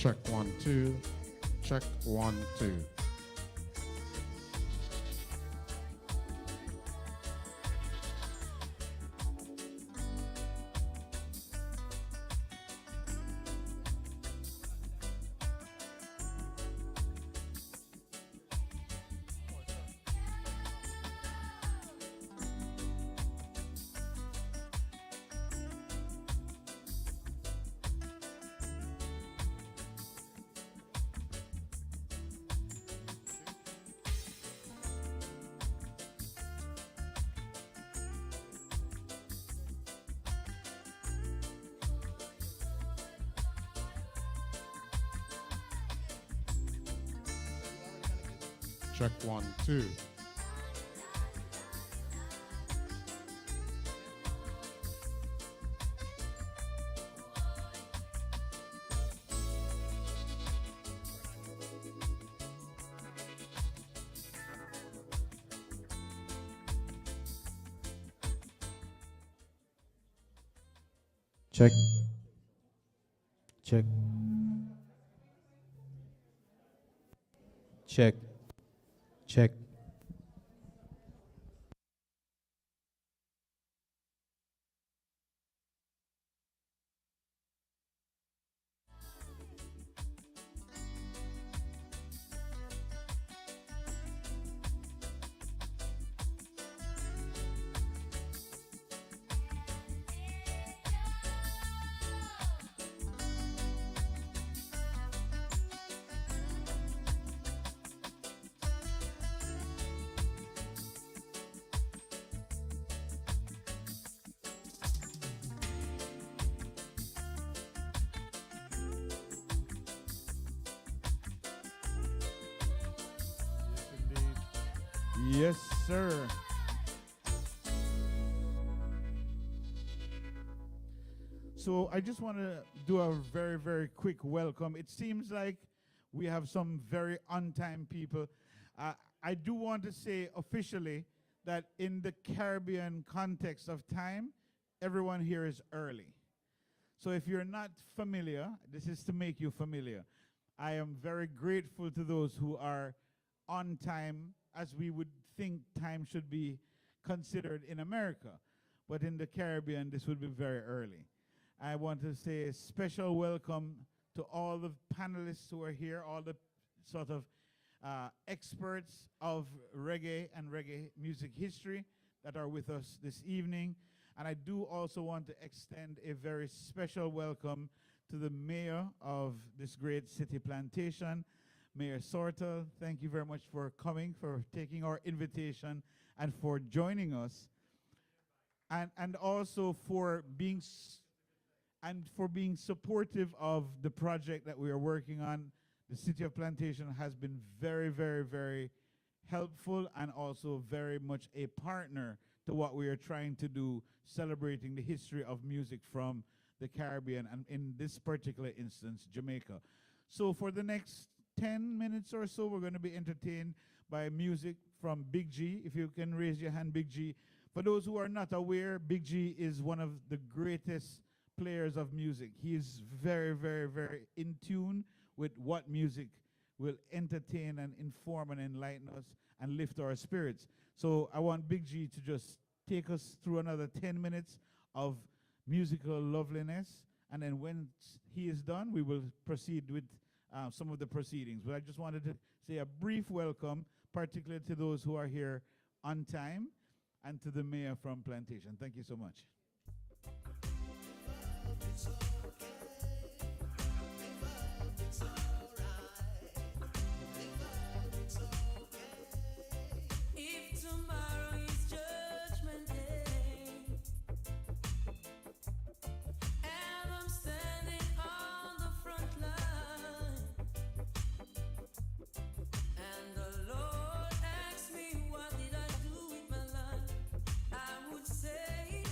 Check 1 2. Check 1 2. Check 1 2. Check. Check. Check. Check. Yes, sir. So I just want to do a very, very quick welcome. It seems like we have some very on-time people. I do want to say officially that in the Caribbean context of time, everyone here is early. So if you're not familiar, this is to make you familiar. I am very grateful to those who are on time, as we would think time should be considered in America. But in the Caribbean, this would be very early. I want to say a special welcome to all the panelists who are here, all the sort of experts of reggae and reggae music history that are with us this evening. And I do also want to extend a very special welcome to the mayor of this great city plantation, Mayor Sortel. Thank you very much for coming, for taking our invitation, and for joining us, and also for being supportive of the project that we are working on. The City of Plantation has been very, very, very helpful and also very much a partner to what we are trying to do, celebrating the history of music from the Caribbean, and in this particular instance, Jamaica. So for the next 10 minutes or so, we're going to be entertained by music from Big G. If you can raise your hand, Big G. For those who are not aware, Big G is one of the greatest players of music. He is very, very, very in tune with what music will entertain and inform and enlighten us and lift our spirits. So I want Big G to just take us through another 10 minutes of musical loveliness, and then when he is done, we will proceed with some of the proceedings. But I just wanted to say a brief welcome, particularly to those who are here on time, and to the mayor from Plantation. Thank you so much. What did I do with my life? I would say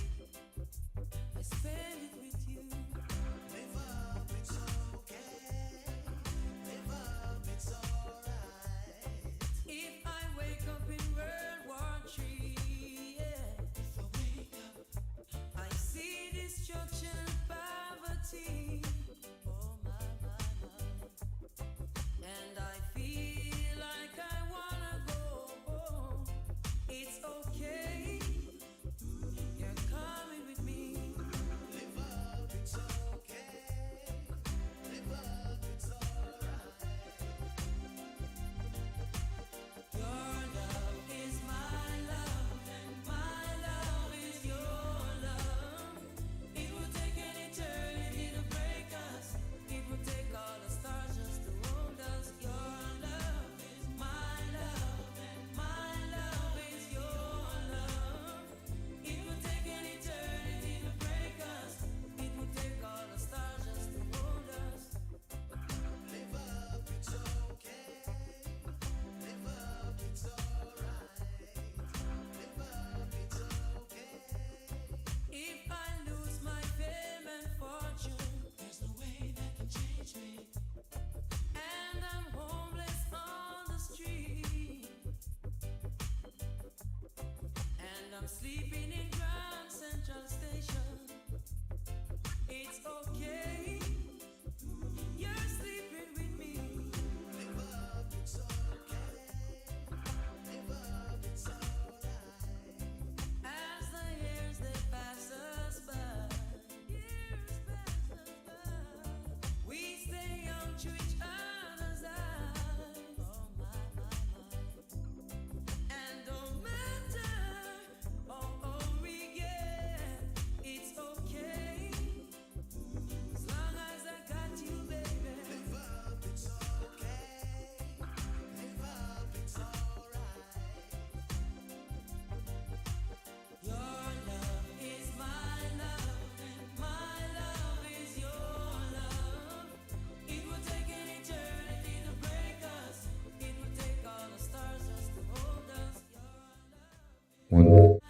One.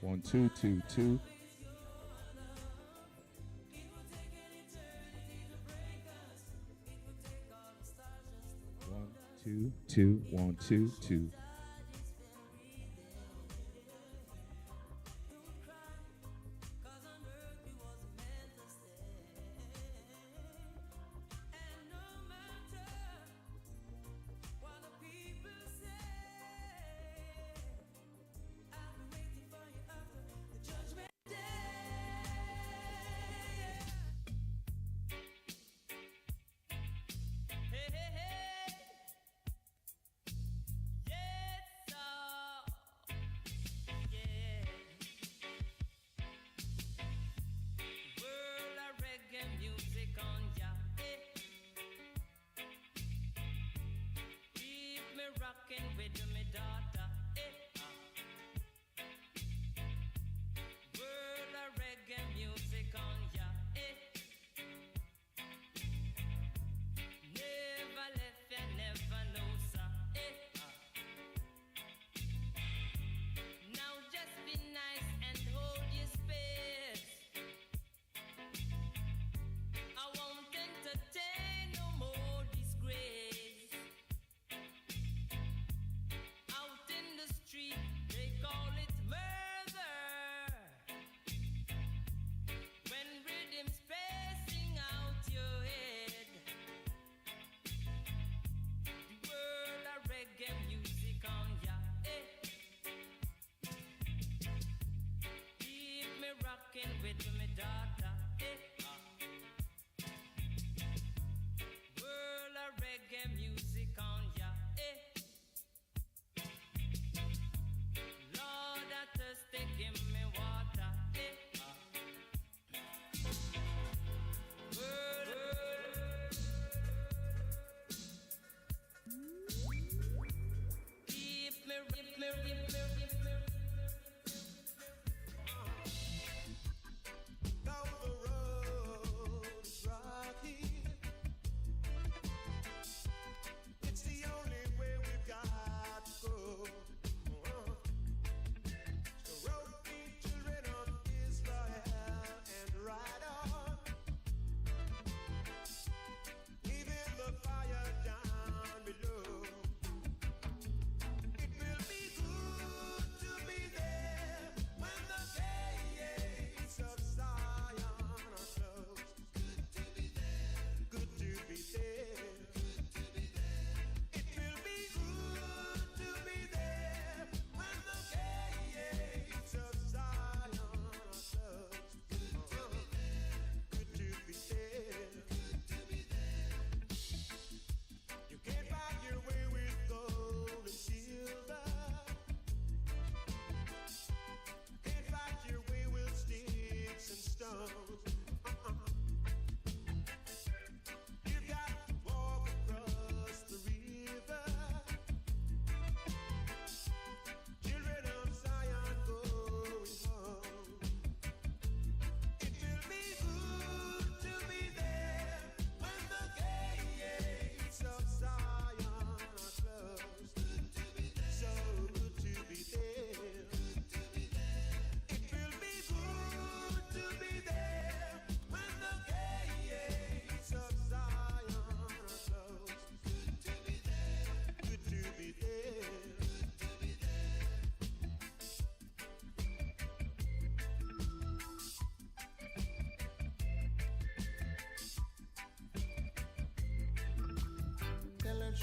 1 2 2 2. 1 2 2 1 2 2.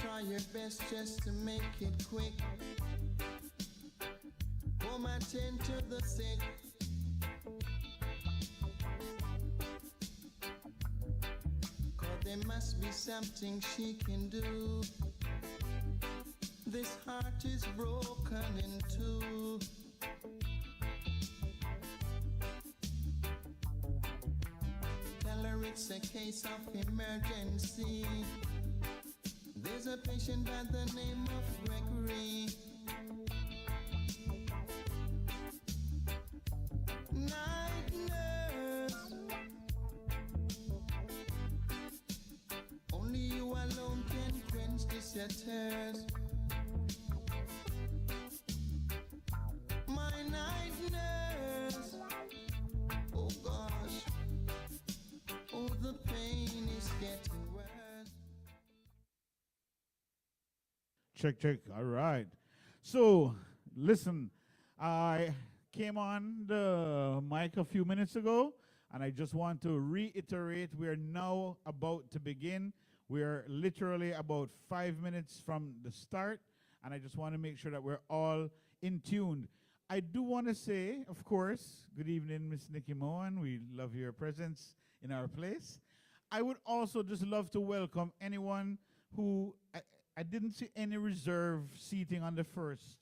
Try your best just to make it quick. Home attend to the sick. Cause there must be something she can do. This heart is broken in two. Tell her it's a case of emergency. There's a patient by the name of Gregory. Night nurse. Only you alone can quench this your thirst. check, check. All right. So, listen, I came on the mic a few minutes ago, and I just want to reiterate we're now about to begin. We're literally about 5 minutes from the start, and I just want to make sure that we're all in tune. I do want to say, of course, good evening, Miss Nikki Mohan. We love your presence in our place. I would also just love to welcome anyone who, I didn't see any reserve seating on the first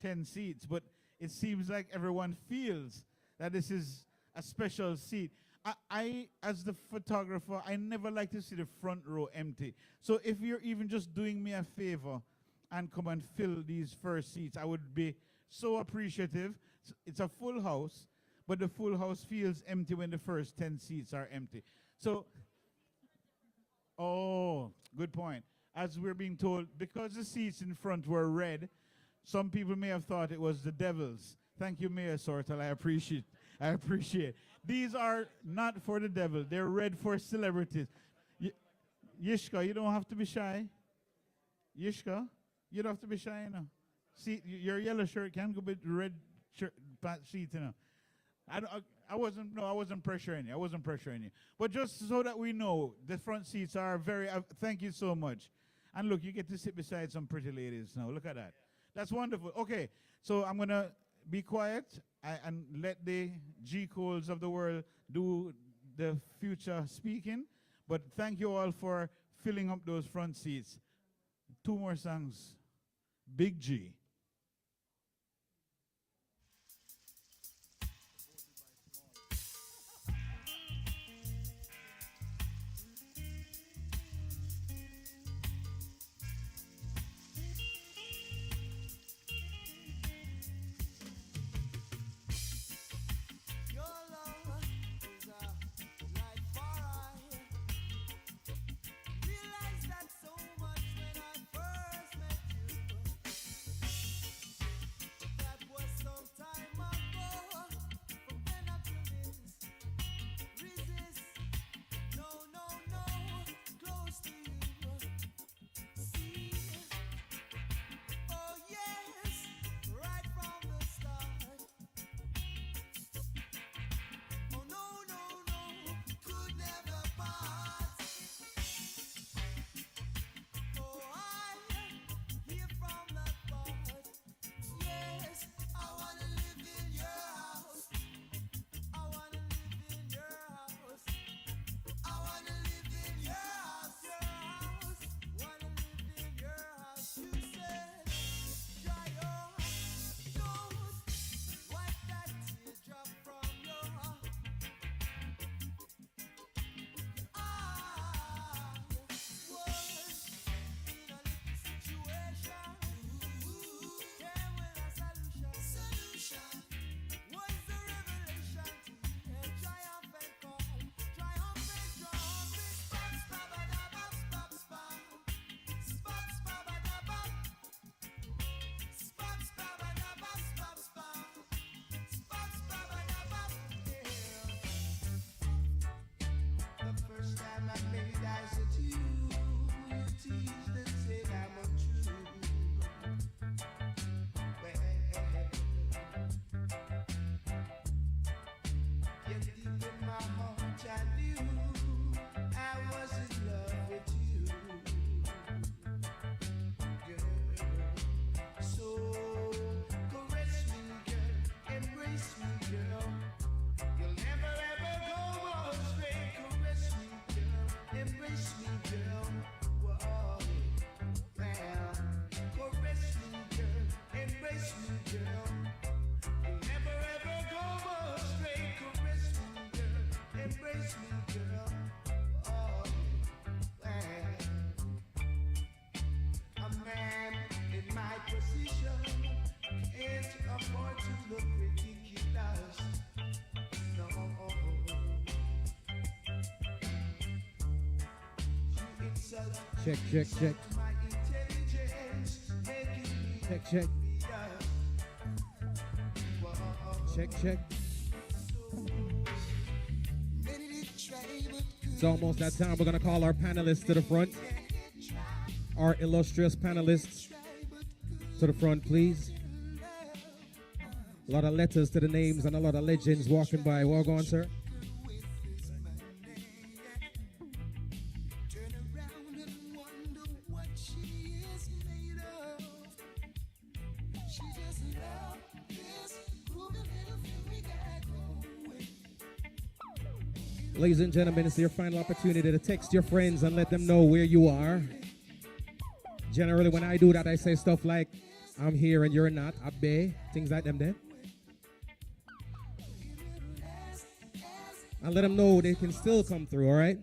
10 seats, but it seems like everyone feels that this is a special seat. I, as the photographer, I never like to see the front row empty. So if you're even just doing me a favor and come and fill these first seats, I would be so appreciative. It's a full house, but the full house feels empty when the first 10 seats are empty. So, oh, good point. As we're being told, because the seats in front were red, some people may have thought it was the devil's. Thank you, Mayor Sortel. I appreciate. These are not for the devil. They're red for celebrities. Yishka, you don't have to be shy. Yishka, you don't have to be shy, you know. See, your yellow shirt can go with red shirt, sheet, you know. I wasn't pressuring you. But just so that we know, the front seats are very, thank you so much. And look, you get to sit beside some pretty ladies now. Look at that. That's wonderful. Okay, so I'm going to be quiet and let the G Coles of the world do the future speaking. But thank you all for filling up those front seats. 2 more songs. Big G. Check, check, check. Check, check. Check, check. It's almost that time. We're going to call our panelists to the front. Our illustrious panelists To the front, please. A lot of letters to the names and a lot of legends walking by. Walk on, sir. Ladies and gentlemen, it's your final opportunity to text your friends and let them know where you are. Generally, when I do that, I say stuff like, I'm here and you're not, Abbe, things like them there. And let them know they can still come through, all right?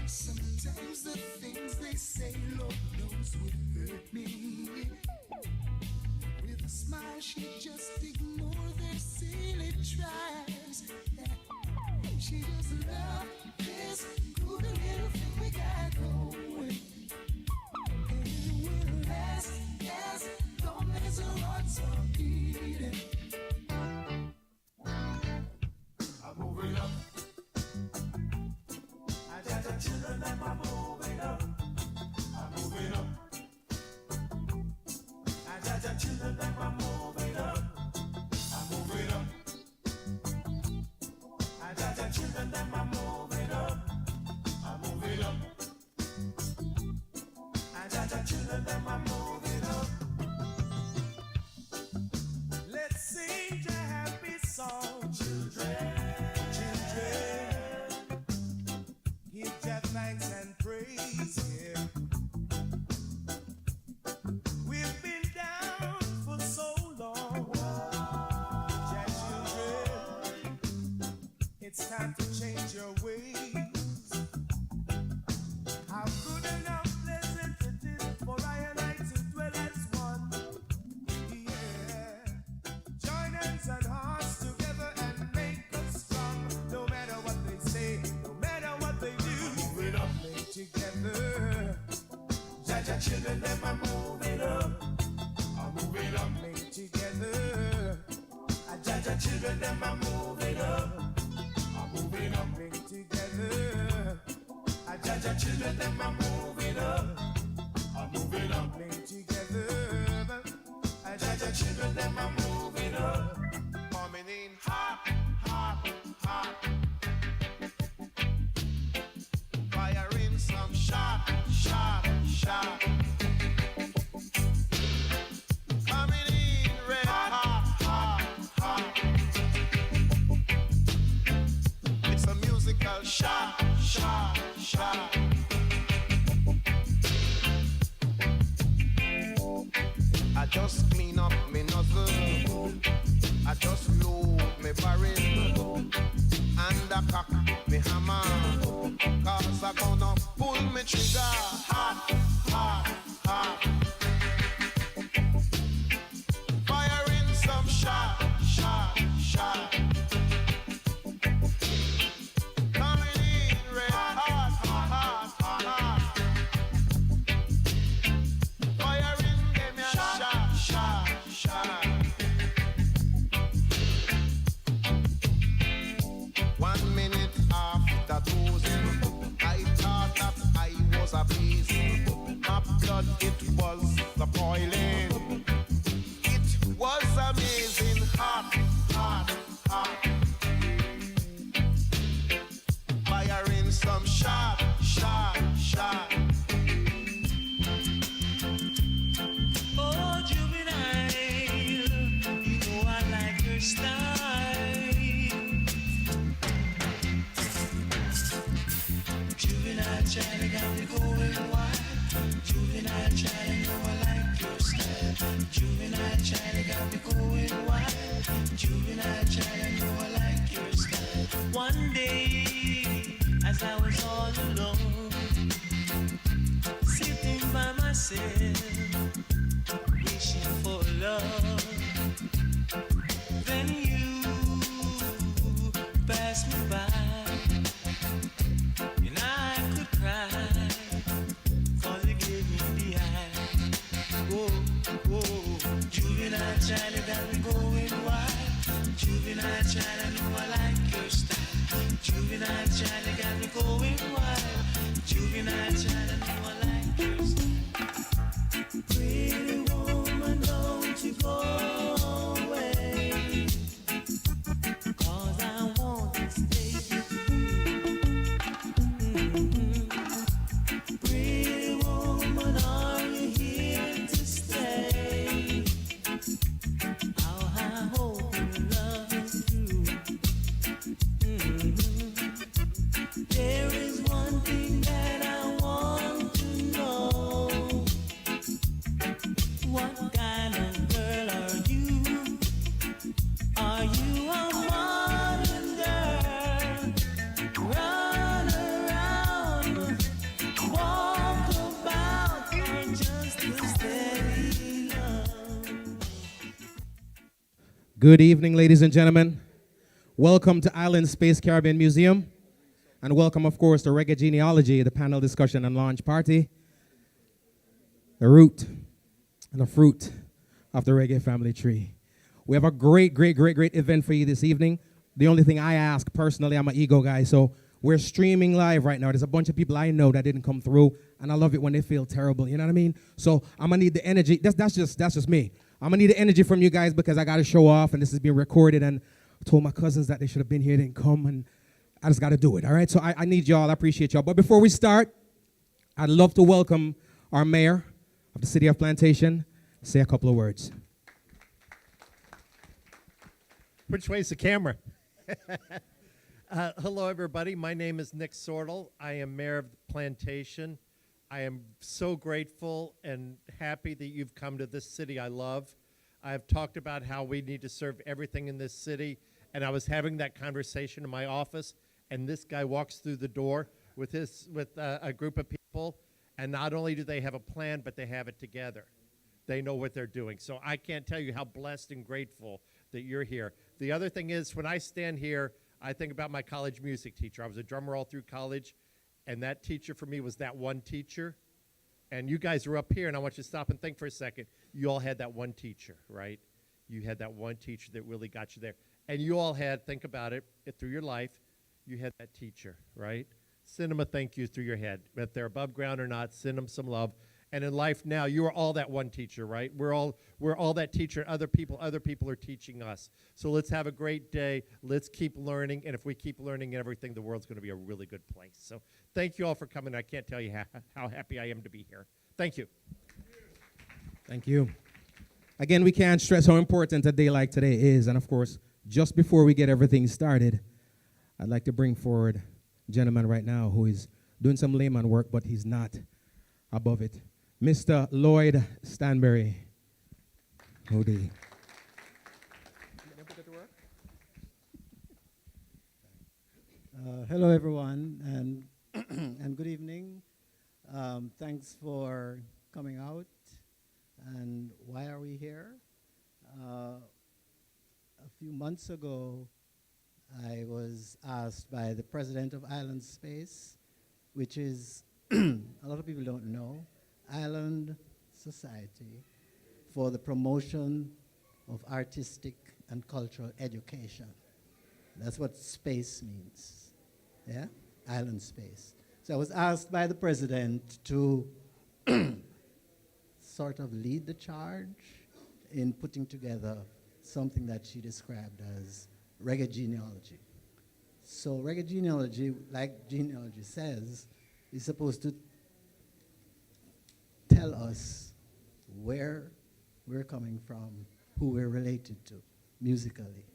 Sometimes the things they say, Lord knows would hurt me. With a smile, she just ignores their silly tries. She just loves this good little thing we got going. And it will last as long as our hearts are beating. I'm moving up. I got the children and I'm moving up. I'm moving up. I got the children and I'm moving up. I'm moving up. I got the children and I'm moving up. I'm moving up. I got the children and I'm moving up. Let's sing a happy song, children. Give Jah thanks and praise, yeah. We've been down for so long, Jah children. It's time to change your ways. How good and how pleasant it is for I and I to dwell as one, yeah. Join hands and hearts together and make us strong. No matter what they say, no matter what they do, move it up, make together. Jah children, them are moving up. I'm moving up, make together. Jah children, them are moving up. I'm moving up, make together. Jah children, them are moving up. I'm moving up, make together. Jah children, them are moving up. Coming in hot, hot, hot. Firing some shot, shot, shot. Coming in red hot, hot, hot. It's a musical shot, shot, shot. I just clean up me nozzle. I just load me barrel. And I cock me hammer. Cause I gonna pull me trigger. Hot, hot, hot. Firing some shot, shot, shot. Coming in red hot, hot, hot, hot. Firing them a shot, shot, shot. 1 minute after dozing, I thought that I was a beast. My blood, it was the boiling. It was amazing, hot, hot, hot. Firing some shot, shot, shot. Oh, juvenile, you know I like your style. Juvenile child got me going wild. Juvenile child, you know I like your style. Juvenile child got me going wild. Juvenile child, you know I like your style. One day, as I was all alone, sitting by myself, wishing for love, then you passed me by, and I could cry, 'cause you gave me the eye. Oh, oh, juvenile China got me going wild. Juvenile China, know I like your style. Juvenile China got me going wild. Juvenile China, know I like your style. Pretty woman, don't you go away, 'cause I want to stay. Pretty woman, are you here to stay? Oh, I hope your love is true. There is one thing that I want to know. What kind of girl are you? Are you a modern girl? Run around, walk about, or just a steady love? Good evening, ladies and gentlemen. Welcome to Island Space Caribbean Museum. And welcome, of course, to Reggae Genealogy, the panel discussion and launch party. The root and the fruit of the reggae family tree. We have a great event for you this evening. The only thing I ask personally, I'm an ego guy, so we're streaming live right now. There's a bunch of people I know that didn't come through, and I love it when they feel terrible, you know what I mean? So I'm gonna need the energy. That's just me. I'm gonna need the energy from you guys because I gotta show off, and this is being recorded, and I told my cousins that they should have been here, they didn't come, and I just gotta do it, all right? So I need y'all, I appreciate y'all. But before we start, I'd love to welcome our mayor of the city of Plantation. Say a couple of words. Which way's the camera? Hello, everybody. My name is Nick Sortel. I am mayor of Plantation. I am so grateful and happy that you've come to this city I love. I have talked about how we need to serve everything in this city, and I was having that conversation in my office, and this guy walks through the door with a group of people, and not only do they have a plan, but they have it together. They know what they're doing. So I can't tell you how blessed and grateful that you're here. The other thing is, when I stand here, I think about my college music teacher. I was a drummer all through college, and that teacher for me was that one teacher. And you guys are up here, and I want you to stop and think for a second. You all had that one teacher, right? You had that one teacher that really got you there. And you all had, think about it, through your life, you had that teacher, right? Send them a thank you through your head. If they're above ground or not, send them some love. And in life now, you are all that one teacher, right? We're all that teacher. Other people are teaching us. So let's have a great day. Let's keep learning. And if we keep learning everything, the world's going to be a really good place. So thank you all for coming. I can't tell you how happy I am to be here. Thank you. Thank you. Again, we can't stress how important a day like today is. And of course, just before we get everything started, I'd like to bring forward a gentleman right now who is doing some layman work, but he's not above it. Mr. Lloyd Stanberry. Howdy. Hello, everyone, and and good evening. Thanks for coming out. And why are we here? A few months ago, I was asked by the president of Island Space, which is, a lot of people don't know, Island Society for the Promotion of Artistic and Cultural Education. That's what space means, yeah? Island Space. So I was asked by the president to sort of lead the charge in putting together something that she described as Reggae Genealogy. So Reggae Genealogy, like genealogy says, is supposed to tell us where we're coming from, who we're related to musically.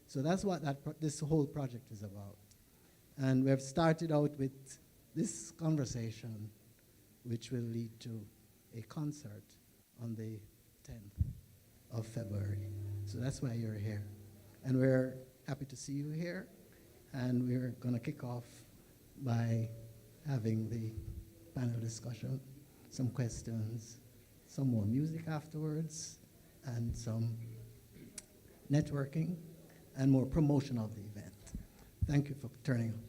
So that's what this whole project is about. And we have started out with this conversation, which will lead to a concert on the 10th of February. So that's why you're here. And we're happy to see you here. And we're going to kick off by having the panel discussion, some questions, some more music afterwards, and some networking, and more promotion of the event. Thank you for turning up.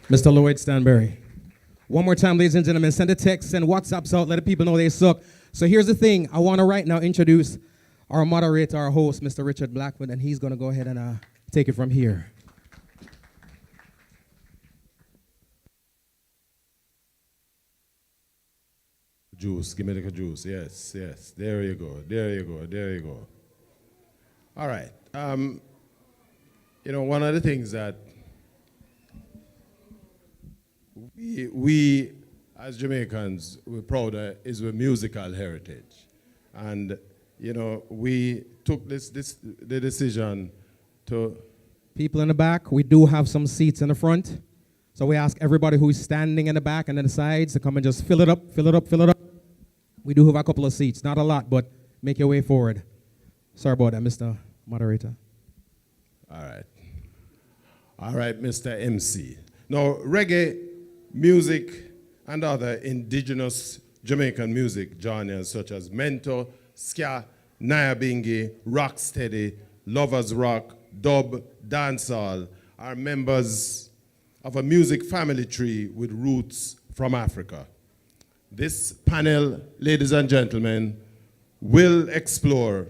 Mr. Lloyd Stanberry. One more time, ladies and gentlemen, send a text, send WhatsApps out, let the people know they suck. So here's the thing. I want to right now introduce our moderator, our host, Mr. Richard Blackwood, and he's going to go ahead and take it from here. Juice, give me the juice. Yes, yes. There you go. There you go. There you go. All right. One of the things that we as Jamaicans, we're proud of is our musical heritage. And, we took the decision to... People in the back, we do have some seats in the front. So we ask everybody who's standing in the back and in the sides to come and just fill it up, fill it up, fill it up. We do have a couple of seats, not a lot, but make your way forward. Sorry about that, Mr. Moderator. All right. All right, Mr. MC. Now, reggae music and other indigenous Jamaican music genres such as mento, ska, nyabingi, rocksteady, lovers rock, dub, dancehall are members of a music family tree with roots from Africa. This panel, ladies and gentlemen, will explore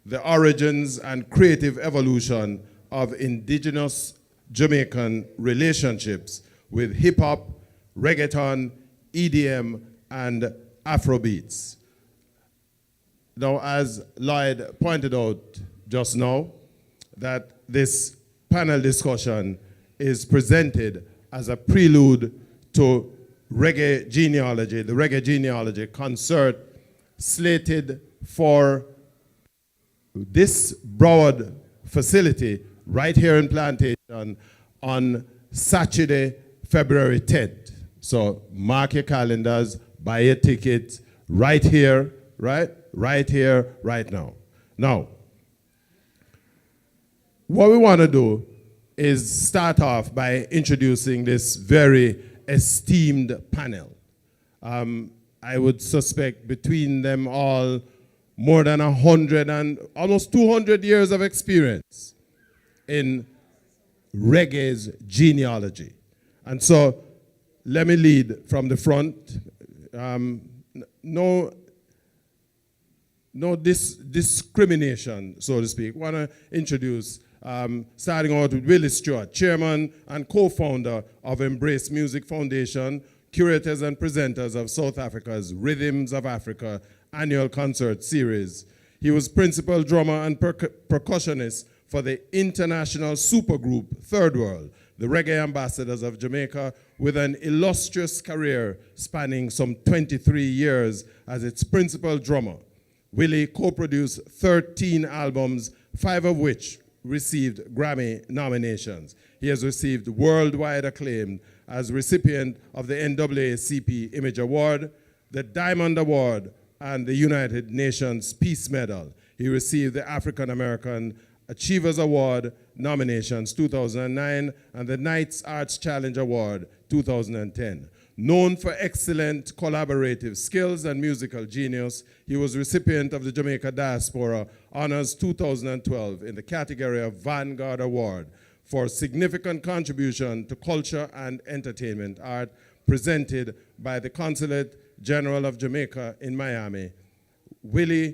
the origins and creative evolution of indigenous Jamaican relationships with hip-hop, reggaeton, EDM, and Afrobeats. Now, as Lloyd pointed out just now, that this panel discussion is presented as a prelude to Reggae Genealogy, the Reggae Genealogy concert slated for this broad facility right here in Plantation on Saturday, February 10th. So mark your calendars, buy your ticket right here, right? Right here, right now. Now, what we want to do is start off by introducing this very esteemed panel. I would suspect between them all more than 100 and almost 200 years of experience in reggae's genealogy. And so let me lead from the front. No discrimination, so to speak. I want to introduce, starting out with Willie Stewart, chairman and co-founder of Embrace Music Foundation, curators and presenters of South Africa's Rhythms of Africa annual concert series. He was principal drummer and percussionist for the international supergroup Third World, the reggae ambassadors of Jamaica, with an illustrious career spanning some 23 years as its principal drummer. Willie co-produced 13 albums, 5 of which received Grammy nominations. He has received worldwide acclaim as recipient of the NAACP Image Award, the Diamond Award, and the United Nations Peace Medal. He received the African American Achievers Award nominations 2009 and the Knights Arts Challenge Award 2010. Known for excellent collaborative skills and musical genius, he was recipient of the Jamaica Diaspora Honors 2012 in the category of Vanguard Award for significant contribution to culture and entertainment art presented by the Consulate General of Jamaica in Miami. Who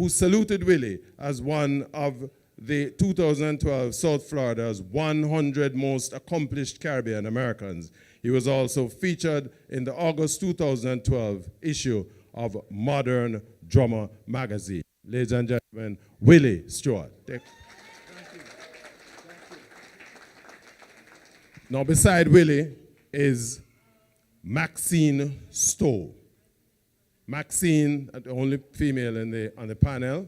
saluted Willie as one of the 2012 South Florida's 100 most accomplished Caribbean Americans. He was also featured in the August 2012 issue of Modern Drummer magazine. Ladies and gentlemen, Willie Stewart. Thank you. Now, beside Willie is Maxine Stowe. Maxine, the only female on the panel.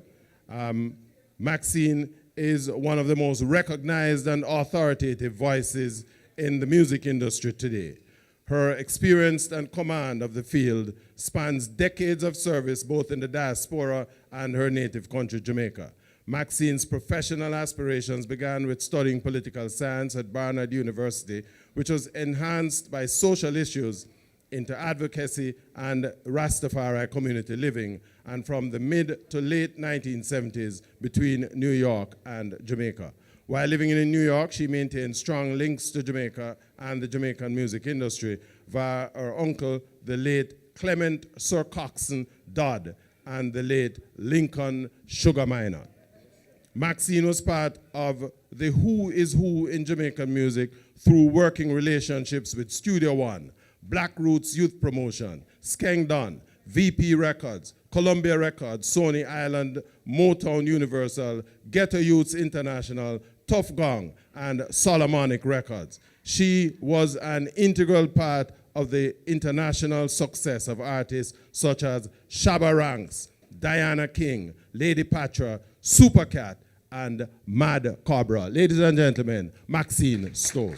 Maxine is one of the most recognized and authoritative voices in the music industry today. Her experience and command of the field spans decades of service both in the diaspora and her native country, Jamaica. Maxine's professional aspirations began with studying political science at Barnard University, which was enhanced by social issues into advocacy and Rastafari community living, and from the mid to late 1970s between New York and Jamaica. While living in New York, she maintained strong links to Jamaica and the Jamaican music industry via her uncle, the late Clement Sir Coxon Dodd, and the late Lincoln Sugar Minor. Maxine was part of the who is who in Jamaican music through working relationships with Studio One, Black Roots Youth Promotion, Skengdon, VP Records, Columbia Records, Sony Island, Motown Universal, Ghetto Youths International, Tough Gong, and Solomonic Records. She was an integral part of the international success of artists such as Shabba Ranks, Diana King, Lady Patra, Supercat, and Mad Cobra. Ladies and gentlemen, Maxine Stowe.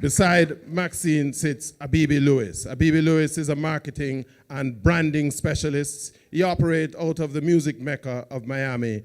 Beside Maxine sits Abibi Lewis. Abibi Lewis is a marketing and branding specialist. He operates out of the music mecca of Miami,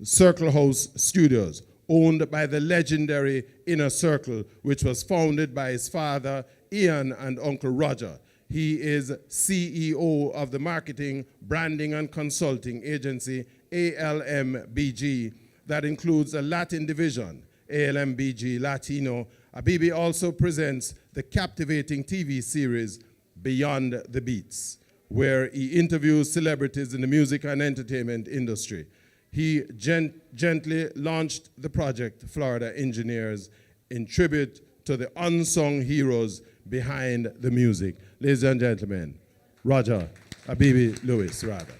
Circle House Studios, owned by the legendary Inner Circle, which was founded by his father, Ian, and Uncle Roger. He is CEO of the marketing, branding, and consulting agency, ALMBG, that includes a Latin division, ALMBG Latino. Abibi also presents the captivating TV series Beyond the Beats, where he interviews celebrities in the music and entertainment industry. He gently launched the project Florida Engineers in tribute to the unsung heroes behind the music. Ladies and gentlemen, Roger Abibi Lewis, rather.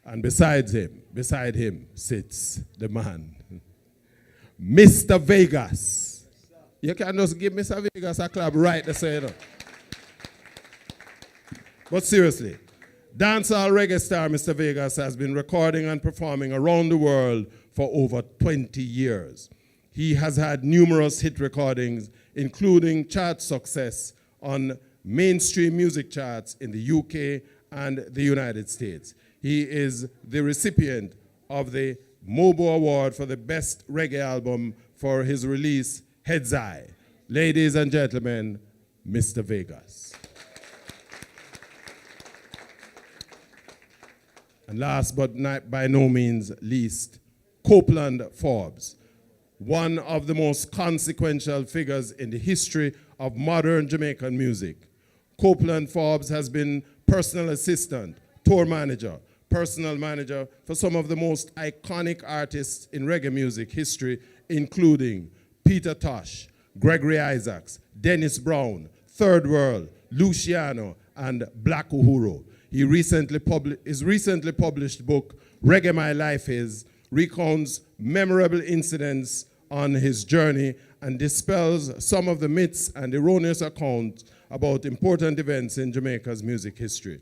And beside him sits the man, Mr. Vegas. You can just give Mr. Vegas a clap right there, say, you know. But seriously, dancehall reggae star Mr. Vegas has been recording and performing around the world for over 20 years. He has had numerous hit recordings, including chart success on mainstream music charts in the UK and the United States. He is the recipient of the Mobo Award for the Best Reggae Album for his release, Heads Eye. Ladies and gentlemen, Mr. Vegas. And last but not by no means least, Copeland Forbes, one of the most consequential figures in the history of modern Jamaican music. Copeland Forbes has been personal assistant, tour manager, personal manager for some of the most iconic artists in reggae music history, including Peter Tosh, Gregory Isaacs, Dennis Brown, Third World, Luciano, and Black Uhuru. His recently published book, Reggae My Life Is, recounts memorable incidents on his journey and dispels some of the myths and erroneous accounts about important events in Jamaica's music history.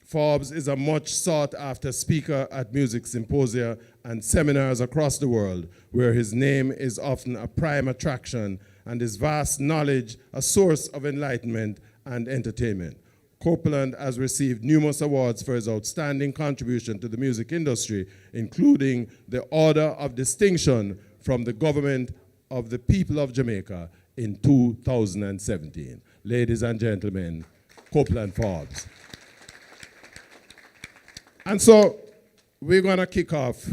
Forbes is a much sought-after speaker at music symposia and seminars across the world, where his name is often a prime attraction and his vast knowledge a source of enlightenment and entertainment. Copeland has received numerous awards for his outstanding contribution to the music industry, including the Order of Distinction from the Government of the People of Jamaica in 2017. Ladies and gentlemen, Copeland Forbes. And so we're going to kick off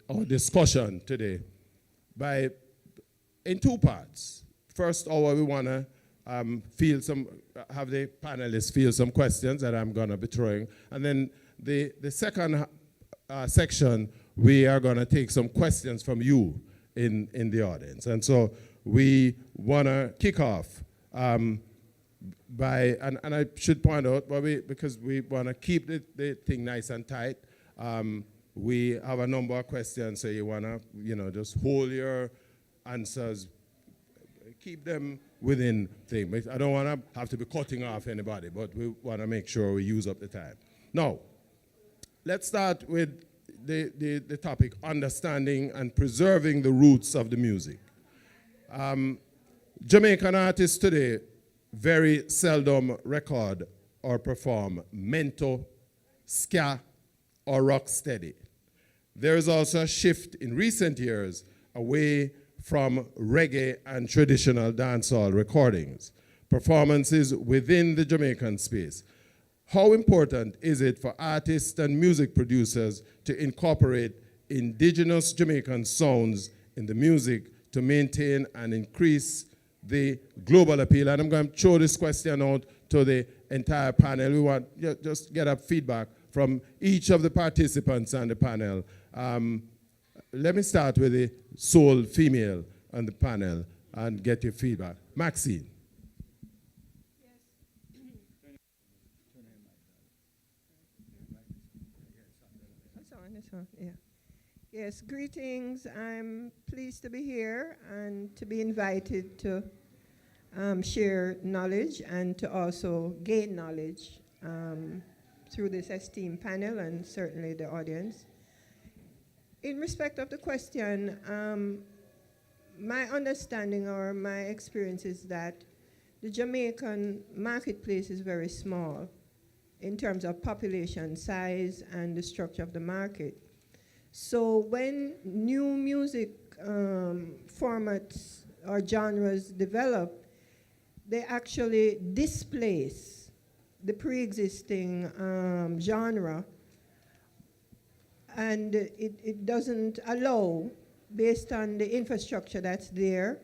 our discussion today in two parts. First hour, we want to have the panelists field some questions that I'm going to be throwing. And then the second section, we are going to take some questions from you in the audience. And so we want to kick off and I should point out, because we want to keep the thing nice and tight, we have a number of questions, so you want to, just hold your answers, keep them within thing. I don't want to have to be cutting off anybody, but we want to make sure we use up the time. Now, let's start with the topic, understanding and preserving the roots of the music. Jamaican artists today very seldom record or perform mento, ska, or rocksteady. There is also a shift in recent years away from reggae and traditional dancehall recordings, performances within the Jamaican space. How important is it for artists and music producers to incorporate indigenous Jamaican sounds in the music to maintain and increase the global appeal. And I'm going to throw this question out to the entire panel. We want just get a feedback from each of the participants on the panel. Let me start with the sole female on the panel and get your feedback. Maxine. Yeah. Yes, greetings. I'm pleased to be here and to be invited to share knowledge and to also gain knowledge through this esteemed panel and certainly the audience. In respect of the question, my understanding or my experience is that the Jamaican marketplace is very small in terms of population size and the structure of the market. So when new music formats or genres develop, they actually displace the pre-existing genre, and it doesn't allow, based on the infrastructure that's there,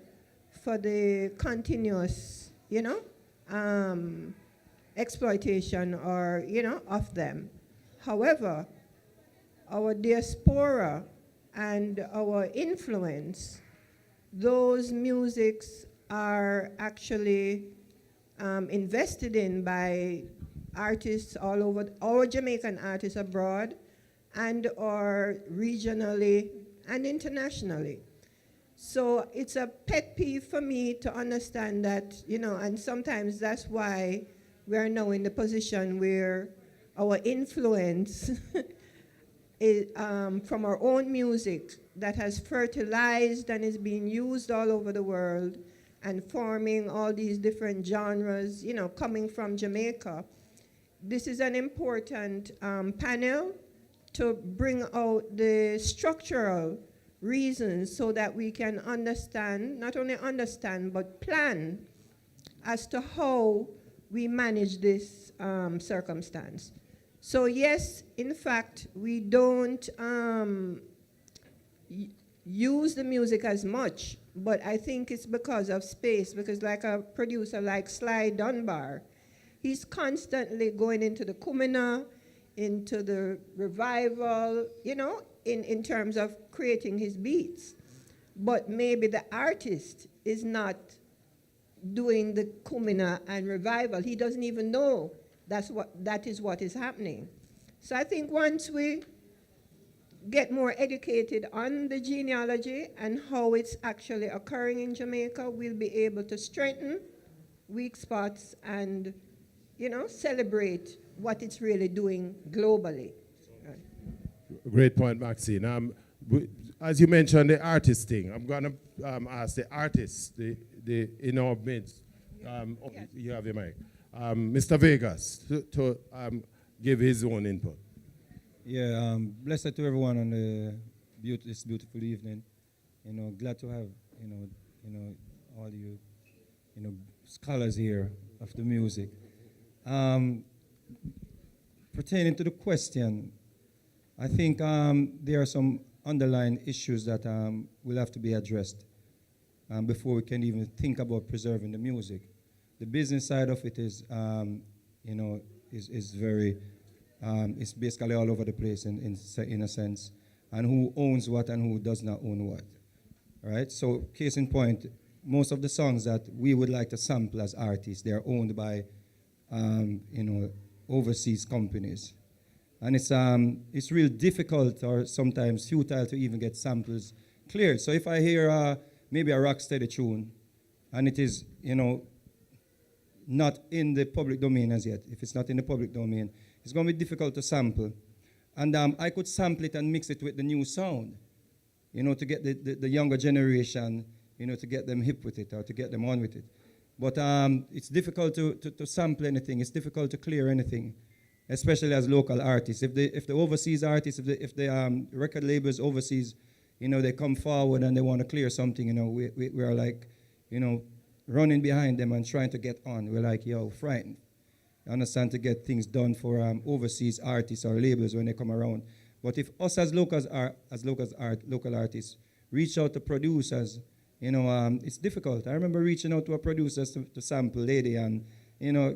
for the continuous, exploitation or, of them. However, our diaspora and our influence, those musics are actually invested in by artists all over, our Jamaican artists abroad and or regionally and internationally. So it's a pet peeve for me to understand that, and sometimes that's why we are now in the position where our influence is, from our own music that has fertilized and is being used all over the world and forming all these different genres, coming from Jamaica. This is an important panel to bring out the structural reasons so that we can understand, not only understand, but plan as to how we manage this circumstance. So yes, in fact, we don't use the music as much, but I think it's because of space, because like a producer like Sly Dunbar, he's constantly going into the Kumina, into the revival, in terms of creating his beats. But maybe the artist is not doing the Kumina and revival. He doesn't even know that is what is happening. So I think once we get more educated on the genealogy and how it's actually occurring in Jamaica, we'll be able to strengthen weak spots and, celebrate what it's really doing globally. Great point, Maxine. As you mentioned, the artist thing, I'm going to ask the artist, the in our midst. Yes. You have your mic. Mr. Vegas, to give his own input. Yeah, blessed to everyone on this beautiful evening. Glad to have all you scholars here of the music. Pertaining to the question, I think there are some underlying issues that will have to be addressed before we can even think about preserving the music. The business side of it is, is very, it's basically all over the place in a sense, and who owns what and who does not own what, right? So, case in point, most of the songs that we would like to sample as artists, they're owned by, overseas companies, and it's real difficult or sometimes futile to even get samples cleared. So, if I hear maybe a rock steady tune, and it is, not in the public domain as yet. If it's not in the public domain, it's going to be difficult to sample. And I could sample it and mix it with the new sound, to get the younger generation, to get them hip with it or to get them on with it. But it's difficult to sample anything. It's difficult to clear anything, especially as local artists. If the overseas artists, if the record labels overseas, they come forward and they want to clear something, we are like, running behind them and trying to get on. We're like, frightened. You understand, to get things done for overseas artists or labels when they come around. But if us as local artists reach out to producers, It's difficult. I remember reaching out to a producer to sample Lady and,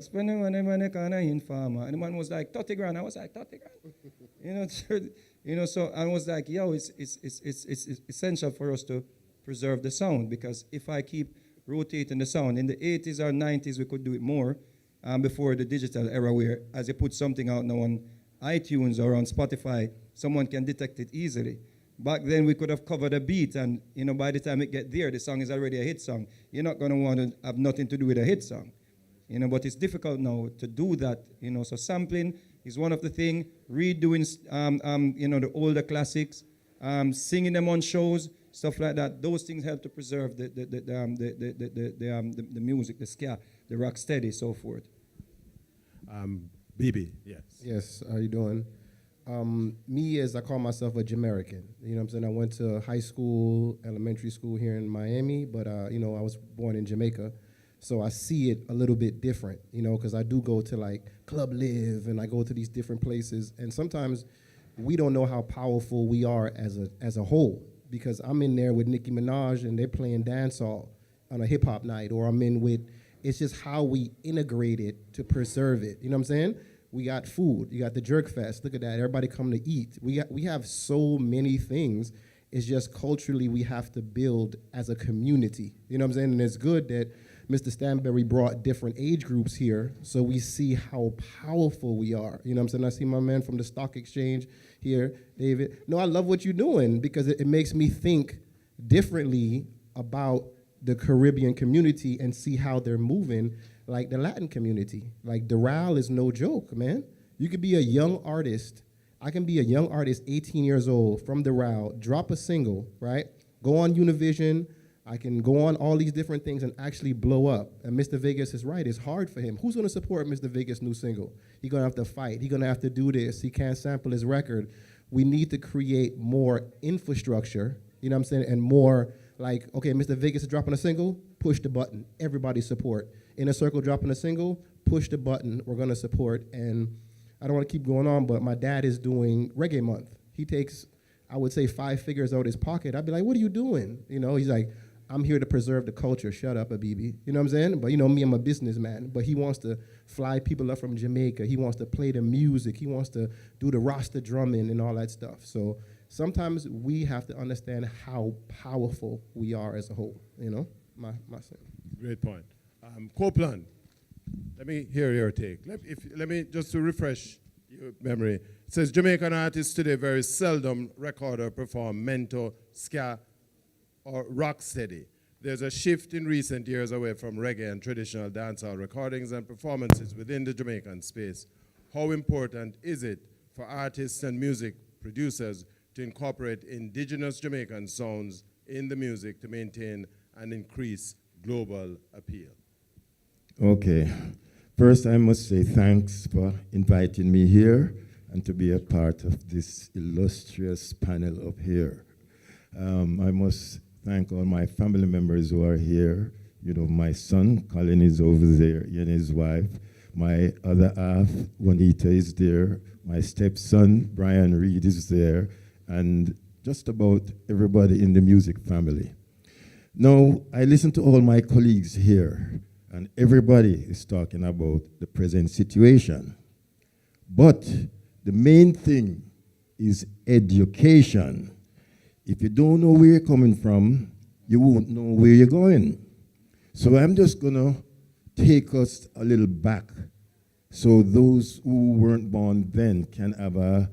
spending money kind of informer. And the man was like, 30 grand. I was like, 30 grand? So I was like, yo, it's essential for us to preserve the sound, because if I keep rotating the sound, in the 80s or 90s, we could do it more before the digital era, where as you put something out now on iTunes or on Spotify, someone can detect it easily. Back then, we could have covered a beat, and by the time it get there, the song is already a hit song. You're not going to want to have nothing to do with a hit song, But it's difficult now to do that, So sampling is one of the things. Redoing, the older classics, singing them on shows, stuff like that. Those things help to preserve the music, the ska, the rock steady, so forth. BB, yes. Yes, how you doing? Me, as I call myself a Jamaican. You know what I'm saying? I went to high school, elementary school here in Miami, but, I was born in Jamaica. So I see it a little bit different, because I do go to like Club Live and I go to these different places. And sometimes we don't know how powerful we are as a whole, because I'm in there with Nicki Minaj and they're playing dancehall on a hip hop night, or I'm in with, it's just how we integrate it to preserve it. You know what I'm saying? We got food. You got the Jerk Fest. Look at that. Everybody come to eat. We have so many things. It's just culturally we have to build as a community. You know what I'm saying? And it's good that Mr. Stanberry brought different age groups here so we see how powerful we are. You know what I'm saying? I see my man from the stock exchange here, David. No, I love what you're doing, because it makes me think differently about the Caribbean community and see how they're moving, like the Latin community. Like Doral is no joke, man. You could be a young artist. I can be a young artist, 18 years old, from Doral, drop a single, right? Go on Univision. I can go on all these different things and actually blow up. And Mr. Vegas is right. It's hard for him. Who's going to support Mr. Vegas' new single? He's going to have to fight. He's going to have to do this. He can't sample his record. We need to create more infrastructure, you know what I'm saying, and more like, okay, Mr. Vegas is dropping a single, push the button. Everybody support. Inner Circle dropping a single, push the button. We're going to support. And I don't want to keep going on, but my dad is doing Reggae Month. He takes, I would say, 5 figures out of his pocket. I'd be like, what are you doing? He's like, I'm here to preserve the culture. Shut up, Abibi. You know what I'm saying? But me, I'm a businessman. But he wants to fly people up from Jamaica. He wants to play the music. He wants to do the Rasta drumming and all that stuff. So sometimes we have to understand how powerful we are as a whole. My son. Great point. Copeland, let me hear your take. Let me just to refresh your memory. It says Jamaican artists today very seldom record or perform mento, ska, or rocksteady. There's a shift in recent years away from reggae and traditional dancehall recordings and performances within the Jamaican space. How important is it for artists and music producers to incorporate indigenous Jamaican sounds in the music to maintain and increase global appeal? Okay. First, I must say thanks for inviting me here and to be a part of this illustrious panel up here. I must thank all my family members who are here. My son, Colin, is over there, and his wife. My other half, Juanita, is there. My stepson, Brian Reed, is there. And just about everybody in the music family. Now, I listen to all my colleagues here, and everybody is talking about the present situation. But the main thing is education. If you don't know where you're coming from, you won't know where you're going. So I'm just going to take us a little back so those who weren't born then can have a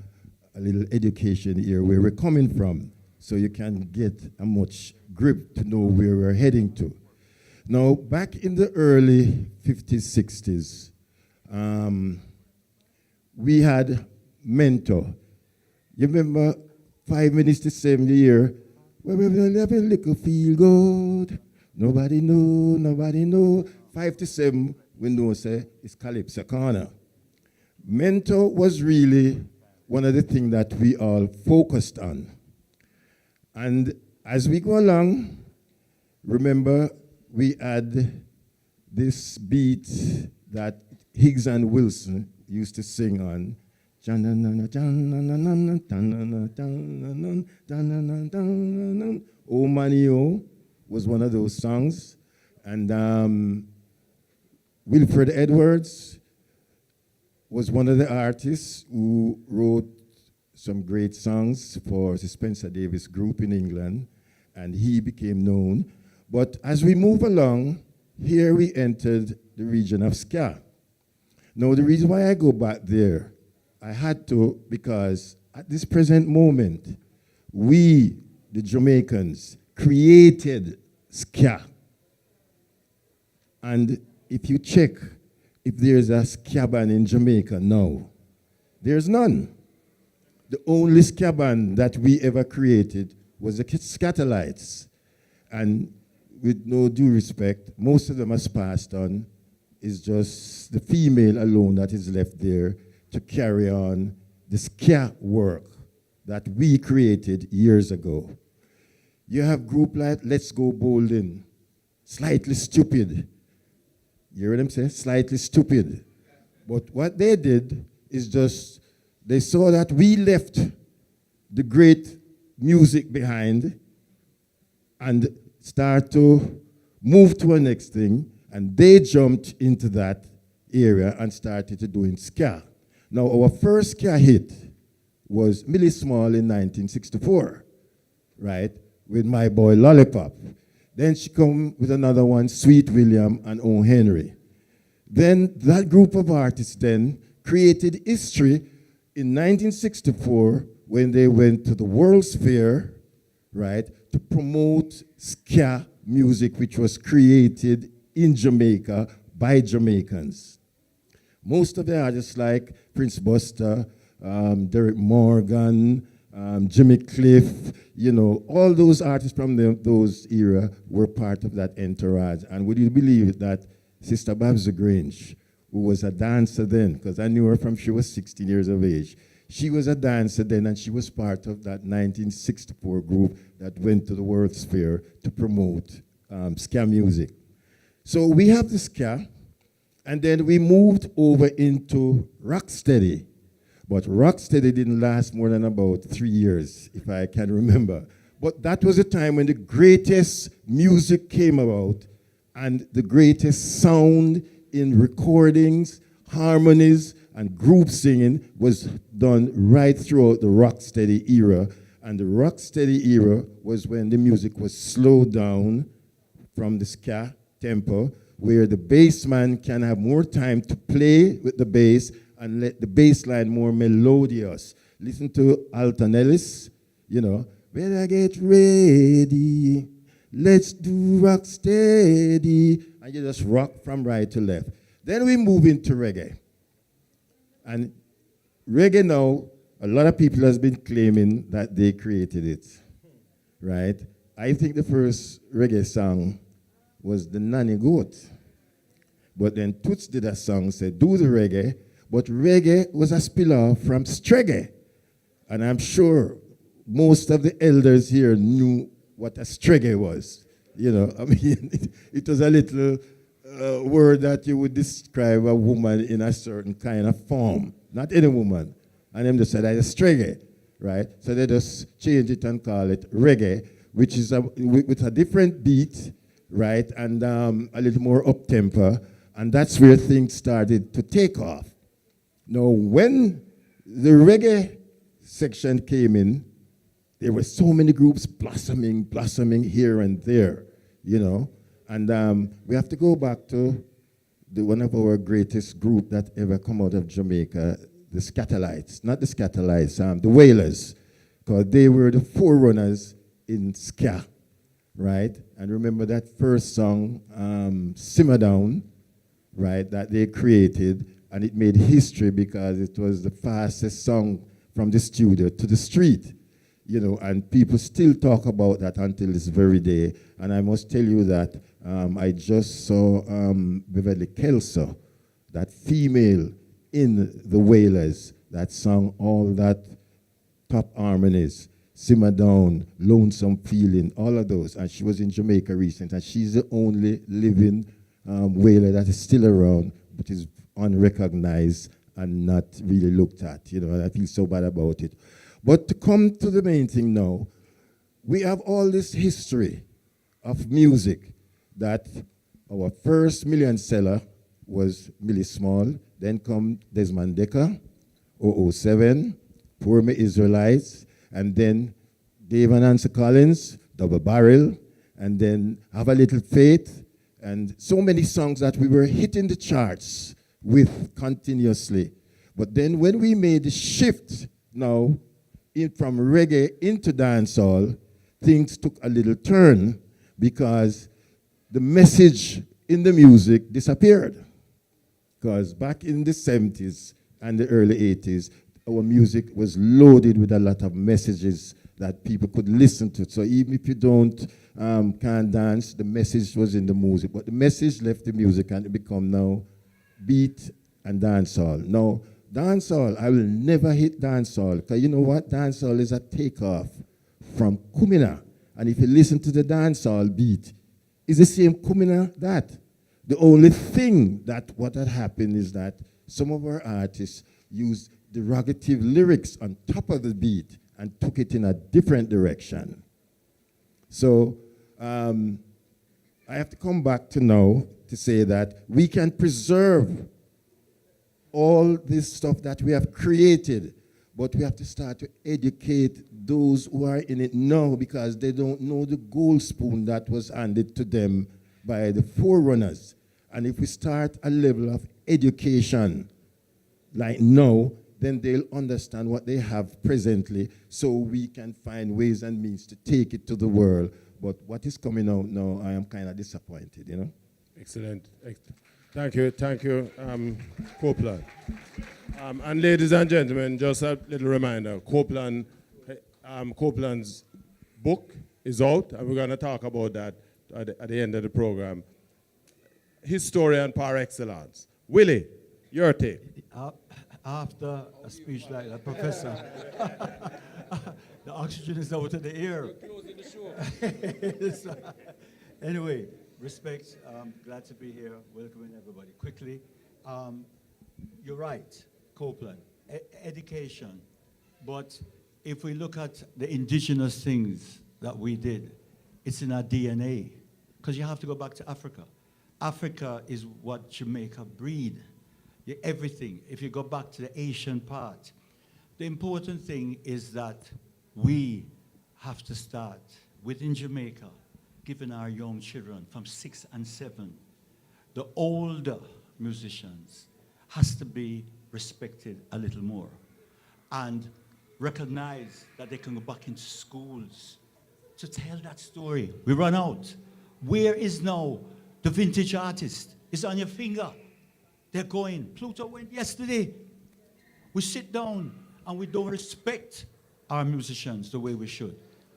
little education here where we're coming from, so you can get a much grip to know where we're heading to. Now, back in the early 50s, 60s, we had Mentor. You remember 5 minutes to 7 year, where we never little feel good. Nobody know. 5 to 7, we know say it's Calypso Corner. Mentor was really one of the things that we all focused on. And as we go along, remember we had this beat that Higgs and Wilson used to sing on. Oh, Manio, was one of those songs. And Wilfred Edwards was one of the artists who wrote some great songs for the Spencer Davis group in England, and he became known. But as we move along, here we entered the region of ska. Now, the reason why I go back there, I had to, because at this present moment, we, the Jamaicans, created ska. And if you check if there's a ska band in Jamaica now, there's none. The only ska band that we ever created was the Scatterlights. And with no due respect, most of them has passed on. It's just the female alone that is left there to carry on the ska work that we created years ago. You have group like Let's Go Bolden, Slightly Stupid. You hear what I'm saying? Slightly Stupid. But what they did is just, they saw that we left the great music behind and start to move to a next thing, and they jumped into that area and started to doing ska. Now, our first ska hit was Millie Small in 1964, right, with My Boy Lollipop. Then she come with another one, Sweet William and O. Henry. Then that group of artists then created history in 1964 when they went to the World's Fair, right, to promote ska music, which was created in Jamaica by Jamaicans. Most of the artists like Prince Buster, Derek Morgan, Jimmy Cliff, you know, all those artists from those era were part of that entourage. And would you believe that Sister Babs Grange, who was a dancer then, because I knew her from she was 16 years of age, she was a dancer then, and she was part of that 1964 group that went to the World's Fair to promote ska music. So we have the ska, and then we moved over into rocksteady. But rocksteady didn't last more than about 3 years, if I can remember. But that was a time when the greatest music came about and the greatest sound in recordings, harmonies, and group singing was done right throughout the rocksteady era. And the rocksteady era was when the music was slowed down from the ska tempo, where the bass man can have more time to play with the bass and let the bass line more melodious. Listen to Alton Ellis, you know, better get ready, let's do rock steady, and you just rock from right to left. Then we move into reggae. And reggae now, a lot of people has been claiming that they created it, right? I think the first reggae song was the Nanny Goat. But then Toots did a song, said, do the reggae, but reggae was a spill-off from streggae. And I'm sure most of the elders here knew what a streggae was. You know, I mean, it was a little word that you would describe a woman in a certain kind of form. Not any woman. And them just said, that's a streggae, right? So they just changed it and call it reggae, which is with a different beat, right? And a little more up-tempo. And that's where things started to take off. Now, when the reggae section came in, there were so many groups blossoming here and there, you know. And we have to go back to one of our greatest group that ever come out of Jamaica, the Scatterlights. Not the Scatterlights, the Wailers, because they were the forerunners in ska, right? And remember that first song, Simmer Down, right, that they created, and it made history because it was the fastest song from the studio to the street, you know, and people still talk about that until this very day. And I must tell you that I just saw Beverly Kelso, that female in the Wailers, that sang all that top harmonies, Simmer Down, Lonesome Feeling, all of those. And she was in Jamaica recently, and she's the only living Wailer that is still around, but is unrecognized and not really looked at, you know, and I feel so bad about it. But to come to the main thing now, we have all this history of music that our first million seller was Millie Small, then come Desmond Dekker, '07, Poor Me Israelites, and then Dave and Nancy Collins, Double Barrel, and then Have a Little Faith, and so many songs that we were hitting the charts with continuously. But then when we made the shift now from reggae into dancehall, things took a little turn because the message in the music disappeared. Because back in the 70s and the early 80s, our music was loaded with a lot of messages that people could listen to. So even if you can't dance, the message was in the music. But the message left the music and it become now beat and dancehall. Now, dancehall, I will never hit dancehall, because you know what? Dancehall is a takeoff from Kumina. And if you listen to the dancehall beat, it's the same Kumina that. The only thing that what had happened is that some of our artists used derogative lyrics on top of the beat and took it in a different direction. So I have to come back to now to say that we can preserve all this stuff that we have created, but we have to start to educate those who are in it now, because they don't know the gold spoon that was handed to them by the forerunners. And if we start a level of education like now, then they'll understand what they have presently, so we can find ways and means to take it to the world. But what is coming out now, I am kind of disappointed, you know? Excellent. Thank you, Copeland. And ladies and gentlemen, just a little reminder, Copeland's book is out, and we're going to talk about that at the end of the program. Historian par excellence. Willie, your take. After a speech like that, Professor, the oxygen is out of the air. Anyway, respect. Glad to be here. Welcoming everybody. Quickly, you're right, Copeland. Education. But if we look at the indigenous things that we did, it's in our DNA. Because you have to go back to Africa. Africa is what Jamaica breed. Everything. If you go back to the Asian part, the important thing is that we have to start within Jamaica, giving our young children from 6 and 7, the older musicians, has to be respected a little more and recognize that they can go back into schools to tell that story. We run out. Where is now the vintage artist? It's on your finger. They're going. Pluto went yesterday. We sit down and we don't respect our musicians the way we should.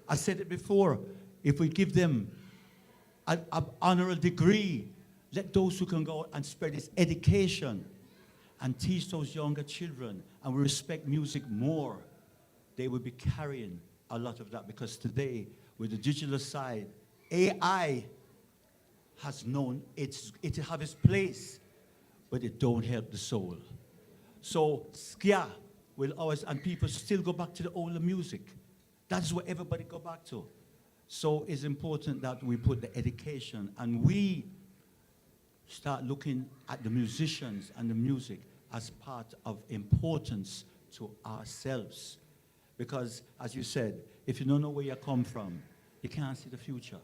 I said it before. If we give them an honorary degree, let those who can go and spread this education and teach those younger children, and we respect music more, they will be carrying a lot of that. Because today, with the digital side, AI has known it have its place, but it don't help the soul. So Skia will always, and people still go back to the older music. That's what everybody go back to. So it's important that we put the education and we start looking at the musicians and the music as part of importance to ourselves. Because, as you said, if you don't know where you come from, you can't see the future.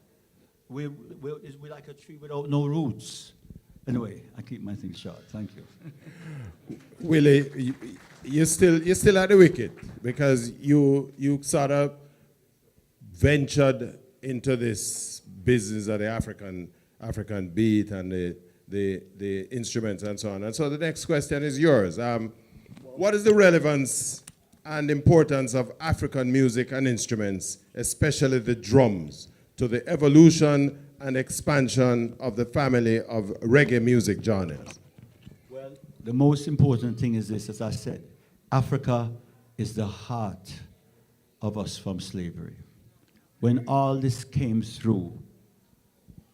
We're like a tree without no roots. Anyway, I keep my thing short. Thank you. Willie, you're still at the wicket, because you sort of ventured into this business of the African beat and the instruments and so on. And so the next question is yours. What is the relevance and importance of African music and instruments, especially the drums, to the evolution and expansion of the family of reggae music genres? Well, the most important thing is this, as I said, Africa is the heart of us from slavery. When all this came through,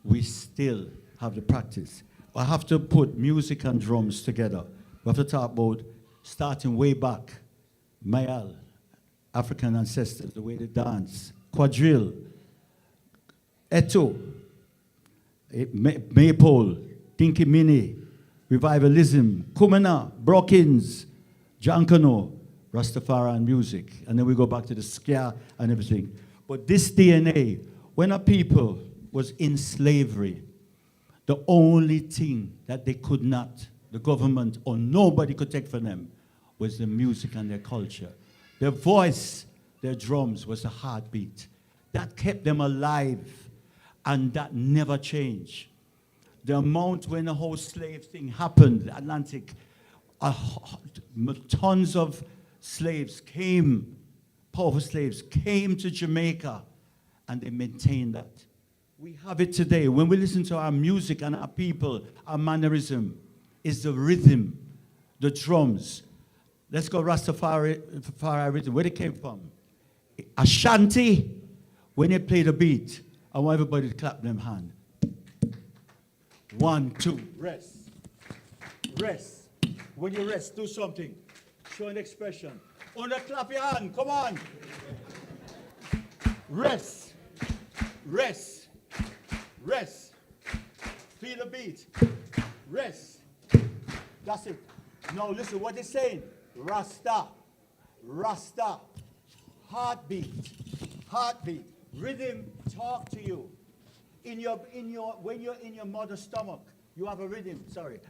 we still have the practice. I have to put music and drums together. We have to talk about starting way back, Mayal, African ancestors, the way they dance, quadrille, Eto, Maypole, Dinky Mini, Revivalism, Kumena, Brockins, Jankano, Rastafarian music. And then we go back to the ska and everything. But this DNA, when a people was in slavery, the only thing that they could not, the government or nobody could take from them, was the music and their culture. Their voice, their drums was a heartbeat. That kept them alive, and that never changed. The amount when the whole slave thing happened, Atlantic, tons of slaves came, powerful slaves came to Jamaica, and they maintained that. We have it today. When we listen to our music and our people, our mannerism is the rhythm, the drums. Let's go Rastafari rhythm. Where they came from? Ashanti, when they play the beat, I want everybody to clap them hand. 1, 2, rest. Rest. When you rest, do something. Show an expression. Clap your hand, come on. Rest. Rest. Rest. Feel the beat. Rest. That's it. Now listen what it's saying. Rasta. Rasta. Heartbeat. Heartbeat. Rhythm talk to you. When you're in your mother's stomach, you have a rhythm. Sorry.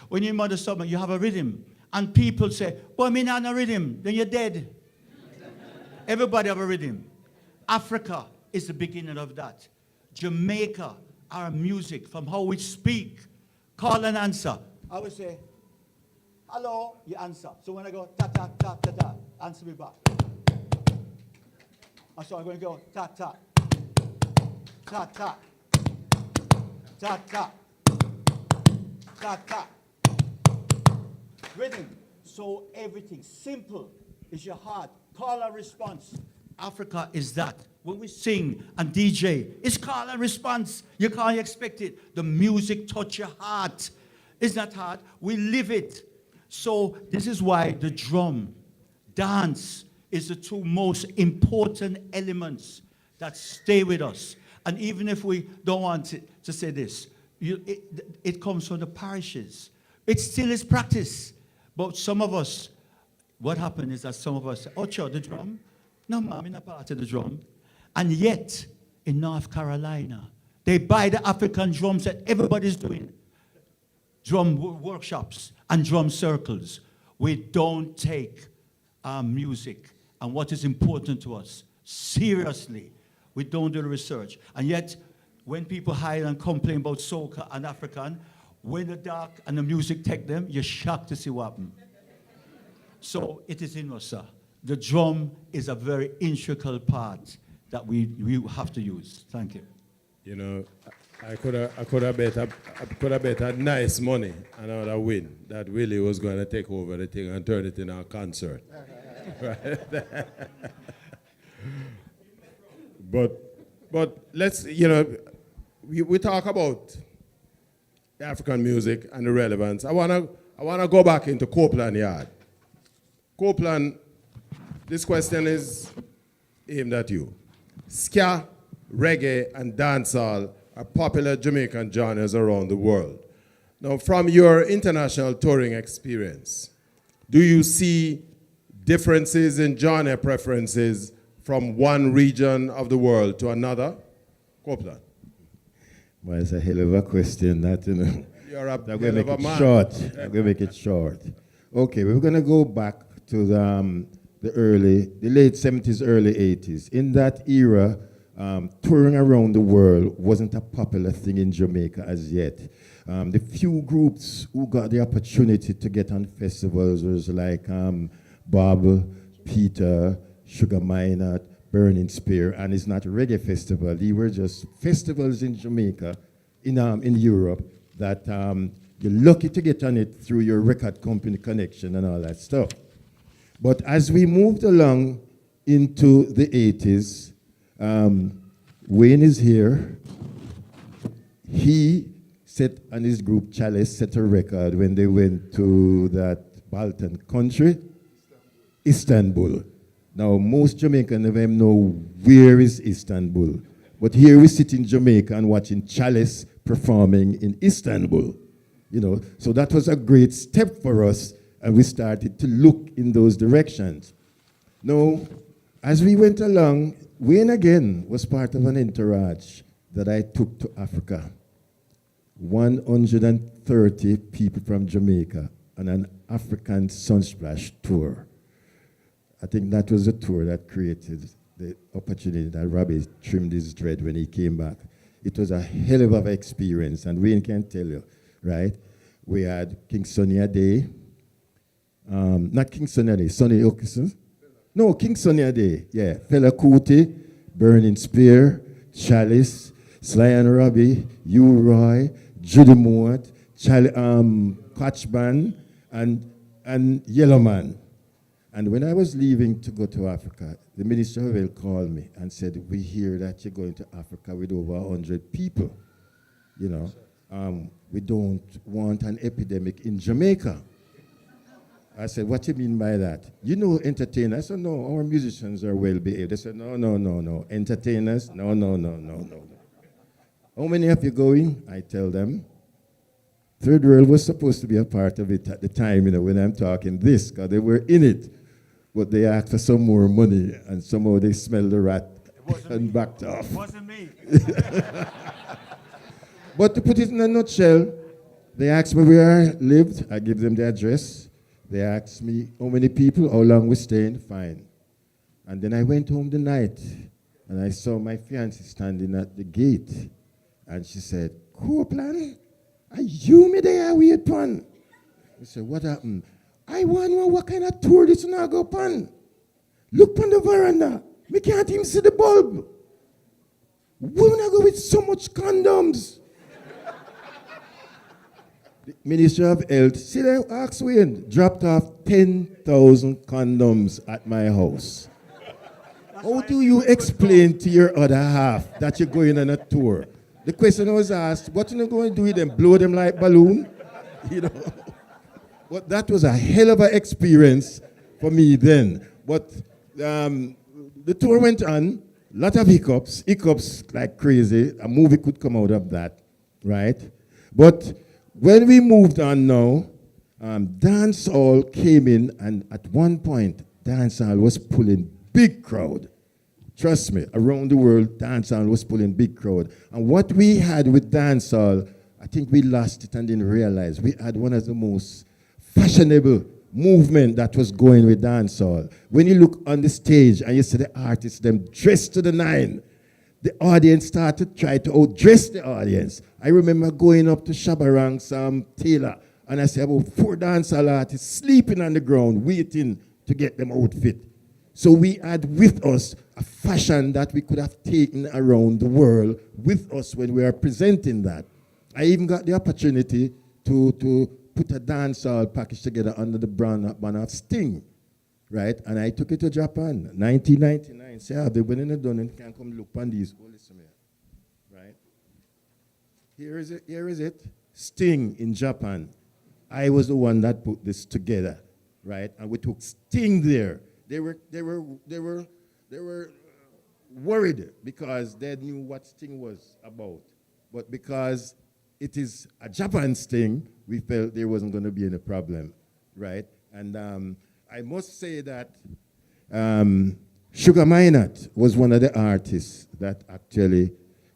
When you're in mother's stomach, you have a rhythm. And people say, well, me not a rhythm, then you're dead. Everybody have a rhythm. Africa is the beginning of that. Jamaica, our music, from how we speak, call and answer. I would say, hello, you answer. So when I go, ta, ta, ta, ta, ta, answer me back. And so I'm going to go, ta, ta, ta, ta, ta, ta, ta, ta. Rhythm. So everything simple is your heart. Call and response. Africa is that. When we sing and DJ, it's call and response. You can't expect it. The music touch your heart. It's not hard. We live it. So this is why the drum, dance, is the two most important elements that stay with us. And even if we don't want to say this, it comes from the parishes. It still is practice. But some of us, what happened is that some of us say, oh, sure, the drum? No, ma'am, I'm not part of the drum. And yet, in North Carolina, they buy the African drums that everybody's doing. Drum workshops and drum circles. We don't take our music and what is important to us seriously. We don't do the research. And yet, when people hide and complain about soca and African, when the dark and the music take them, you're shocked to see what happened. So it is in us, sir. The drum is a very integral part that we have to use. Thank you. You know, I could have bet a nice money and I would have win that Willie was going to take over the thing and turn it in our concert. Right? But let's, you know, we talk about African music and the relevance. I wanna go back into Copeland Yard. Copeland, this question is aimed at you. Ska, reggae, and dancehall are popular Jamaican genres around the world. Now, from your international touring experience, do you see differences in genre preferences from one region of the world to another? Copeland. Well, it's a hell of a question. That, you know, You're a I'm hell going to of a make it man. short. I'm going to make it short. Okay, we're going to go back to the late 70s, early 80s. In that era, touring around the world wasn't a popular thing in Jamaica as yet. The few groups who got the opportunity to get on festivals was like Bob, Peter, Sugar Minot, Burning Spear, and it's not a reggae festival. They were just festivals in Jamaica, in Europe, that you're lucky to get on it through your record company connection and all that stuff. But as we moved along into the 80s, Wayne is here. He and his group Chalice set a record when they went to that Balkan country, Istanbul. Now, most Jamaicans never know where is Istanbul. But here we sit in Jamaica and watching Chalice performing in Istanbul. You know, so that was a great step for us, and we started to look in those directions. Now, as we went along, Wayne again was part of an entourage that I took to Africa. 130 people from Jamaica on an African Sunsplash tour. I think that was the tour that created the opportunity that Robbie trimmed his dread when he came back. It was a hell of an experience, and Wayne can tell you, right? We had King Sunny Ade, not King Sunny Ade, Sonny Okeson. No, King Sunny Ade, yeah. Fela Kuti, Burning Spear, Chalice, Sly and Robbie, Hugh Roy, Judy Mort, Kochban, and Yellowman. And when I was leaving to go to Africa, the Minister of Health called me and said, we hear that you're going to Africa with over 100 people. You know, we don't want an epidemic in Jamaica. I said, what do you mean by that? You know entertainers? I said, no, our musicians are well behaved. They said, no. Entertainers? No. How many of you going? I tell them. Third World was supposed to be a part of it at the time, you know, when I'm talking this, because they were in it. But they asked for some more money, and somehow they smelled the rat and backed off. It wasn't me. But to put it in a nutshell, they asked me where I lived. I give them the address. They asked me how many people, how long we staying. Fine. And then I went home the night, and I saw my fiancée standing at the gate. And she said, Copeland, are you me there wait upon? I said, what happened? I want to know what kind of tour this now go upon. Look on the veranda. Me can't even see the bulb. We not go with so much condoms. The Minister of Health, see there, ask Wayne, dropped off 10,000 condoms at my house. How do you explain to your other half that you're going on a tour? The question was asked, what are you going to do with them? Blow them like balloon? You know. But that was a hell of an experience for me then. But the tour went on, a lot of hiccups like crazy. A movie could come out of that, right? But when we moved on now, dancehall came in, and at one point, dancehall was pulling big crowd. Trust me, around the world, dancehall was pulling big crowd. And what we had with dancehall, I think we lost it and didn't realize. We had one of the most fashionable movement that was going with dancehall. When you look on the stage and you see the artists, them dressed to the nine, the audience started to try to outdress the audience. I remember going up to Shabba Ranks, Taylor, and I said about 4 dancehall artists sleeping on the ground, waiting to get them outfit. So we had with us a fashion that we could have taken around the world with us when we were presenting that. I even got the opportunity to put a dancehall package together under the banner of Sting, right? And I took it to Japan, 1999. Say, the winning it done and can come look on these. Oh, listen here, right? Here is it. Sting in Japan. I was the one that put this together, right? And we took Sting there. They were worried because they knew what Sting was about. But because it is a Japan Sting, we felt there wasn't going to be any problem, right? And I must say that Sugar Minott was one of the artists that actually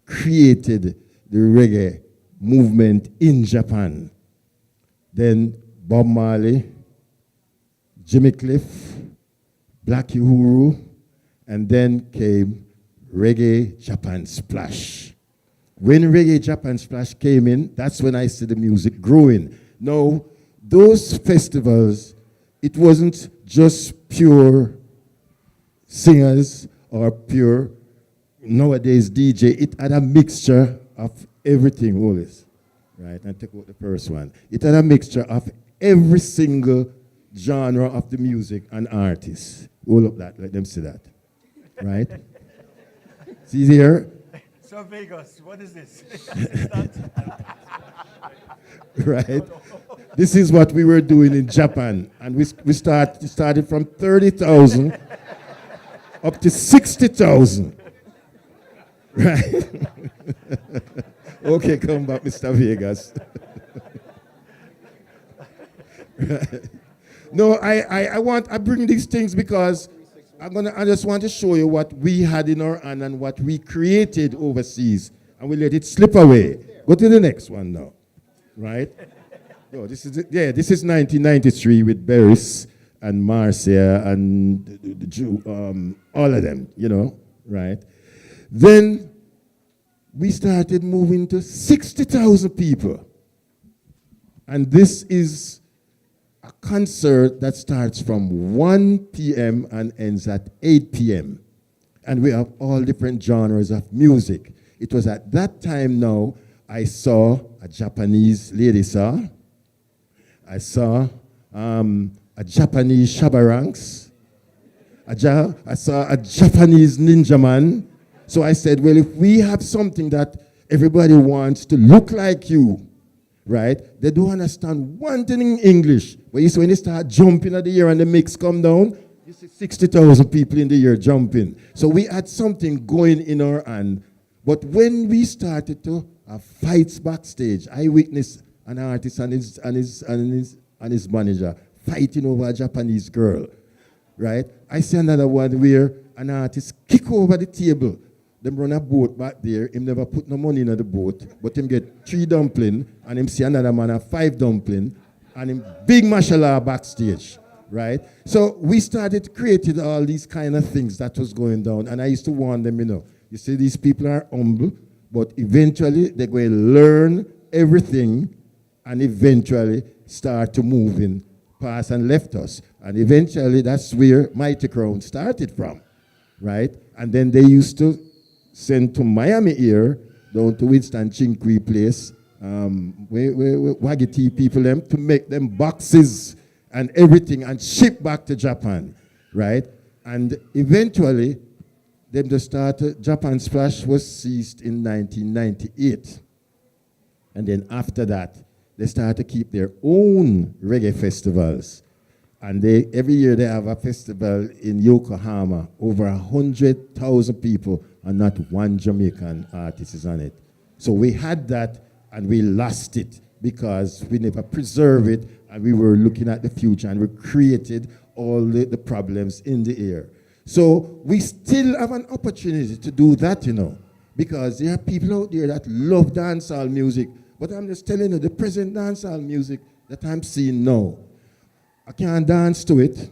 created the reggae movement in Japan. Then Bob Marley, Jimmy Cliff, Black Uhuru, and then came Reggae Japan Splash. When Reggae Japan Splash came in, that's when I see the music growing. Now, those festivals, it wasn't just pure singers or pure nowadays DJ. It had a mixture of everything, always. Right, and take out the first one. It had a mixture of every single genre of the music and artists. All of that, let them see that. Right? See there? So Vegas, what is this? Right? This is what we were doing in Japan. And we started from 30,000 up to 60,000. Right? Okay, come back, Mr. Vegas. Right. No, I bring these things because I just want to show you what we had in our hand and what we created overseas, and we let it slip away. Go to the next one now, right? No, this is 1993 with Beres and Marcia and the Jew, all of them, you know, right? Then we started moving to 60,000 people, and this is a concert that starts from 1 p.m. and ends at 8 p.m. And we have all different genres of music. It was at that time now I saw a Japanese lady saw. I saw a Japanese Shabba Ranks. I saw a Japanese ninja man. So I said, well, if we have something that everybody wants to look like you, right? They don't understand one thing in English. But you see, when they start jumping at the air and the mix come down, you see 60,000 people in the air jumping. So we had something going in our hand. But when we started to have fights backstage, I witnessed an artist and his manager fighting over a Japanese girl, right? I see another one where an artist kick over the table. Them run a boat back there. Him never put no money in the boat, but him get 3 dumpling, and him see another man have 5 dumpling, and him big mashallah backstage, right? So we started creating all these kind of things that was going down, and I used to warn them, you know, you see these people are humble, but eventually they're going to learn everything, and eventually start to move in past and left us, and eventually that's where Mighty Crown started from, right? And then they used to sent to Miami here, down to Winston Chinquy place, Waggy people them, to make them boxes and everything and ship back to Japan, right? And eventually, them just started, Japan Splash was ceased in 1998. And then after that, they started to keep their own reggae festivals. And every year they have a festival in Yokohama, over 100,000 people, and not one Jamaican artist is on it. So we had that, and we lost it because we never preserved it, and we were looking at the future, and we created all the problems in the air. So we still have an opportunity to do that, you know, because there are people out there that love dancehall music, but I'm just telling you, the present dancehall music that I'm seeing now, I can't dance to it.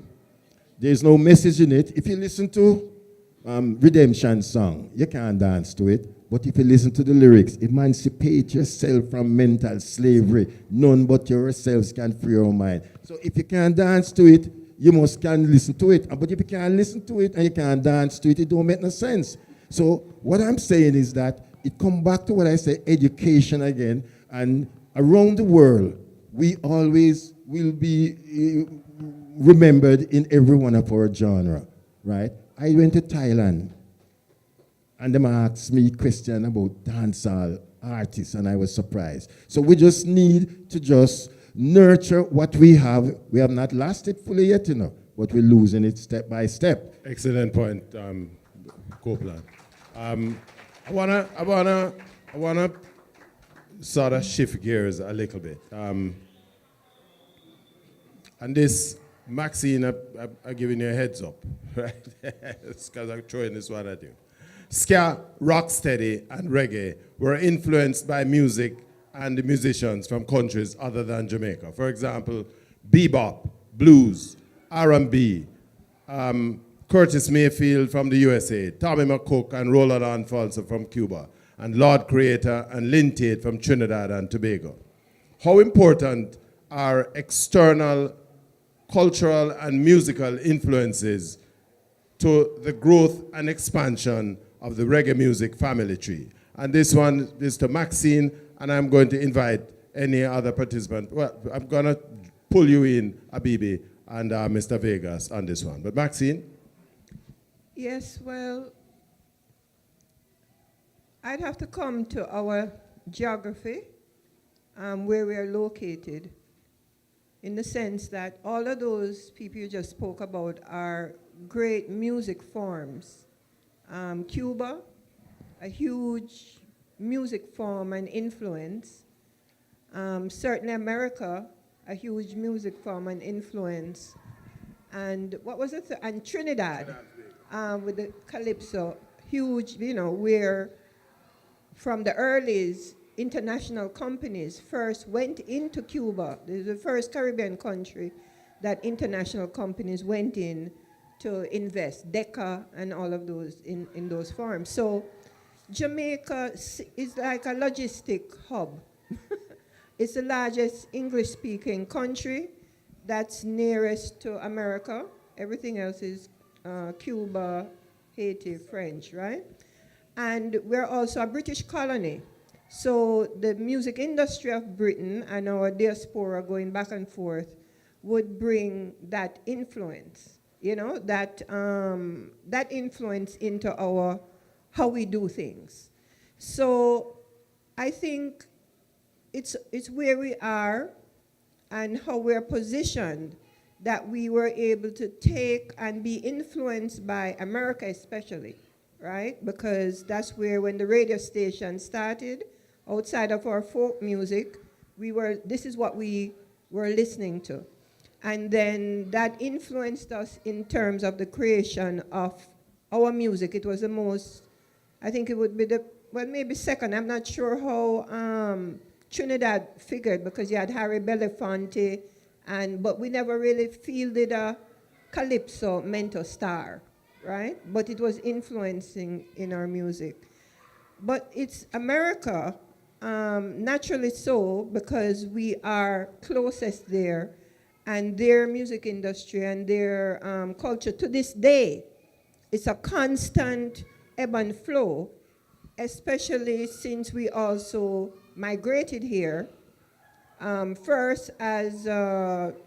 There's no message in it. If you listen to Redemption song, you can't dance to it. But if you listen to the lyrics, emancipate yourself from mental slavery. None but yourselves can free your mind. So if you can't dance to it, you must can listen to it. But if you can't listen to it and you can't dance to it, it don't make no sense. So what I'm saying is that it comes back to what I say, education again. And around the world, we always will be remembered in every one of our genre, right? I went to Thailand, and them asked me a question about dancehall artists, and I was surprised. So we just need to just nurture what we have. We have not lost it fully yet, you know, but we're losing it step by step. Excellent point, Copeland. I wanna sort of shift gears a little bit. And this, Maxine, I'm giving you a heads up, right? It's because I'm throwing this one at you. Ska, rocksteady, and reggae were influenced by music and the musicians from countries other than Jamaica. For example, bebop, blues, R&B, Curtis Mayfield from the USA, Tommy McCook and Roland Alfonso from Cuba, and Lord Creator and Lynn Tate from Trinidad and Tobago. How important are external cultural and musical influences to the growth and expansion of the reggae music family tree? And this one is to Maxine, and I'm going to invite any other participant. Well, I'm going to pull you in, Abibi and Mr. Vegas on this one. But Maxine? Yes, well, I'd have to come to our geography, where we are located, in the sense that all of those people you just spoke about are great music forms. Cuba, a huge music form and influence. Certainly America, a huge music form and influence. And what was it? And Trinidad, with the calypso, huge, you know, where from the earlies, international companies first went into Cuba. This is the first Caribbean country that international companies went in to invest, Decca and all of those in those farms. So Jamaica is like a logistic hub. It's the largest English-speaking country that's nearest to America. Everything else is Cuba, Haiti, French, right? And we're also a British colony. So the music industry of Britain and our diaspora going back and forth would bring that influence, you know, that influence into how we do things. So I think it's where we are and how we're positioned that we were able to take and be influenced by America especially, right? Because that's where, when the radio station started, outside of our folk music, this is what we were listening to. And then that influenced us in terms of the creation of our music. It was the most, I think it would be maybe second. I'm not sure how Trinidad figured, because you had Harry Belafonte, but we never really fielded a calypso meant a star, right? But it was influencing in our music. But it's America, naturally so, because we are closest there, and their music industry and their culture to this day, it's a constant ebb and flow, especially since we also migrated here, first as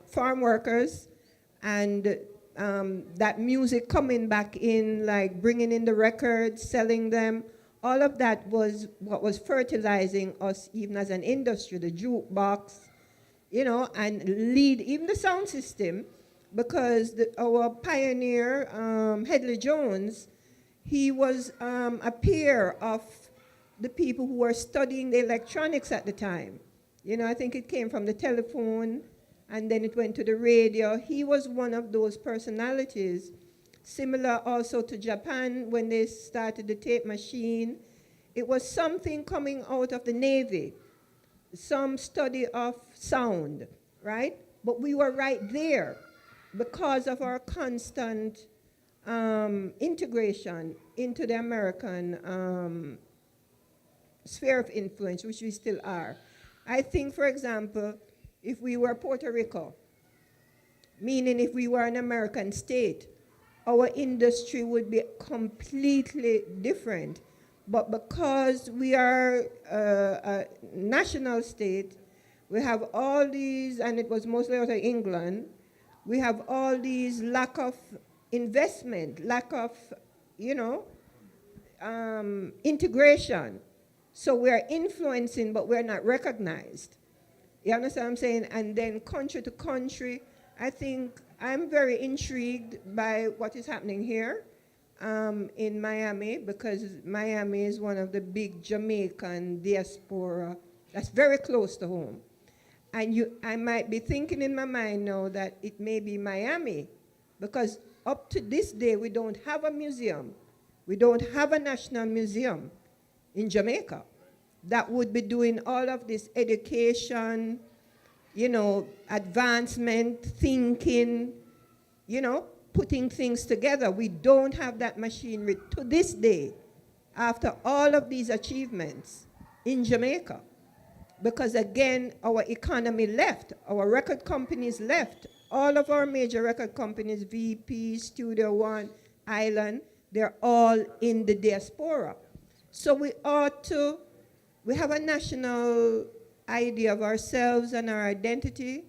farm workers, and that music coming back in, like bringing in the records, selling them, all of that was what was fertilizing us even as an industry, the jukebox, you know, and even the sound system, because our pioneer, Headley Jones, he was a peer of the people who were studying the electronics at the time. You know, I think it came from the telephone, and then it went to the radio. He was one of those personalities. Similar also to Japan, when they started the tape machine. It was something coming out of the Navy, some study of sound, right? But we were right there because of our constant integration into the American sphere of influence, which we still are. I think, for example, if we were Puerto Rico, meaning if we were an American state, our industry would be completely different. But because we are a national state, we have all these, and it was mostly out of England, we have all these lack of investment, lack of, you know, integration. So we're influencing, but we're not recognized. You understand what I'm saying? And then country to country, I think I'm very intrigued by what is happening here in Miami, because Miami is one of the big Jamaican diaspora that's very close to home. And I might be thinking in my mind now that it may be Miami, because up to this day, we don't have a museum. We don't have a national museum in Jamaica that would be doing all of this education, you know, advancement, thinking, you know, putting things together. We don't have that machinery to this day, after all of these achievements in Jamaica. Because again, our economy left, our record companies left. All of our major record companies, VP, Studio One, Island, they're all in the diaspora. So we have a national idea of ourselves and our identity,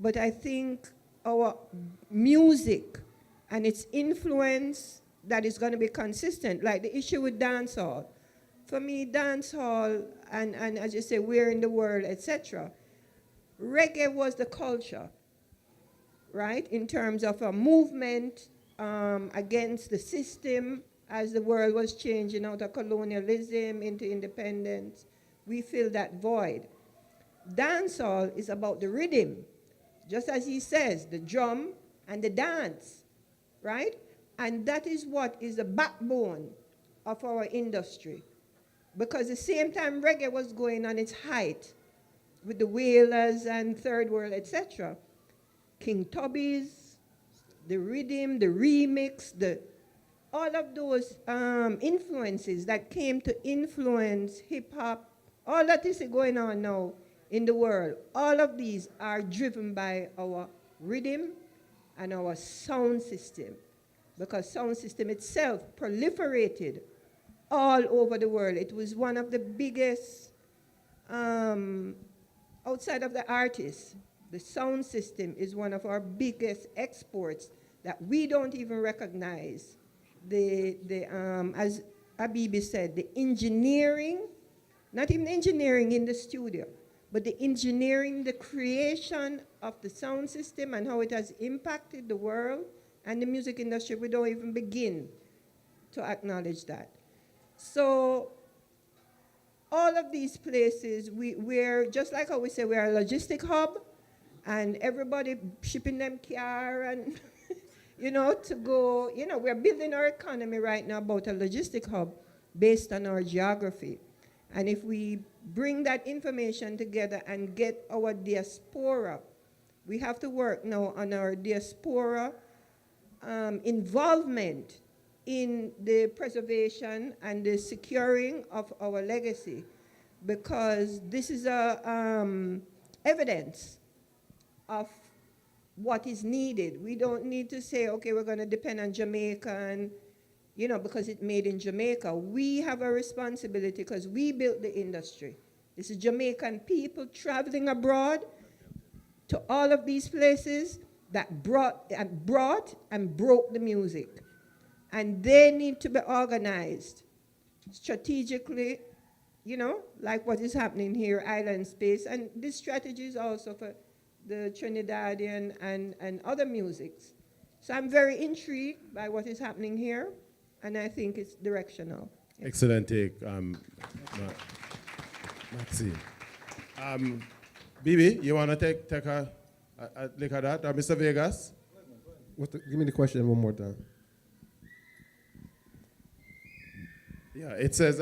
but I think our music and its influence that is going to be consistent, like the issue with dancehall. For me, dancehall, and as you say, where in the world, etc., reggae was the culture, right, in terms of a movement against the system, as the world was changing out of colonialism into independence, we fill that void. Dancehall is about the rhythm, just as he says, the drum and the dance, right? And that is what is the backbone of our industry. Because the same time reggae was going on its height with the Wailers and Third World, etc., King Tubby's, the rhythm, the remix, all of those influences that came to influence hip-hop, all that is going on now in the world, all of these are driven by our rhythm and our sound system, because sound system itself proliferated all over the world. It was one of the biggest, outside of the artists, the sound system is one of our biggest exports that we don't even recognize. As Abibi said, the engineering, not even engineering in the studio, but the engineering, the creation of the sound system and how it has impacted the world and the music industry, we don't even begin to acknowledge that. So all of these places, we're, just like how we say we're a logistic hub, and everybody shipping them car and, to go, we're building our economy right now about a logistic hub based on our geography. And if we bring that information together and get our diaspora, we have to work now on our diaspora involvement in the preservation and the securing of our legacy, because this is evidence of what is needed. We don't need to say, okay, we're going to depend on Jamaica and, because it's made in Jamaica. We have a responsibility because we built the industry. This is Jamaican people traveling abroad to all of these places that brought and broke the music. And they need to be organized strategically, like what is happening here, Island Space. And this strategy is also for the Trinidadian and other musics. So I'm very intrigued by what is happening here, and I think it's directional. Yeah. Excellent take, Maxine. Bibi, you want to take a look at that? Mr. Vegas? Give me the question one more time. Yeah, it says,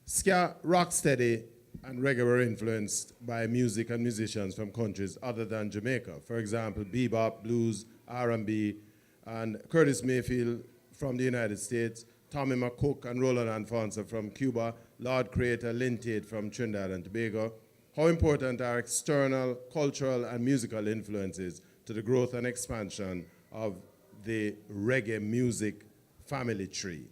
ska, rocksteady, and reggae were influenced by music and musicians from countries other than Jamaica. For example, bebop, blues, R&B, and Curtis Mayfield from the United States, Tommy McCook and Roland Alfonso from Cuba, Lord Creator, Lynn Tate from Trinidad and Tobago. How important are external cultural and musical influences to the growth and expansion of the reggae music family tree?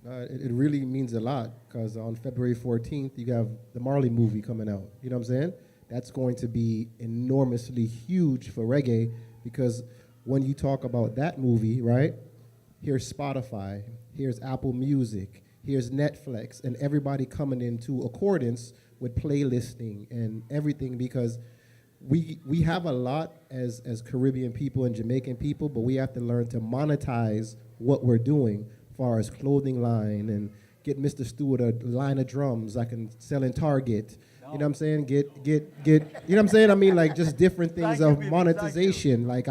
It really means a lot, because on February 14th, you have the Marley movie coming out. You know what I'm saying? That's going to be enormously huge for reggae, because when you talk about that movie, right, here's Spotify, here's Apple Music, here's Netflix, and everybody coming into accordance with playlisting and everything, because we have a lot as Caribbean people and Jamaican people, but we have to learn to monetize what we're doing, as far as clothing line, and get Mr. Stewart a line of drums I can sell in Target. No. You know what I'm saying? Get you know what I'm saying? I mean, like, just different things of monetization. Like,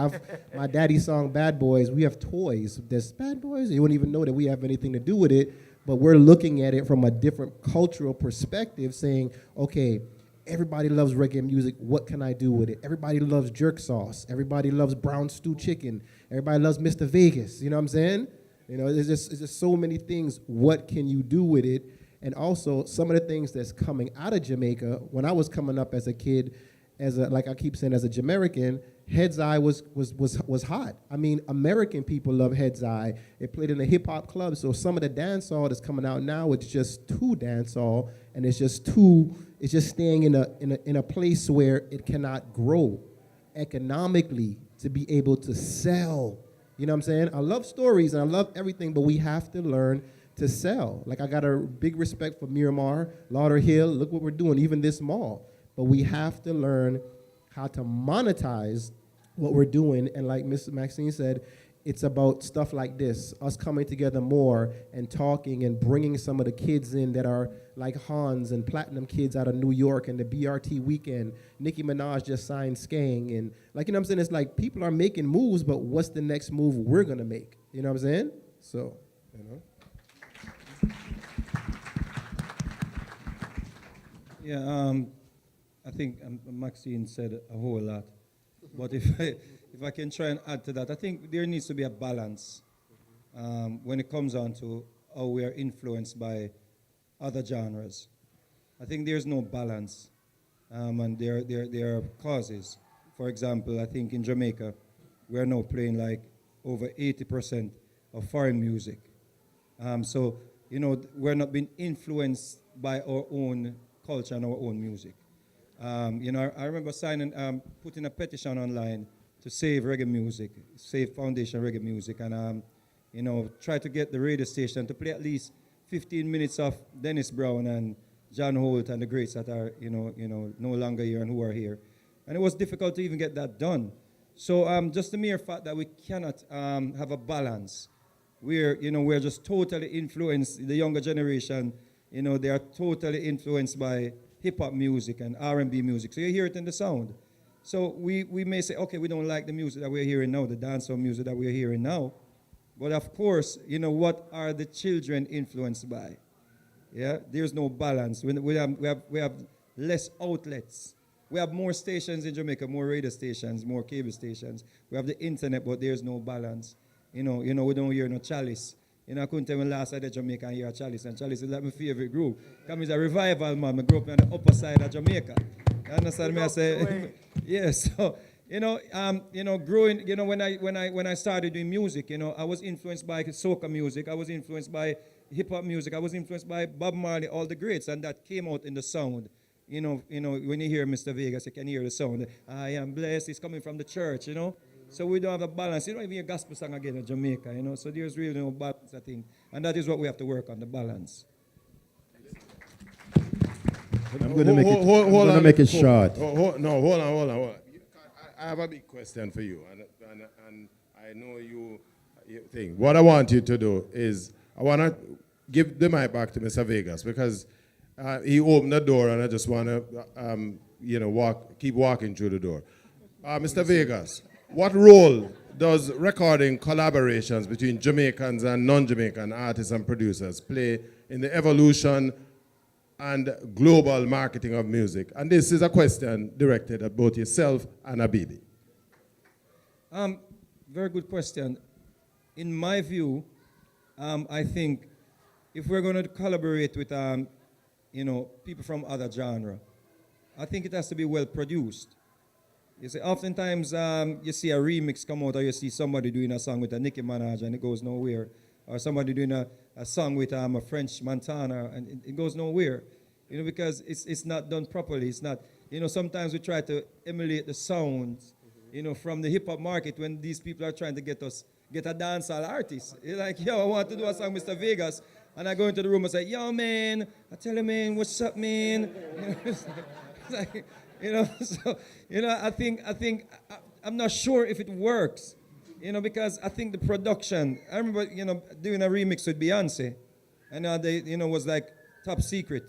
my daddy's song Bad Boys, we have toys. There's Bad Boys, you wouldn't even know that we have anything to do with it, but we're looking at it from a different cultural perspective, saying, okay, everybody loves reggae music, what can I do with it? Everybody loves jerk sauce, everybody loves brown stew chicken, everybody loves Mr. Vegas, you know what I'm saying? There's just so many things. What can you do with it? And also, some of the things that's coming out of Jamaica. When I was coming up as a kid, like I keep saying, as a Jamaican, Head's Eye was hot. I mean, American people love Head's Eye. It played in a hip hop club. So some of the dancehall that's coming out now, it's just too dancehall, and it's just staying in a place where it cannot grow economically to be able to sell. You know what I'm saying? I love stories and I love everything, but we have to learn to sell. Like, I got a big respect for Miramar, Lauderhill. Look what we're doing, even this mall. But we have to learn how to monetize what we're doing. And like Ms. Maxine said, it's about stuff like this, us coming together more and talking and bringing some of the kids in that are like Hans and Platinum kids out of New York and the BRT weekend. Nicki Minaj just signed Skeng, and like, you know what I'm saying? It's like people are making moves, but what's the next move we're gonna make? You know what I'm saying? So, you know. Yeah, I think Maxine said a whole lot. But if I can try and add to that, I think there needs to be a balance when it comes on to how we are influenced by other genres. I think there's no balance, and there are causes. For example, I think in Jamaica, we are now playing like over 80% of foreign music. So, you know, we're not being influenced by our own culture and our own music. You know, I remember putting a petition online to save reggae music, save foundation reggae music, and you know, try to get the radio station to play at least 15 minutes of Dennis Brown and John Holt and the greats that are, you know, no longer here and who are here. And it was difficult to even get that done. So just the mere fact that we cannot have a balance, we're just totally influenced, the younger generation, you know, they are totally influenced by hip-hop music and R&B music. So you hear it in the sound. So we may say, okay, we don't like the music that we're hearing now, the dancehall music that we're hearing now. But of course, you know, what are the children influenced by? Yeah, there's no balance. We have less outlets. We have more stations in Jamaica, more radio stations, more cable stations. We have the internet, but there's no balance. You know, we don't hear no Chalice. You know, I couldn't tell when last I did Jamaica and hear Chalice, and Chalice is like my favorite group. Because it's a revival, man. I grew up on the upper side of Jamaica. You understand me? I say, yes. So, you know, growing, you know, when I started doing music, you know, I was influenced by soca music. I was influenced by hip hop music. I was influenced by Bob Marley, all the greats, and that came out in the sound. You know, when you hear Mr. Vegas, you can hear the sound. I am blessed. It's coming from the church, you know. So we don't have a balance. You don't even hear gospel song again in Jamaica, you know. So there's really no balance, I think. And that is what we have to work on, the balance. I'm going to make it short. Hold on. I have a big question for you, and I know you think. What I want you to do is, I want to give the mic back to Mr. Vegas, because he opened the door, and I just want to, keep walking through the door. Mr. Vegas, what role does recording collaborations between Jamaicans and non-Jamaican artists and producers play in the evolution and global marketing of music? And this is a question directed at both yourself and Abibi. Very good question. In my view, I think if we're going to collaborate with people from other genre, I think it has to be well produced. You see, oftentimes you see a remix come out, or you see somebody doing a song with a Nicki Minaj and it goes nowhere, or somebody doing a song with a French Montana and it goes nowhere, you know, because it's not done properly. It's not, you know, sometimes we try to emulate the sounds, you know, from the hip hop market when these people are trying to get a dancehall artist. It's like, yo, I want to do a song, Mr. Vegas, and I go into the room and say, yo, man, I tell you, man, what's up, man? You know, it's like, you know, so, you know, I think I'm not sure if it works, you know, because I think the production, I remember, you know, doing a remix with Beyonce, and they, you know, was like top secret.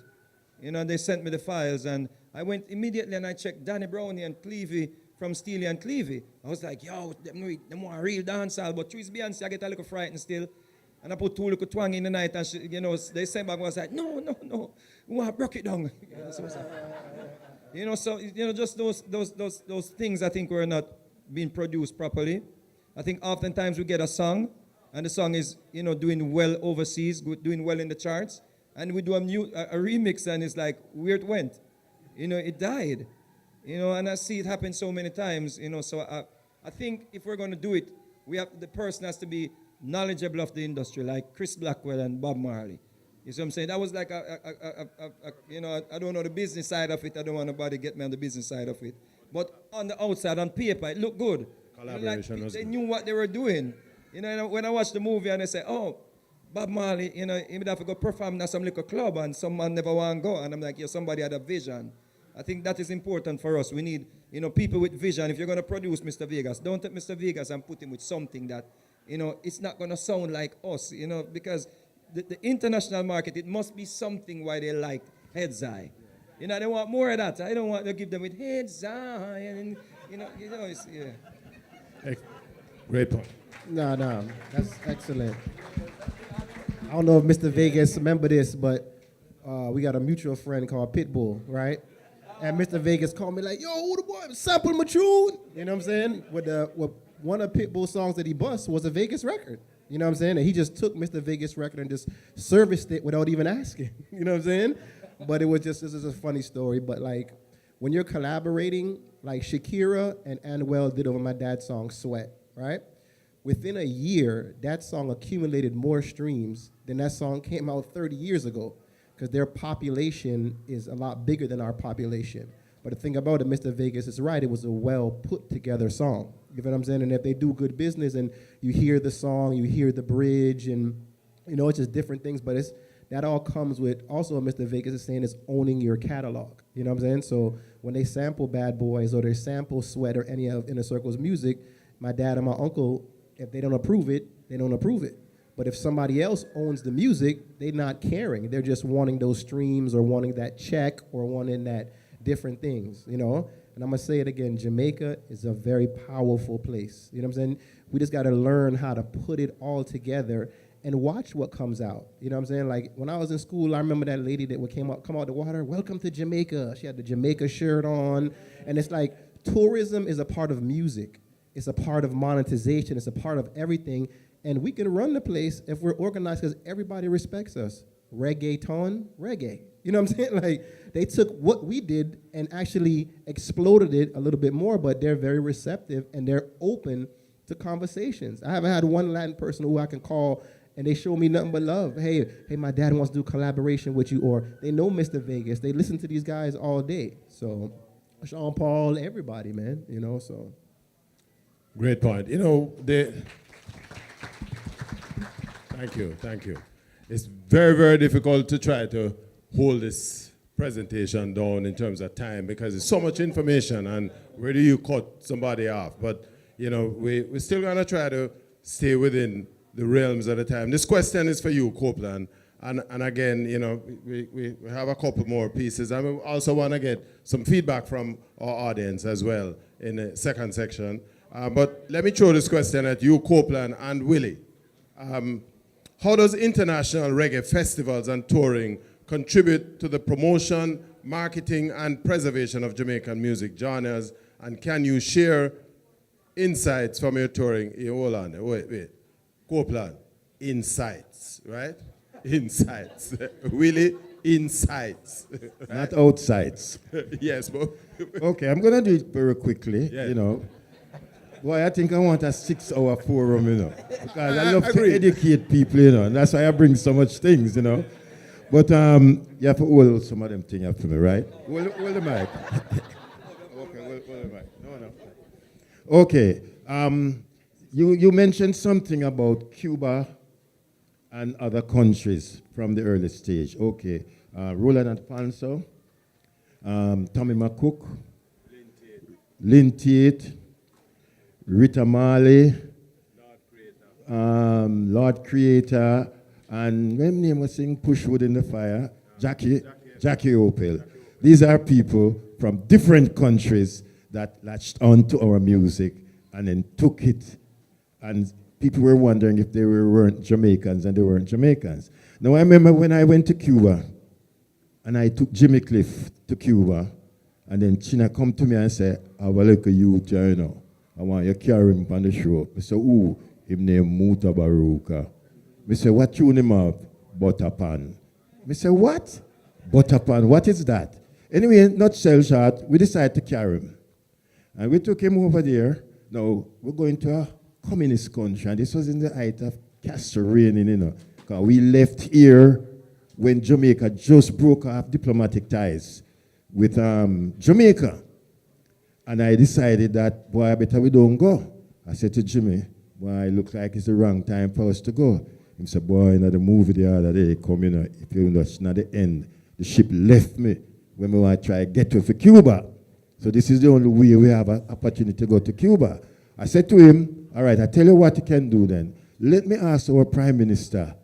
You know, they sent me the files, and I went immediately and I checked Danny Brownie and Clevie from Steely and Clevie. I was like, yo, them want a real dancehall, but through Beyonce, I get a little frightened still. And I put two little twang in the night, and she, you know, they sent back and was like, no, we want to break it down. You know, so, you know, just those things I think were not being produced properly. I think oftentimes we get a song, and the song is, you know, doing well overseas, doing well in the charts, and we do a remix, and it's like, where it went. You know, it died. You know, and I see it happen so many times, you know, so I think if we're going to do it, the person has to be knowledgeable of the industry, like Chris Blackwell and Bob Marley. You see what I'm saying? That was like you know, I don't know the business side of it. I don't want nobody to get me on the business side of it. But on the outside, on paper, it looked good. Collaboration, you know, like, they knew what they were doing. You know, when I watched the movie and they say, oh, Bob Marley, you know, he would have to go perform at some little club and some man never want to go. And I'm like, yeah, somebody had a vision. I think that is important for us. We need, you know, people with vision. If you're going to produce Mr. Vegas, don't take Mr. Vegas and put him with something that you know, it's not going to sound like us, you know, because the international market, it must be something why they like heads high. You know, they want more of that. I don't want to give them with heads high, and you know, it's, yeah. Great point. No, that's excellent. I don't know if Mr. Vegas remember this, but we got a mutual friend called Pitbull, right? And Mr. Vegas called me like, yo, who the boy sample my tune? You know what I'm saying? With one of Pitbull's songs that he bust was a Vegas record. You know what I'm saying? And he just took Mr. Vegas record and just serviced it without even asking. You know what I'm saying? But this is a funny story. But like, when you're collaborating, like Shakira and Anuel did over my dad's song, Sweat, right? Within a year, that song accumulated more streams than that song came out 30 years ago, because their population is a lot bigger than our population. But the thing about it, Mr. Vegas is right, it was a well put together song. You know what I'm saying? And if they do good business and you hear the song, you hear the bridge, and you know, it's just different things, but that all comes with, also what Mr. Vegas is saying, is owning your catalog. You know what I'm saying? So when they sample Bad Boys or they sample Sweat or any of Inner Circle's music, my dad and my uncle, if they don't approve it, they don't approve it. But if somebody else owns the music, they're not caring. They're just wanting those streams or wanting that check or wanting that different things, you know? And I'm gonna say it again, Jamaica is a very powerful place. You know what I'm saying? We just gotta learn how to put it all together and watch what comes out. You know what I'm saying? Like when I was in school, I remember that lady that would come out the water, welcome to Jamaica. She had the Jamaica shirt on. And it's like, tourism is a part of music. It's a part of monetization. It's a part of everything. And we can run the place if we're organized, because everybody respects us. Reggaeton, reggae. You know what I'm saying? Like, they took what we did and actually exploded it a little bit more, but they're very receptive and they're open to conversations. I haven't had one Latin person who I can call and they show me nothing but love. Hey, my dad wants to do collaboration with you, or they know Mr. Vegas. They listen to these guys all day. So, Sean Paul, everybody, man, you know, so. Great point. You know, Thank you. It's very, very difficult to try to hold this presentation down in terms of time, because it's so much information, and where do you cut somebody off? But, you know, we're still gonna try to stay within the realms of the time. This question is for you, Copeland. And again, you know, we have a couple more pieces. And we also want to get some feedback from our audience as well in the second section. But let me throw this question at you, Copeland and Willie. How does international reggae festivals and touring contribute to the promotion, marketing, and preservation of Jamaican music genres? And can you share insights from your touring? Hold on, wait. Copeland, insights, right? Insights. Willie, insights. Right? Not outsides. Yes, but. Okay, I'm going to do it very quickly, you know. Boy, I think I want a 6-hour forum, you know, because I love to educate people, you know, and that's why I bring so much things, you know. But you have to hold some of them things up for me, right? Hold the mic. Okay, hold the mic. No. Okay, you mentioned something about Cuba and other countries from the early stage. Okay, Roland Alfonso, Tommy McCook, Lynn Tate, Rita Marley, Lord Creator, and when name was saying Pushwood in the Fire, Jackie Opel. These are people from different countries that latched onto our music and then took it, and people were wondering if they weren't Jamaicans, and they weren't Jamaicans. Now I remember when I went to Cuba, and I took Jimmy Cliff to Cuba, and then China come to me and say, I have a little youth here, you know. I want you to carry him on the show. I said, ooh, him name Muta Baruka. I said, what tune him up? Butterpan. I said, what? Butterpan, what is that? Anyway, not shell short, we decided to carry him. And we took him over there. Now, we're going to a communist country, and this was in the height of Castro reigning, you know. Because we left here when Jamaica just broke off diplomatic ties with Jamaica. And I decided that, boy, I better we don't go. I said to Jimmy, boy, it looks like it's the wrong time for us to go. He said, boy, you know, the movie the other day, come, you know, if you know, it's not the end. The ship left me when we want to try to get to Cuba. So this is the only way we have an opportunity to go to Cuba. I said to him, All right, I tell you what you can do then. Let me ask our Prime Minister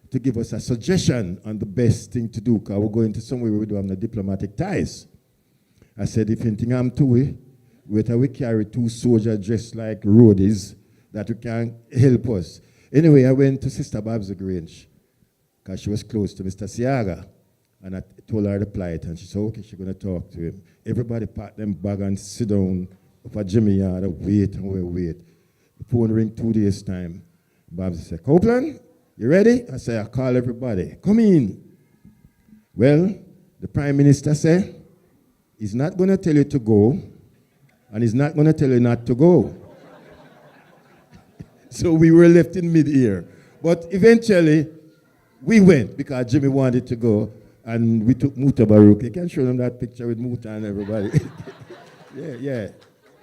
to give us a suggestion on the best thing to do, because we're going to somewhere where we do have no diplomatic ties. I said, if anything I'm to it, we carry 2 soldiers dressed like roadies that you can help us. Anyway, I went to Sister Babs Grange, because she was close to Mr. Siaga. And I told her the plight, and she said, okay, she's going to talk to him. Everybody packed them bag and sit down up at Jimmy Yard and wait and wait. The phone ring 2 days' time. Babs said, Copeland, you ready? I said, I call everybody. Come in. Well, the Prime Minister said, he's not going to tell you to go, and he's not going to tell you not to go. So we were left in mid-air. But eventually, we went because Jimmy wanted to go, and we took Muta Baruch. You can show them that picture with Muta and everybody. yeah.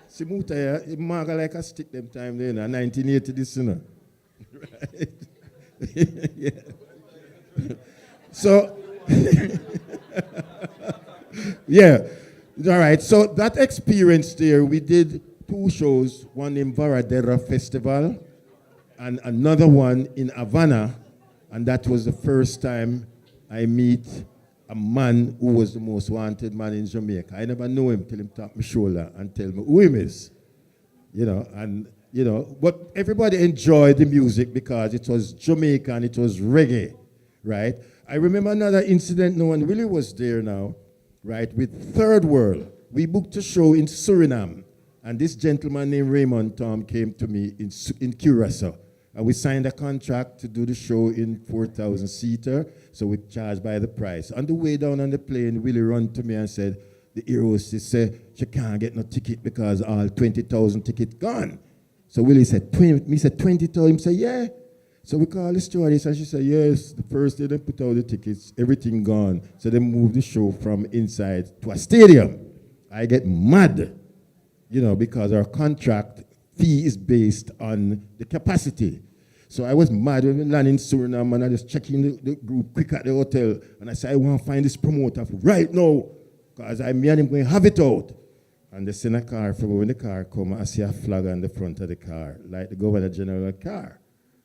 See Muta here, he maga like a stick them time there, 1980 this, you know. Right? Yeah. So, yeah. All right, so that experience there, we did 2 shows, one in Varadero Festival and another one in Havana, and that was the first time I meet a man who was the most wanted man in Jamaica. I never knew him till him tap my shoulder and tell me who him is. But everybody enjoyed the music because it was Jamaican, it was reggae, right? I remember another incident, no one really was there now, right, with Third World. We booked a show in Suriname, and this gentleman named Raymond Tom came to me in Curacao. And we signed a contract to do the show in 4,000-seater, so we charged by the price. On the way down on the plane, Willie ran to me and said, the air hostess said, she can't get no ticket because all 20,000 tickets gone. So Willie said, 20,000? He said, yeah. So we called the stewardess and she said, yes, the first day they put out the tickets, everything gone. So they moved the show from inside to a stadium. I get mad, because our contract fee is based on the capacity. So I was mad when we landed in Suriname, and I just checked in the group quick at the hotel, and I said, I want to find this promoter right now, because me and him going to have it out. And they send a car for me. When the car come, I see a flag on the front of the car, like the Governor General car.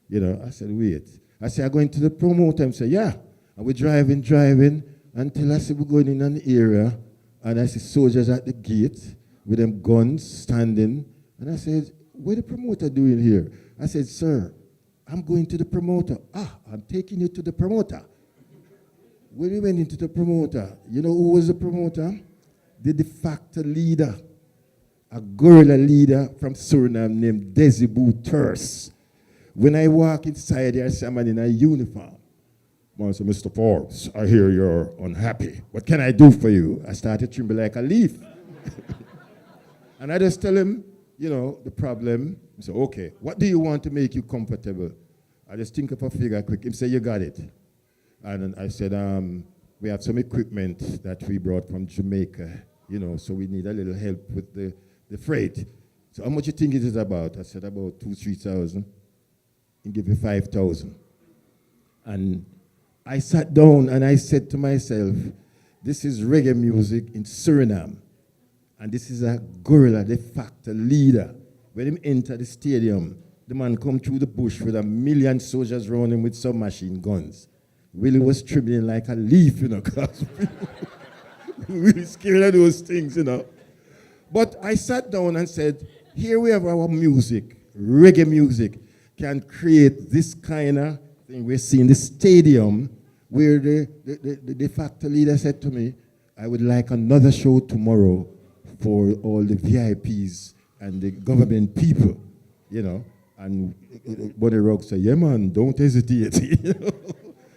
I said, wait. I said, I'm going to the promoter. He said, yeah. And we're driving, until I see we're going in an area, and I see soldiers at the gate with them guns standing. And I said, what the promoter doing here? I said, sir, I'm going to the promoter. I'm taking you to the promoter. When we went into the promoter, you know who was the promoter? The de facto leader, a guerrilla leader from Suriname named Desi Bouters. When I walk inside there, I see a man in a uniform. I said, Mr. Forbes, I hear you're unhappy. What can I do for you? I started trembling like a leaf. And I just tell him, the problem. He said, okay, what do you want to make you comfortable? I just think of a figure quick. He said, you got it. And I said, we have some equipment that we brought from Jamaica, so we need a little help with the freight. So how much you think it is about? I said, about 2,000-3,000. And give you 5,000. And I sat down and I said to myself, this is reggae music in Suriname. And this is a guerrilla, de facto leader. When he entered the stadium, the man come through the bush with 1 million soldiers around him with submachine guns. Willie was trembling like a leaf, because really scared of those things, But I sat down and said, here we have our music, reggae music, can create this kind of thing we're seeing the stadium where the de facto leader said to me, I would like another show tomorrow for all the VIPs and the government people, And Bonnie Rock said, yeah, man, don't hesitate.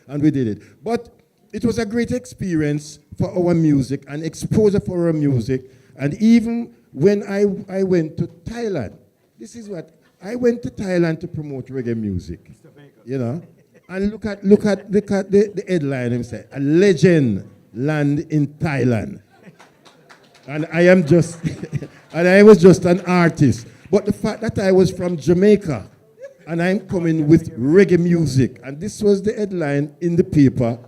And we did it. But it was a great experience for our music and exposure for our music. And even when I went to Thailand, this is what, I went to Thailand to promote reggae music, And look at the headline, and say, a legend land in Thailand. And I was just an artist. But the fact that I was from Jamaica, and I'm coming with reggae music, and this was the headline in the paper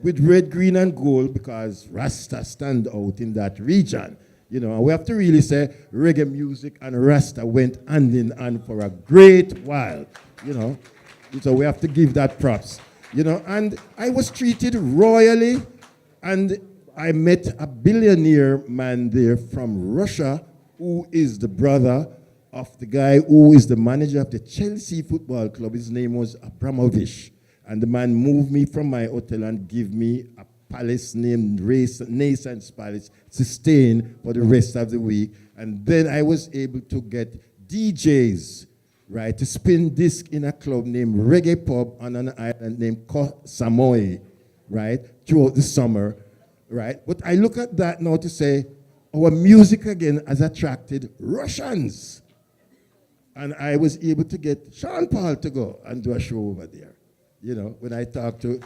with red, green, and gold, because Rasta stand out in that region. You know, and we have to really say reggae music and Rasta went hand in hand for a great while, you know. So we have to give that props, you know. And I was treated royally, and I met a billionaire man there from Russia who is the brother of the guy who is the manager of the Chelsea Football Club. His name was Abramovich. And the man moved me from my hotel and gave me a palace named Naisance Palace to stay in for the rest of the week. And then I was able to get DJs, right, to spin disc in a club named Reggae Pub on an island named Koh Samui, right, throughout the summer, right? But I look at that now to say, our music again has attracted Russians. And I was able to get Sean Paul to go and do a show over there. You know, when I talked to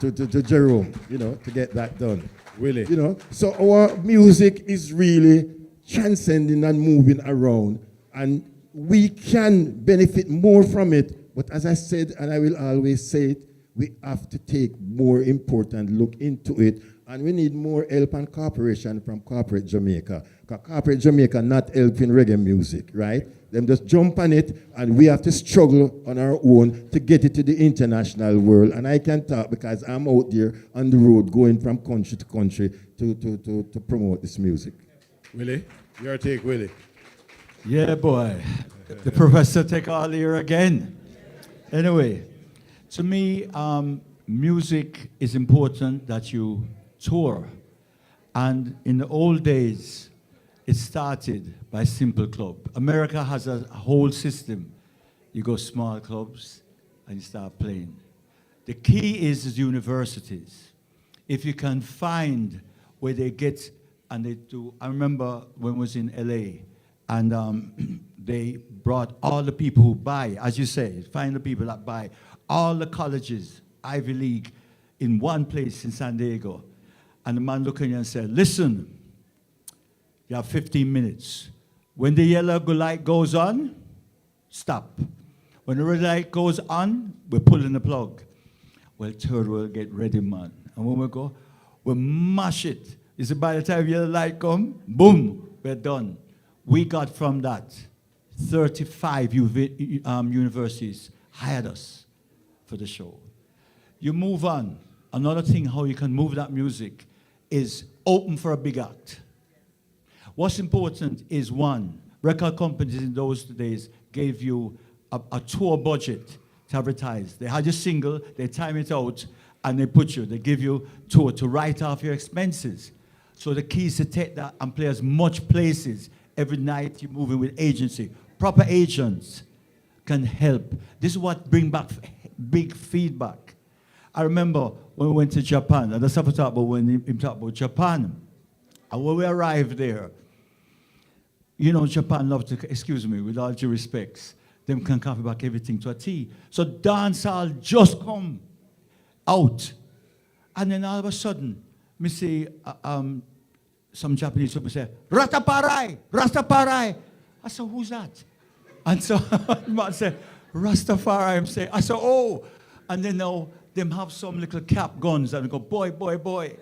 Jerome, you know, to get that done. Willie. You know, so our music is really transcending and moving around. And we can benefit more from it. But as I said, and I will always say it, we have to take more important look into it. And we need more help and cooperation from corporate Jamaica. Because corporate Jamaica not helping reggae music, right? Them just jump on it, and we have to struggle on our own to get it to the international world. And I can talk because I'm out there on the road going from country to country to promote this music. Willie, your take, Willie. Yeah, boy. The professor take all here again. Anyway, to me, music is important that you tour. And in the old days, it started by simple club. America has a whole system. You go small clubs and you start playing. The key is universities. If you can find where they get and they do. I remember when I was in LA and they brought all the people who buy, as you say, find the people that buy all the colleges, Ivy League, in one place in San Diego. And the man looked at you and said, listen, you have 15 minutes. When the yellow light goes on, stop. When the red light goes on, we're pulling the plug. Well, third world get ready, man. And when we go, we mash it. You see, by the time yellow light come, boom, we're done. We got from that 35 universities hired us for the show. You move on. Another thing how you can move that music is open for a big act. What's important is, one, record companies in those days gave you a tour budget to advertise. They had your single, they time it out, and they give you tour to write off your expenses. So the key is to take that and play as much places. Every night you're moving with agency. Proper agents can help. This is what brings back big feedback. I remember when we went to Japan, and that's what I talked about when he talked about Japan. And when we arrived there, you know, Japan loves to, excuse me, with all due respects, them can copy back everything to a T. So dancehall just come out. And then all of a sudden, me see some Japanese people say, Rastafari, Rastafari. I said, who's that? And so man said, Rastafari. I said, oh. And then now, them have some little cap guns and go, boy, boy, boy.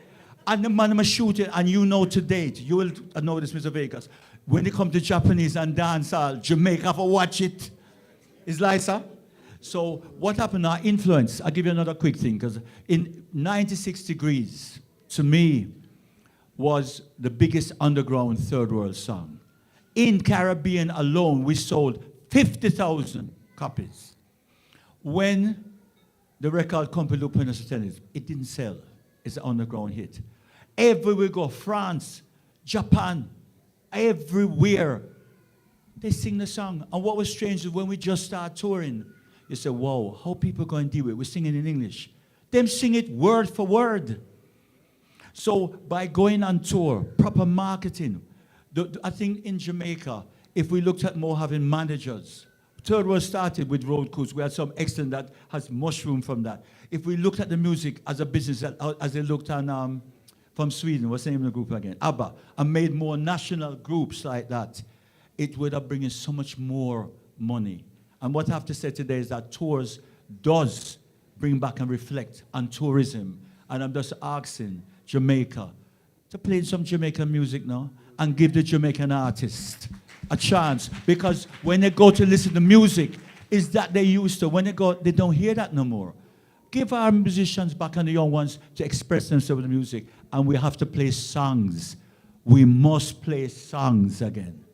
And the man must shoot it, and you know to date, you will know this, Mr. Vegas, when they come to Japanese and dancehall, Jamaica for watch it. It's like, sir. So what happened now, influence, I'll give you another quick thing, because in 96 Degrees, to me, was the biggest underground third world song. In Caribbean alone, we sold 50,000 copies. When the record company looked at us and said, it didn't sell. It's an underground hit. Everywhere we go, France, Japan, everywhere, they sing the song. And what was strange is when we just start touring, you say, wow, how people going to deal with it? We're singing in English. Them sing it word for word. So by going on tour, proper marketing, I think in Jamaica, if we looked at more having managers, Third World started with road crews. We had some excellent that has mushroomed from that. If we looked at the music as a business, as they looked on from Sweden, what's the name of the group again? ABBA, and made more national groups like that, it would have bringing so much more money. And what I have to say today is that tours does bring back and reflect on tourism. And I'm just asking Jamaica to play some Jamaican music now. and give the Jamaican artist a chance. Because when they go to listen to music, is that they used to. When they go, they don't hear that no more. Give our musicians back and the young ones to express themselves with music. And we have to play songs. We must play songs again.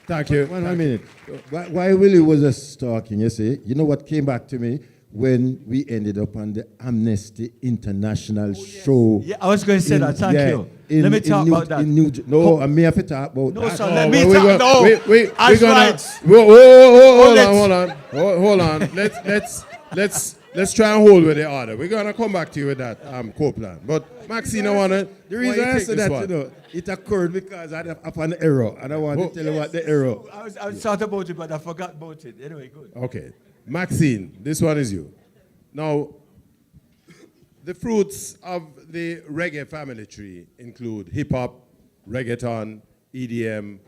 Thank you. One minute. Why Willie was just talking, you see, you know what came back to me? When we ended up on the Amnesty International show. Yeah, I was going to say that. Thank you. Let me talk about that. No, I may have to talk about No, that. sir, let me talk. No, we're as gonna, rights. Hold on. Let's try and hold with the order. We're gonna come back to you with that, Copeland. But Maxine, the reason I said that, you know, it occurred because I had an error, and I want to tell you what the error. I was thought about it, but I forgot about it. Anyway, good. Okay. Maxine, this one is you. Now, the fruits of the reggae family tree include hip-hop, reggaeton, EDM,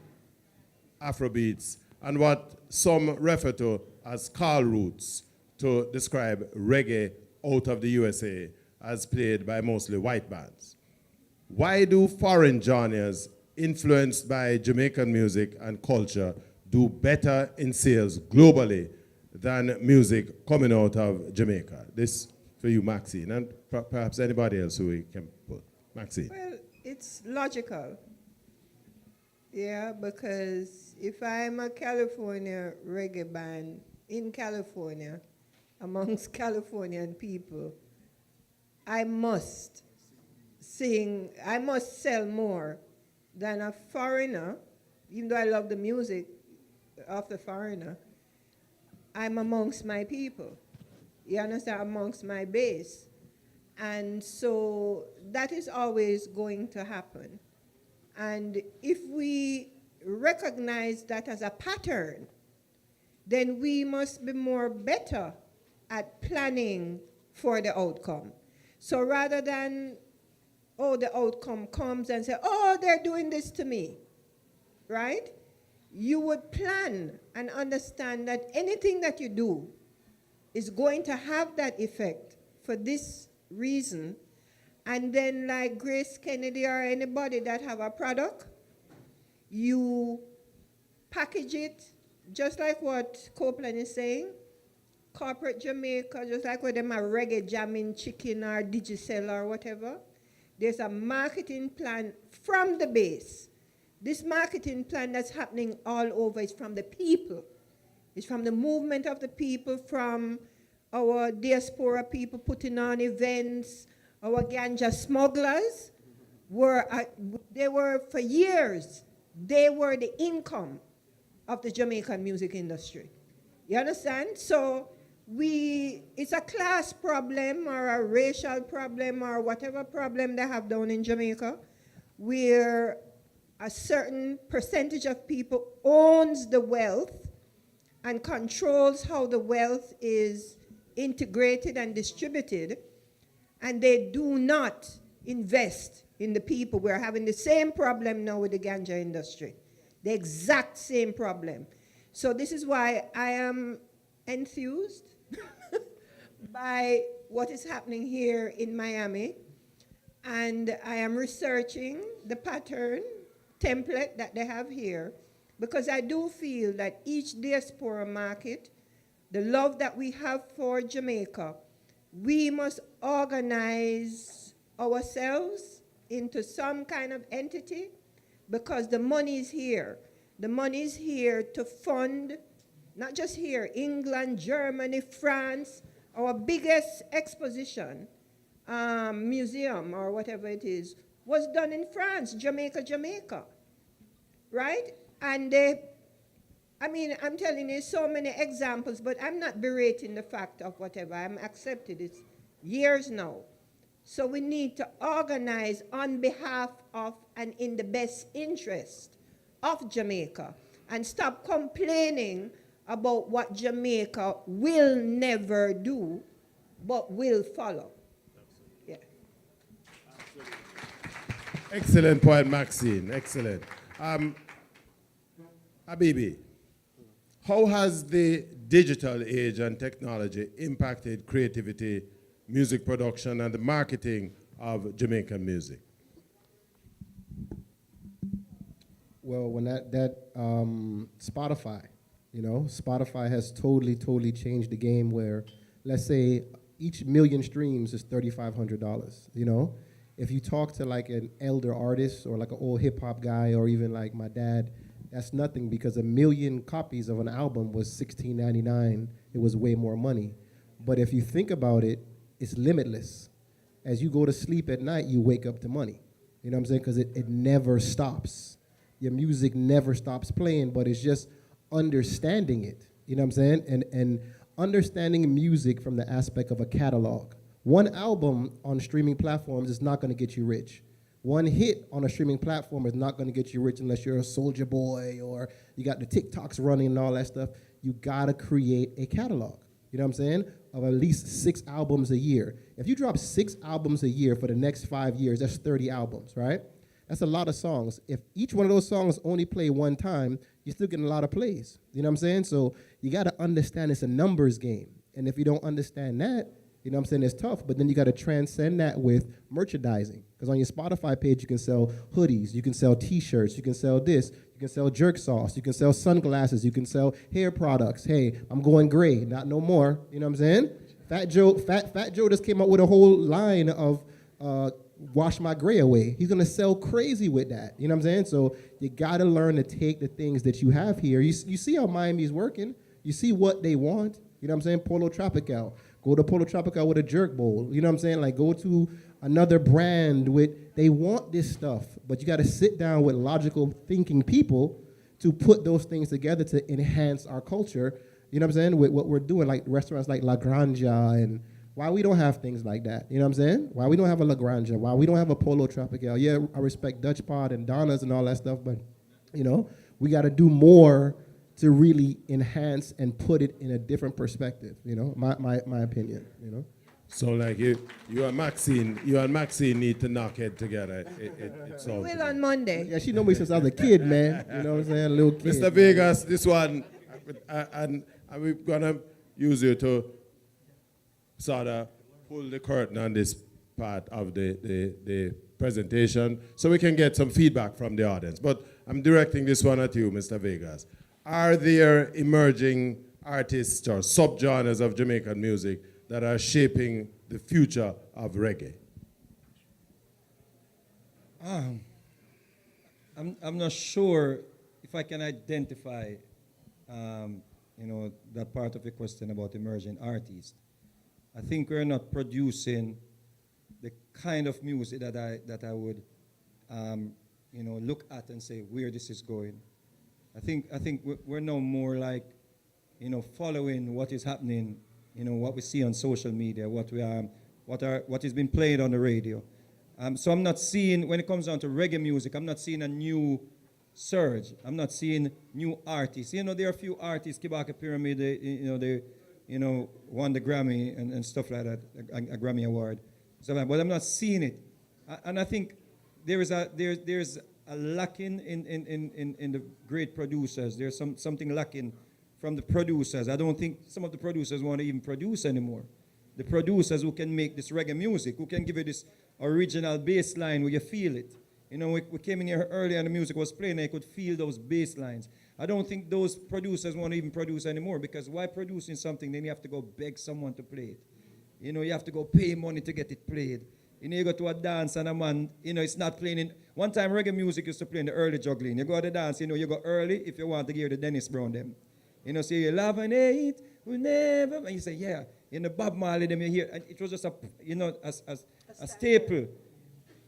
Afrobeats, and what some refer to as Carl roots to describe reggae out of the USA as played by mostly white bands. Why do foreign genres influenced by Jamaican music and culture do better in sales globally than music coming out of Jamaica? This for you, Maxine, and perhaps anybody else who we can put. Maxine. Well, it's logical. Yeah, because if I'm a California reggae band in California, amongst Californian people, I must sell more than a foreigner, even though I love the music of the foreigner. I'm amongst my people. You understand? Amongst my base. And so that is always going to happen. And if we recognize that as a pattern, then we must be more better at planning for the outcome. So rather than, oh, the outcome comes and say, oh, they're doing this to me, right? You would plan and understand that anything that you do is going to have that effect for this reason. And then like Grace Kennedy or anybody that have a product, you package it just like what Copeland is saying. Corporate Jamaica, just like with them a reggae jamming chicken or Digicel or whatever. There's a marketing plan from the base. This marketing plan that's happening all over is from the people. It's from the movement of the people, from our diaspora people putting on events, our ganja smugglers. They were for years, they were the income of the Jamaican music industry. You understand? So it's a class problem or a racial problem or whatever problem they have down in Jamaica, where a certain percentage of people owns the wealth and controls how the wealth is integrated and distributed, and they do not invest in the people. We're having the same problem now with the ganja industry, the exact same problem. So this is why I am enthused by what is happening here in Miami, and I am researching the pattern template that they have here, because I do feel that each diaspora market, the love that we have for Jamaica, we must organize ourselves into some kind of entity, because the money is here. The money is here to fund, not just here, England, Germany, France. Our biggest exposition, museum or whatever it is, was done in France, Jamaica, right? And I'm telling you so many examples, but I'm not berating the fact of whatever. I'm accepted it years now. So we need to organize on behalf of and in the best interest of Jamaica and stop complaining about what Jamaica will never do, but will follow. Yeah. Excellent point, Maxine. Excellent. Habibi, how has the digital age and technology impacted creativity, music production, and the marketing of Jamaican music? Well, when Spotify, Spotify has totally changed the game where, let's say, each million streams is $3,500, If you talk to like an elder artist or like an old hip hop guy or even like my dad, that's nothing because 1 million copies of an album was $16.99. It was way more money. But if you think about it, it's limitless. As you go to sleep at night, you wake up to money. You know what I'm saying? Because it never stops. Your music never stops playing, but it's just understanding it. You know what I'm saying? And understanding music from the aspect of a catalog. One album on streaming platforms is not going to get you rich. One hit on a streaming platform is not going to get you rich unless you're a Soulja Boy or you got the TikToks running and all that stuff. You got to create a catalog. You know what I'm saying? Of at least 6 albums a year. If you drop 6 albums a year for the next 5 years, that's 30 albums, right? That's a lot of songs. If each one of those songs only play one time, you're still getting a lot of plays. You know what I'm saying? So you got to understand it's a numbers game. And if you don't understand that, you know what I'm saying, it's tough. But then you got to transcend that with merchandising. Because on your Spotify page, you can sell hoodies, you can sell T-shirts, you can sell this, you can sell jerk sauce, you can sell sunglasses, you can sell hair products. Hey, I'm going gray, not no more. You know what I'm saying? Fat Joe just came up with a whole line of wash my gray away. He's gonna sell crazy with that. You know what I'm saying? So you gotta learn to take the things that you have here. You see how Miami's working. You see what they want. You know what I'm saying? Polo Tropical. Go to Polo Tropical with a jerk bowl. You know what I'm saying? Like go to another brand with, they want this stuff, but you gotta sit down with logical thinking people to put those things together to enhance our culture. You know what I'm saying? With what we're doing, like restaurants like La Granja and why we don't have things like that. You know what I'm saying? Why we don't have a La Granja, why we don't have a Polo Tropical. Yeah, I respect Dutch Pod and Donna's and all that stuff, but we gotta do more to really enhance and put it in a different perspective, my opinion, So like you and Maxine need to knock it together. It's all Will on Monday. Yeah, she know me since I was a kid, man. You know what I'm saying? A little kid. Mr. Vegas, this one, and we're gonna use you to sort of pull the curtain on this part of the presentation so we can get some feedback from the audience. But I'm directing this one at you, Mr. Vegas. Are there emerging artists or subgenres of Jamaican music that are shaping the future of reggae? I'm not sure if I can identify, that part of the question about emerging artists. I think we're not producing the kind of music that I would, look at and say where this is going. I think we're now more like, following what is happening, what we see on social media, what is being played on the radio. So I'm not seeing, when it comes down to reggae music, I'm not seeing a new surge. I'm not seeing new artists. There are a few artists, Kibaka Pyramid, they won the Grammy and stuff like that, a Grammy Award. So, but I'm not seeing it. And I think there's a lacking in the great producers. There's something lacking from the producers. I don't think some of the producers want to even produce anymore. The producers who can make this reggae music, who can give you this original bass line where you feel it. We came in here earlier and the music was playing and I could feel those bass lines. I don't think those producers want to even produce anymore because why producing something, then you have to go beg someone to play it. You have to go pay money to get it played. You go to a dance and a man, it's not playing in. One time reggae music used to play in the early juggling. You go to the dance, you go early if you want to hear the Dennis Brown them. Say you love and hate, we never. And you say, yeah. In the Bob Marley them you hear, and it was just a staple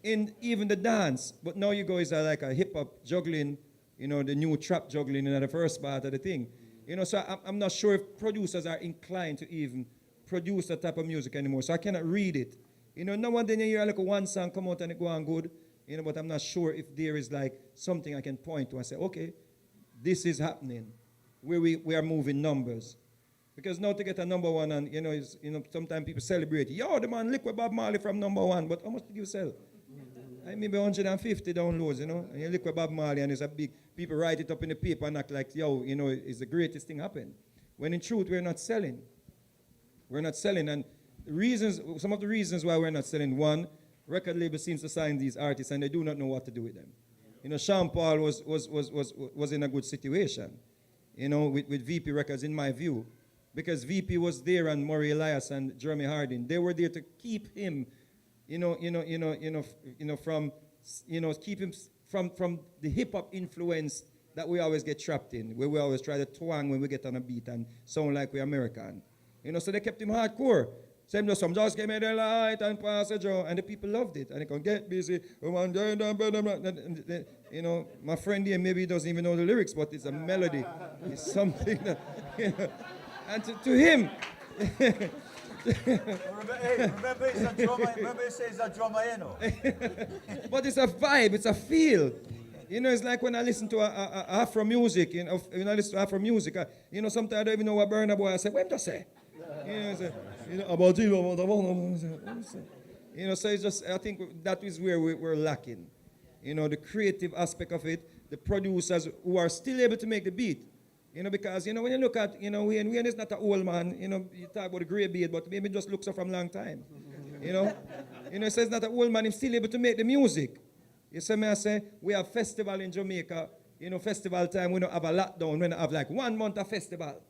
in even the dance. But now you go is like a hip hop juggling, the new trap juggling in the first part of the thing. So I'm not sure if producers are inclined to even produce that type of music anymore. So I cannot read it. Now and then you hear like one song come out and it go on good, but I'm not sure if there is like something I can point to and say, okay, this is happening, where we are moving numbers. Because now to get a number one, and sometimes people celebrate, yo, the man lick with Bob Marley from number one, but how much did you sell? Maybe 150 downloads, and you lick with Bob Marley, and it's a big, people write it up in the paper and act like, yo, it's the greatest thing happened. When in truth, we're not selling. We're not selling, and some of the reasons why we're not selling, one, record label seems to sign these artists and they do not know what to do with them. Sean Paul was in a good situation, with VP Records, in my view, because VP was there and Murray Elias and Jeremy Harding. They were there to keep him, keep him from the hip hop influence that we always get trapped in, where we always try to twang when we get on a beat and sound like we're American. So they kept him hardcore. Same though, some just give me the light and pass it, Joe, and the people loved it. And they can get busy. My friend here maybe he doesn't even know the lyrics, but it's a melody. It's something that, and to him. Remember, he's a drummer. Remember, he says a drummer, But it's a vibe. It's a feel. It's like when I listen to Afro music. When I listen to Afro music, sometimes I don't even know what Burna Boy I say. What to say? About you. So it's just, I think that is where we're lacking. The creative aspect of it, the producers who are still able to make the beat. Because, when you look at, Wayne is not an old man, you talk about the gray beard, but maybe just looks up from a long time. So it's not an old man, he's still able to make the music. You see me, I say, we have festival in Jamaica, festival time, we don't have a lockdown, we don't have like 1 month of festival.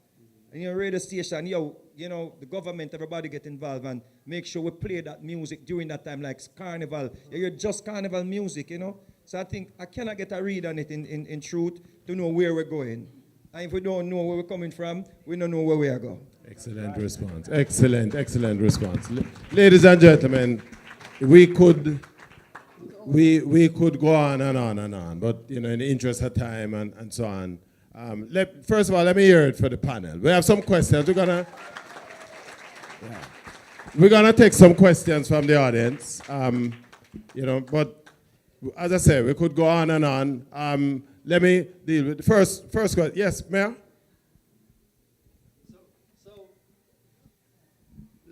And radio station, the government, everybody get involved and make sure we play that music during that time, like carnival. You're just carnival music, So I think I cannot get a read on it in truth to know where we're going. And if we don't know where we're coming from, we don't know where we are going. Excellent response. Excellent response. Ladies and gentlemen, we could go on and on and on, but in the interest of time and so on. First of all, let me hear it for the panel. We have some questions. We're gonna take some questions from the audience. But as I said, we could go on and on. Let me deal with the first question. Yes, Mayor?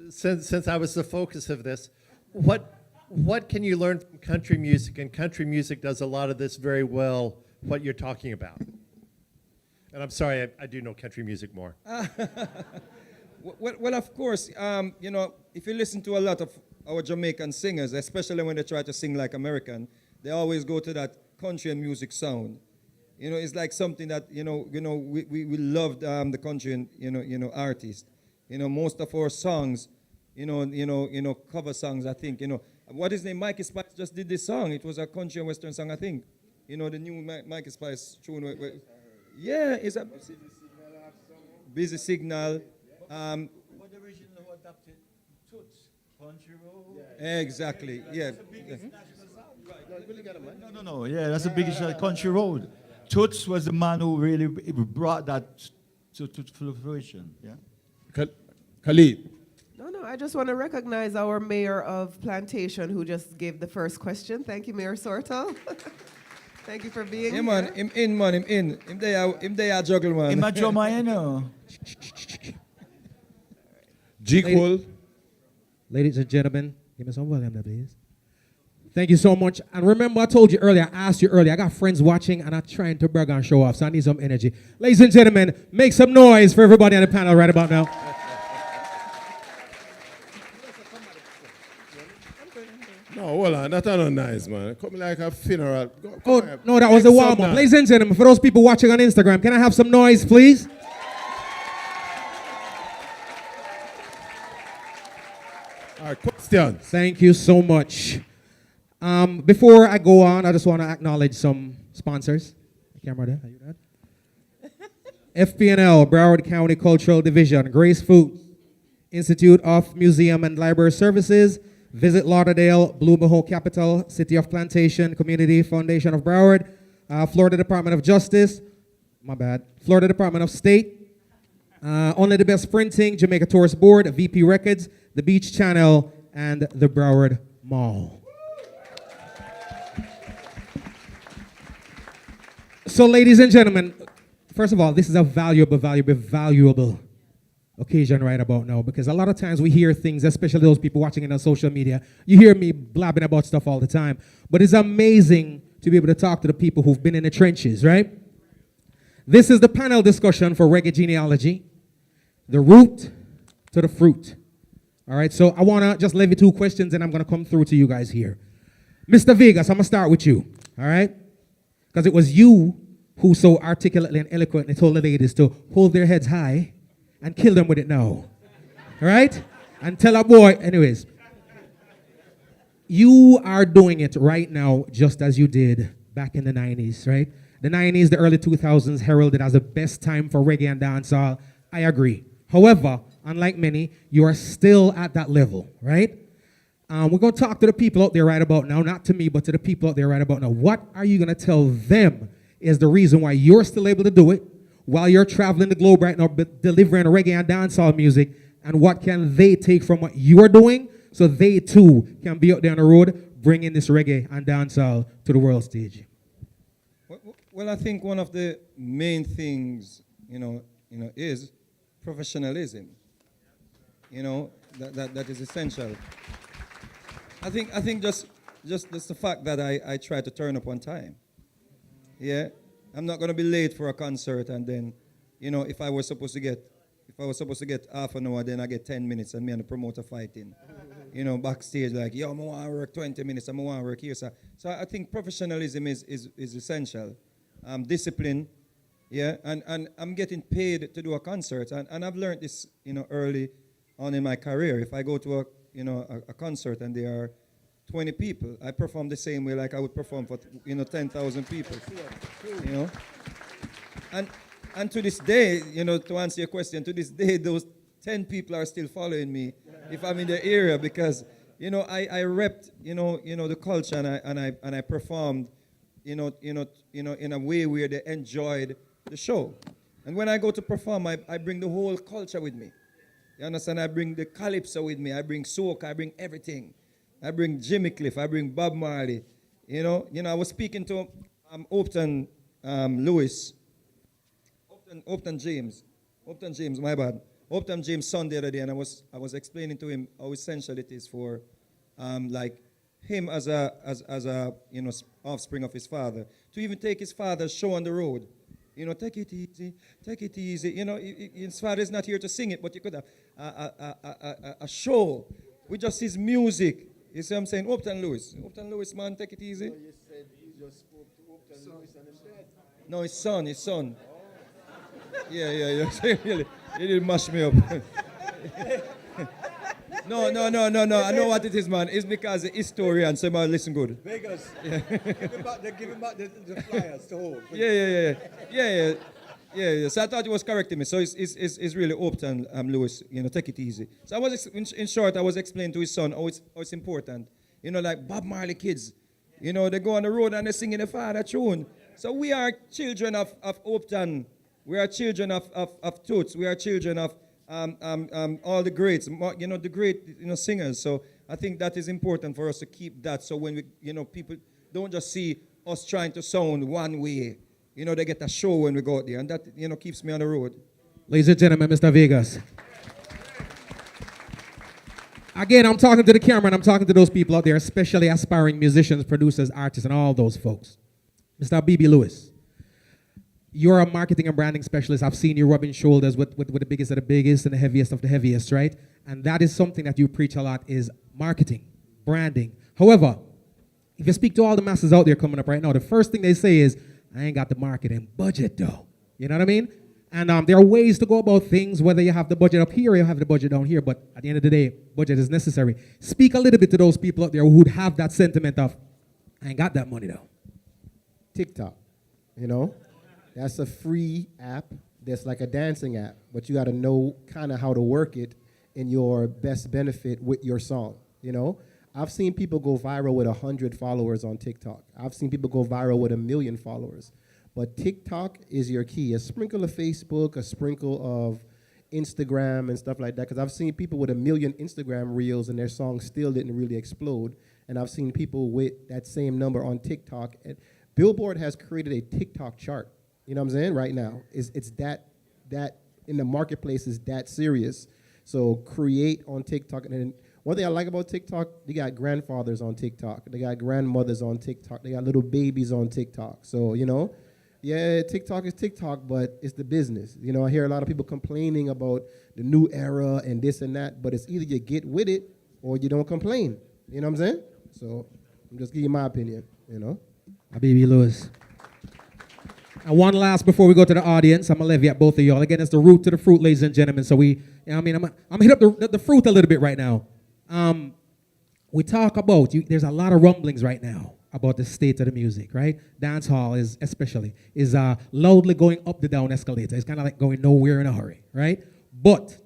Since I was the focus of this, what can you learn from country music? And country music does a lot of this very well, what you're talking about. And I'm sorry, I do know country music more. Well, of course, if you listen to a lot of our Jamaican singers, especially when they try to sing like American, they always go to that country and music sound. It's like something that, we loved the country and, artists. Most of our songs, cover songs, I think, what is his name? Mikey Spice just did this song. It was a country and western song, I think. The new Mikey Spice tune. Yeah, it's a Busy Signal. What the original who adapted Toots, Country Road. Exactly, yeah. No. Yeah, that's the biggest Country Road. Toots was the man who really brought that to fruition. Yeah. Khalid. No, I just want to recognize our mayor of Plantation who just gave the first question. Thank you, Mayor Sorto. Thank you for being here. Man, him in. Him they juggle, man. Him a drummer, G. Cole. Ladies and gentlemen, give me some volume there, please. Thank you so much. And remember, I told you earlier, I asked you earlier, I got friends watching and I'm trying to brag and show off, so I need some energy. Ladies and gentlemen, make some noise for everybody on the panel right about now. No, hold on, that's not nice, man. Come like a funeral. No, that was the warm-up. Ladies and gentlemen, for those people watching on Instagram, can I have some noise, please? All right, questions. Thank you so much. Before I go on, I just want to acknowledge some sponsors. Camera there, are you there? FPNL, Broward County Cultural Division, Grace Foods, Institute of Museum and Library Services, Visit Lauderdale, Blue Mahoe Capital, City of Plantation, Community Foundation of Broward, Florida Department of Justice, Florida Department of State, Only the Best Printing, Jamaica Tourist Board, VP Records, the Beach Channel, and the Broward Mall. So, ladies and gentlemen, first of all, this is a valuable occasion right about now, because a lot of times we hear things, especially those people watching it on social media, you hear me blabbing about stuff all the time, but it's amazing to be able to talk to the people who've been in the trenches, right? This is the panel discussion for Reggae Genealogy, the root to the fruit. All right, so I want to just leave you 2 questions and I'm going to come through to you guys here. Mr. Vegas, I'm going to start with you, all right? Because it was you who so articulately and eloquently told the ladies to hold their heads high and kill them with it now. All right? And tell a boy, anyways. You are doing it right now just as you did back in the 90s, right? The 90s, the early 2000s heralded as the best time for reggae and dancehall. I agree. However, unlike many, you are still at that level, right? We're going to talk to the people out there right about now, not to me, but to the people out there right about now. What are you going to tell them is the reason why you're still able to do it while you're traveling the globe right now, delivering reggae and dancehall music, and what can they take from what you're doing so they too can be out there on the road bringing this reggae and dancehall to the world stage? Well, I think one of the main things, is professionalism. That is essential. I think just the fact that I try to turn up on time. Yeah, I'm not gonna be late for a concert, and then, if I was supposed to get half an hour, then I get 10 minutes, and me and the promoter fighting. Backstage, like, yo, I want to work 20 minutes, I want to work here. So I think professionalism is essential. Discipline, yeah, and I'm getting paid to do a concert, and I've learned this, early on in my career. If I go to a concert and there are 20 people, I perform the same way like I would perform for 10,000 people. And to this day, to answer your question, to this day, those 10 people are still following me if I'm in the area, because I repped the culture, and I performed in a way where they enjoyed the show. And when I go to perform, I bring the whole culture with me. You understand? I bring the calypso with me. I bring soca. I bring everything. I bring Jimmy Cliff. I bring Bob Marley. I was speaking to Upton Lewis. Upton James, my bad. Upton James' son the other day, and I was explaining to him how essential it is for, like him as a offspring of his father, to even take his father's show on the road. Take it easy, take it easy. His father is not here to sing it, but you could have a show with just his music. You see what I'm saying? Upton Lewis, man, take it easy. So you said you just spoke to Upton Lewis and his dad? No, his son. Yeah. Really, you didn't mash me up. No. I know what it is, man. It's because the historian, so man, listen good. Vegas. Yeah. Give him back the flyers to hold. Yeah. So I thought he was correcting me. So it's really Upton Lewis. Take it easy. So I was in short, I was explaining to his son how it's important. Like Bob Marley kids. They go on the road and they sing in the father tune. So we are children of Upton. We are children of Toots. We are children of all the greats, the great singers. So I think that is important for us to keep that. So when we, people don't just see us trying to sound one way. They get a show when we go out there, and that keeps me on the road. Ladies and gentlemen, Mr. Vegas. Again, I'm talking to the camera, and I'm talking to those people out there, especially aspiring musicians, producers, artists, and all those folks. Mr. B.B. Lewis. You're a marketing and branding specialist. I've seen you rubbing shoulders with the biggest of the biggest and the heaviest of the heaviest, right? And that is something that you preach a lot, is marketing, branding. However, if you speak to all the masses out there coming up right now, the first thing they say is, I ain't got the marketing budget though. You know what I mean? And there are ways to go about things, whether you have the budget up here or you have the budget down here, but at the end of the day, budget is necessary. Speak a little bit to those people out there who would have that sentiment of, I ain't got that money though. TikTok, That's a free app that's like a dancing app, but you got to know kind of how to work it in your best benefit with your song, I've seen people go viral with 100 followers on TikTok. I've seen people go viral with 1 million followers. But TikTok is your key. A sprinkle of Facebook, a sprinkle of Instagram and stuff like that, because I've seen people with 1 million Instagram reels and their song still didn't really explode. And I've seen people with that same number on TikTok. And Billboard has created a TikTok chart. You know what I'm saying? Right now, it's that in the marketplace is that serious. So create on TikTok. And one thing I like about TikTok, they got grandfathers on TikTok. They got grandmothers on TikTok. They got little babies on TikTok. So, TikTok is TikTok, but it's the business. I hear a lot of people complaining about the new era and this and that, but it's either you get with it or you don't complain. You know what I'm saying? So I'm just giving you my opinion, Baby Lewis. And one last before we go to the audience, I'm gonna levy at both of y'all. Again, it's the root to the fruit, ladies and gentlemen. So I'm gonna hit up the fruit a little bit right now. We talk about, there's a lot of rumblings right now about the state of the music, right? Dance hall is loudly going up the down escalator. It's kind of like going nowhere in a hurry, right? But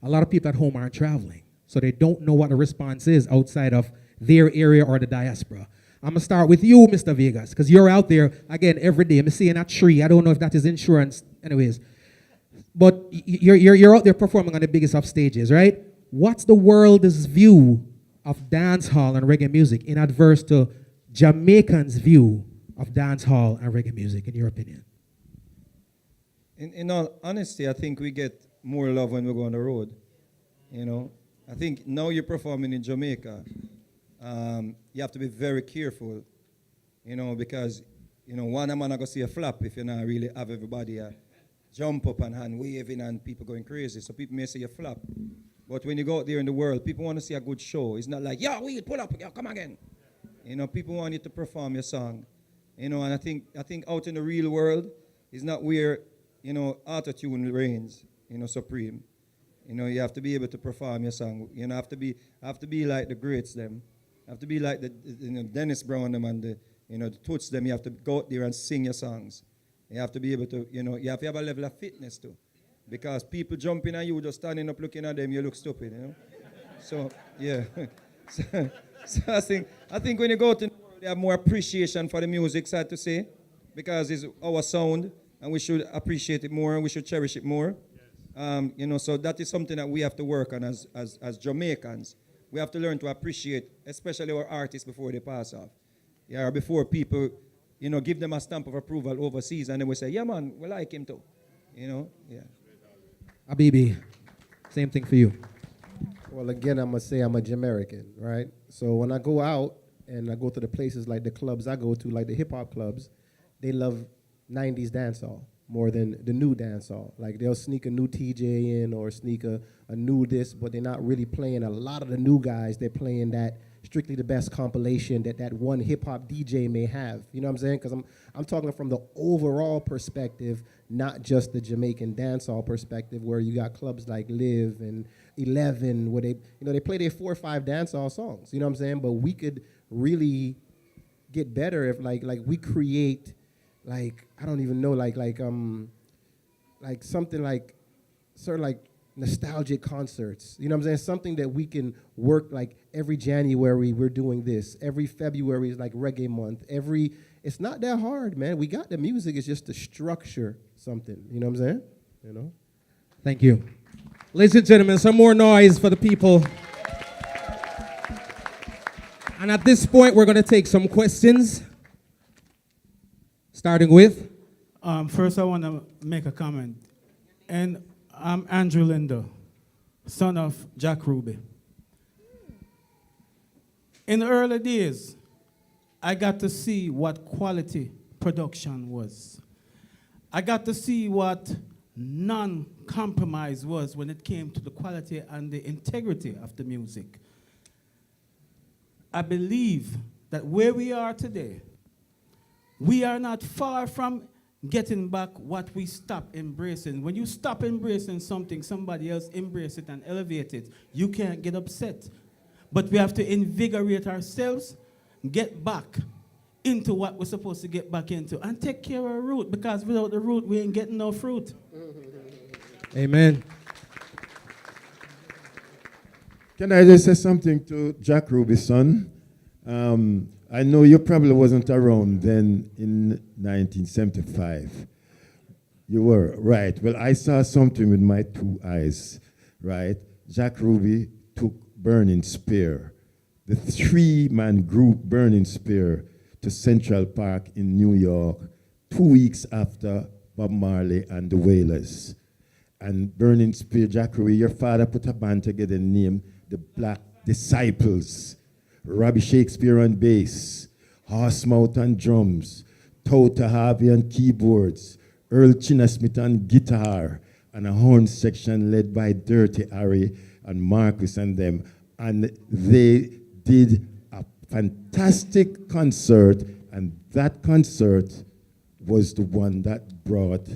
a lot of people at home aren't traveling, so they don't know what the response is outside of their area or the diaspora. I'm gonna start with you, Mr. Vegas, because you're out there, again, every day. I'm seeing a tree. I don't know if that is insurance, anyways. But you're out there performing on the biggest of stages, right? What's the world's view of dance hall and reggae music in adverse to Jamaicans' view of dance hall and reggae music, in your opinion? In all honesty, I think we get more love when we go on the road. You know, I think now you're performing in Jamaica. You have to be very careful, you know, because, you know, one man not gonna see a flap if you not really have everybody jump up and hand waving and people going crazy. So people may see a flap. But when you go out there in the world, people want to see a good show. It's not like, yo, we pull up, yo, come again. You know, people want you to perform your song. You know, and I think out in the real world is not where, you know, auto-tune reigns, you know, supreme. You know, you have to be able to perform your song. You know, have to be like the greats them. Have to be like the Dennis Brown them and the Toots them. You have to go out there and sing your songs. You have to be able to, you know, you have to have a level of fitness too. Because people jumping at you, just standing up looking at them, you look stupid, you know. So yeah. so I think when you go to the world, you have more appreciation for the music, sad to say, because it's our sound and we should appreciate it more and we should cherish it more. You know, so that is something that we have to work on as Jamaicans. We have to learn to appreciate, especially our artists before they pass off. Yeah, before people, you know, give them a stamp of approval overseas and then we say, yeah man, we like him too. You know, yeah. Habibi, same thing for you. Well, again, I'm going to say I'm a Jamaican, right? So when I go out and I go to the places like the clubs I go to, like the hip-hop clubs, they love 90s dancehall more than the new dancehall. Like they'll sneak a new TJ in or sneak a new this, but they're not really playing a lot of the new guys. They're playing that strictly the best compilation that one hip-hop DJ may have. You know what I'm saying? Because I'm talking from the overall perspective, not just the Jamaican dancehall perspective, where you got clubs like Live and 11, where they play their 4 or 5 dancehall songs. You know what I'm saying? But we could really get better if like we create like I don't even know like something like sort of like nostalgic concerts. You know what I'm saying? Something that we can work like every January we're doing this. Every February is like Reggae Month. It's not that hard, man. We got the music. It's just to structure something. You know what I'm saying? You know? Thank you. Ladies and gentlemen, some more noise for the people. And at this point, we're going to take some questions. Starting with? First, I want to make a comment. And I'm Andrew Lindo, son of Jack Ruby. In the early days, I got to see what quality production was. I got to see what non-compromise was when it came to the quality and the integrity of the music. I believe that where we are today, we are not far from getting back what we stopped embracing. When you stop embracing something, somebody else embrace it and elevate it. You can't get upset. But we have to invigorate ourselves, get back into what we're supposed to get back into, and take care of our root, because without the root, we ain't getting no fruit. Amen. Can I just say something to Jack Ruby's son? I know you probably wasn't around then in 1975. You were, right. Well, I saw something with my 2 eyes, right? Jack Ruby took Burning Spear, the 3-man group Burning Spear, to Central Park in New York 2 weeks after Bob Marley and the Wailers. And Burning Spear, Jack Ruby, your father put a band together named the Black Disciples. Robbie Shakespeare on bass, Horsemouth on drums, Tota Harvey on keyboards, Earl Chinasmith on guitar, and a horn section led by Dirty Harry and Marcus and them. And they did a fantastic concert, and that concert was the one that brought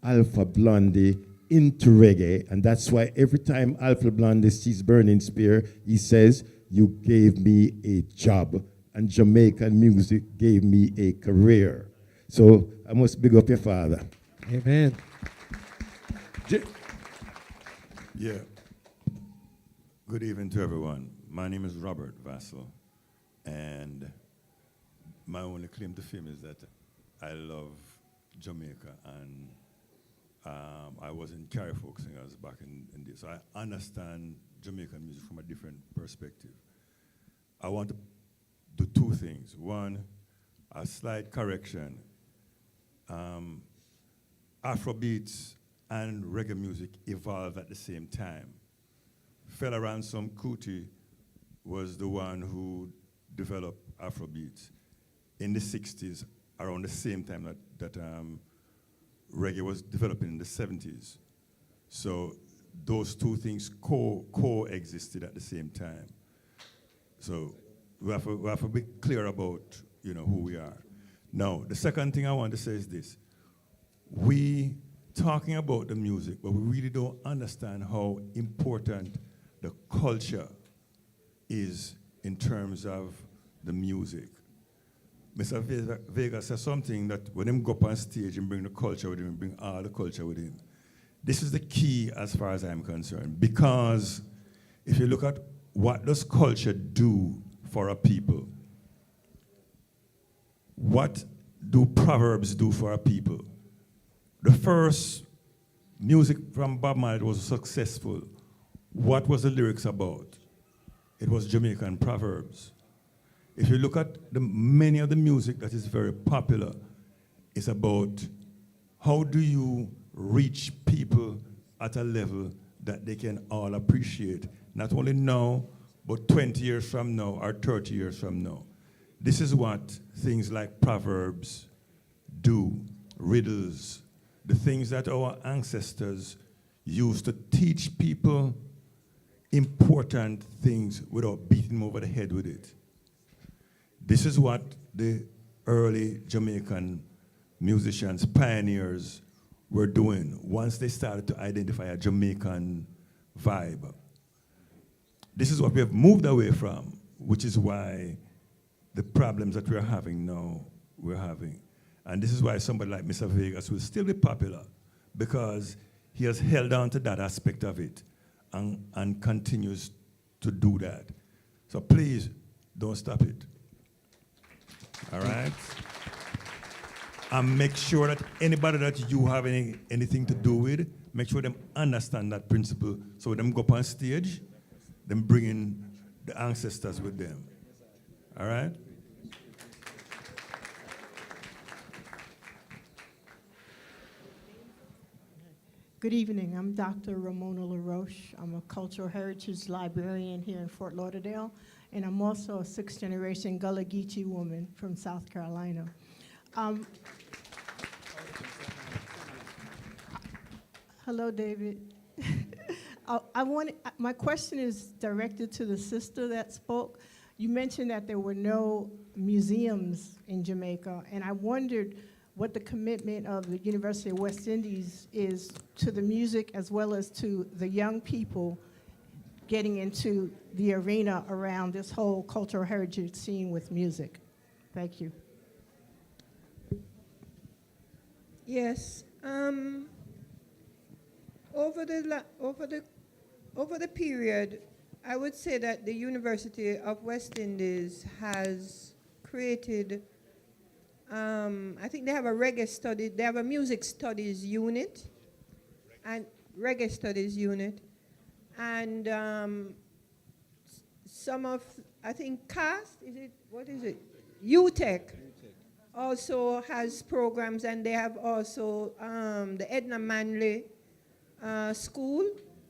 Alpha Blondy into reggae, and that's why every time Alpha Blondy sees Burning Spear, he says, "You gave me a job, and Jamaican music gave me a career." So I must big up your father. Amen. Yeah. Good evening to everyone. My name is Robert Vassell, and my only claim to fame is that I love Jamaica, and I was in Carry Folk Singers back in this. So I understand Jamaican music from a different perspective. I want to do two things. One, a slight correction. Afrobeats and reggae music evolved at the same time. Fela Ransom Kuti was the one who developed Afrobeats in the 60s, around the same time that reggae was developing in the 70s. So those two things coexisted at the same time. So we have to be clear about who we are. Now, the second thing I want to say is this. We talking about the music, but we really don't understand how important the culture is in terms of the music. Mr. Vega says something that when him go up on stage and bring the culture with him, bring all the culture with him. This is the key as far as I'm concerned, because if you look at what does culture do for a people, what do proverbs do for a people? The first music from Bob Marley was successful. What was the lyrics about? It was Jamaican proverbs. If you look at many of the music that is very popular, it's about how do you reach people at a level that they can all appreciate, not only now, but 20 years from now or 30 years from now. This is what things like proverbs do, riddles, the things that our ancestors used to teach people important things without beating them over the head with it. This is what the early Jamaican musicians, pioneers, were doing once they started to identify a Jamaican vibe. This is what we have moved away from, which is why the problems that we're having now, we're having. And this is why somebody like Mr. Vegas will still be popular, because he has held on to that aspect of it and continues to do that. So please, don't stop it. All right? And make sure that anybody that you have anything to do with, make sure them understand that principle. So when them go up on stage, them bring in the ancestors with them. All right? Good evening. I'm Dr. Ramona LaRoche. I'm a cultural heritage librarian here in Fort Lauderdale, and I'm also a sixth-generation Gullah Geechee woman from South Carolina. Hello, David. My question is directed to the sister that spoke. You mentioned that there were no museums in Jamaica, and I wondered what the commitment of the University of West Indies is to the music as well as to the young people getting into the arena around this whole cultural heritage scene with music. Thank you. Yes. Over the period, I would say that the University of West Indies has created, I think they have a reggae study, they have a music studies unit, and reggae studies unit, and some of, I think CAST, what is it? UTEC also has programs, and they have also the Edna Manley school.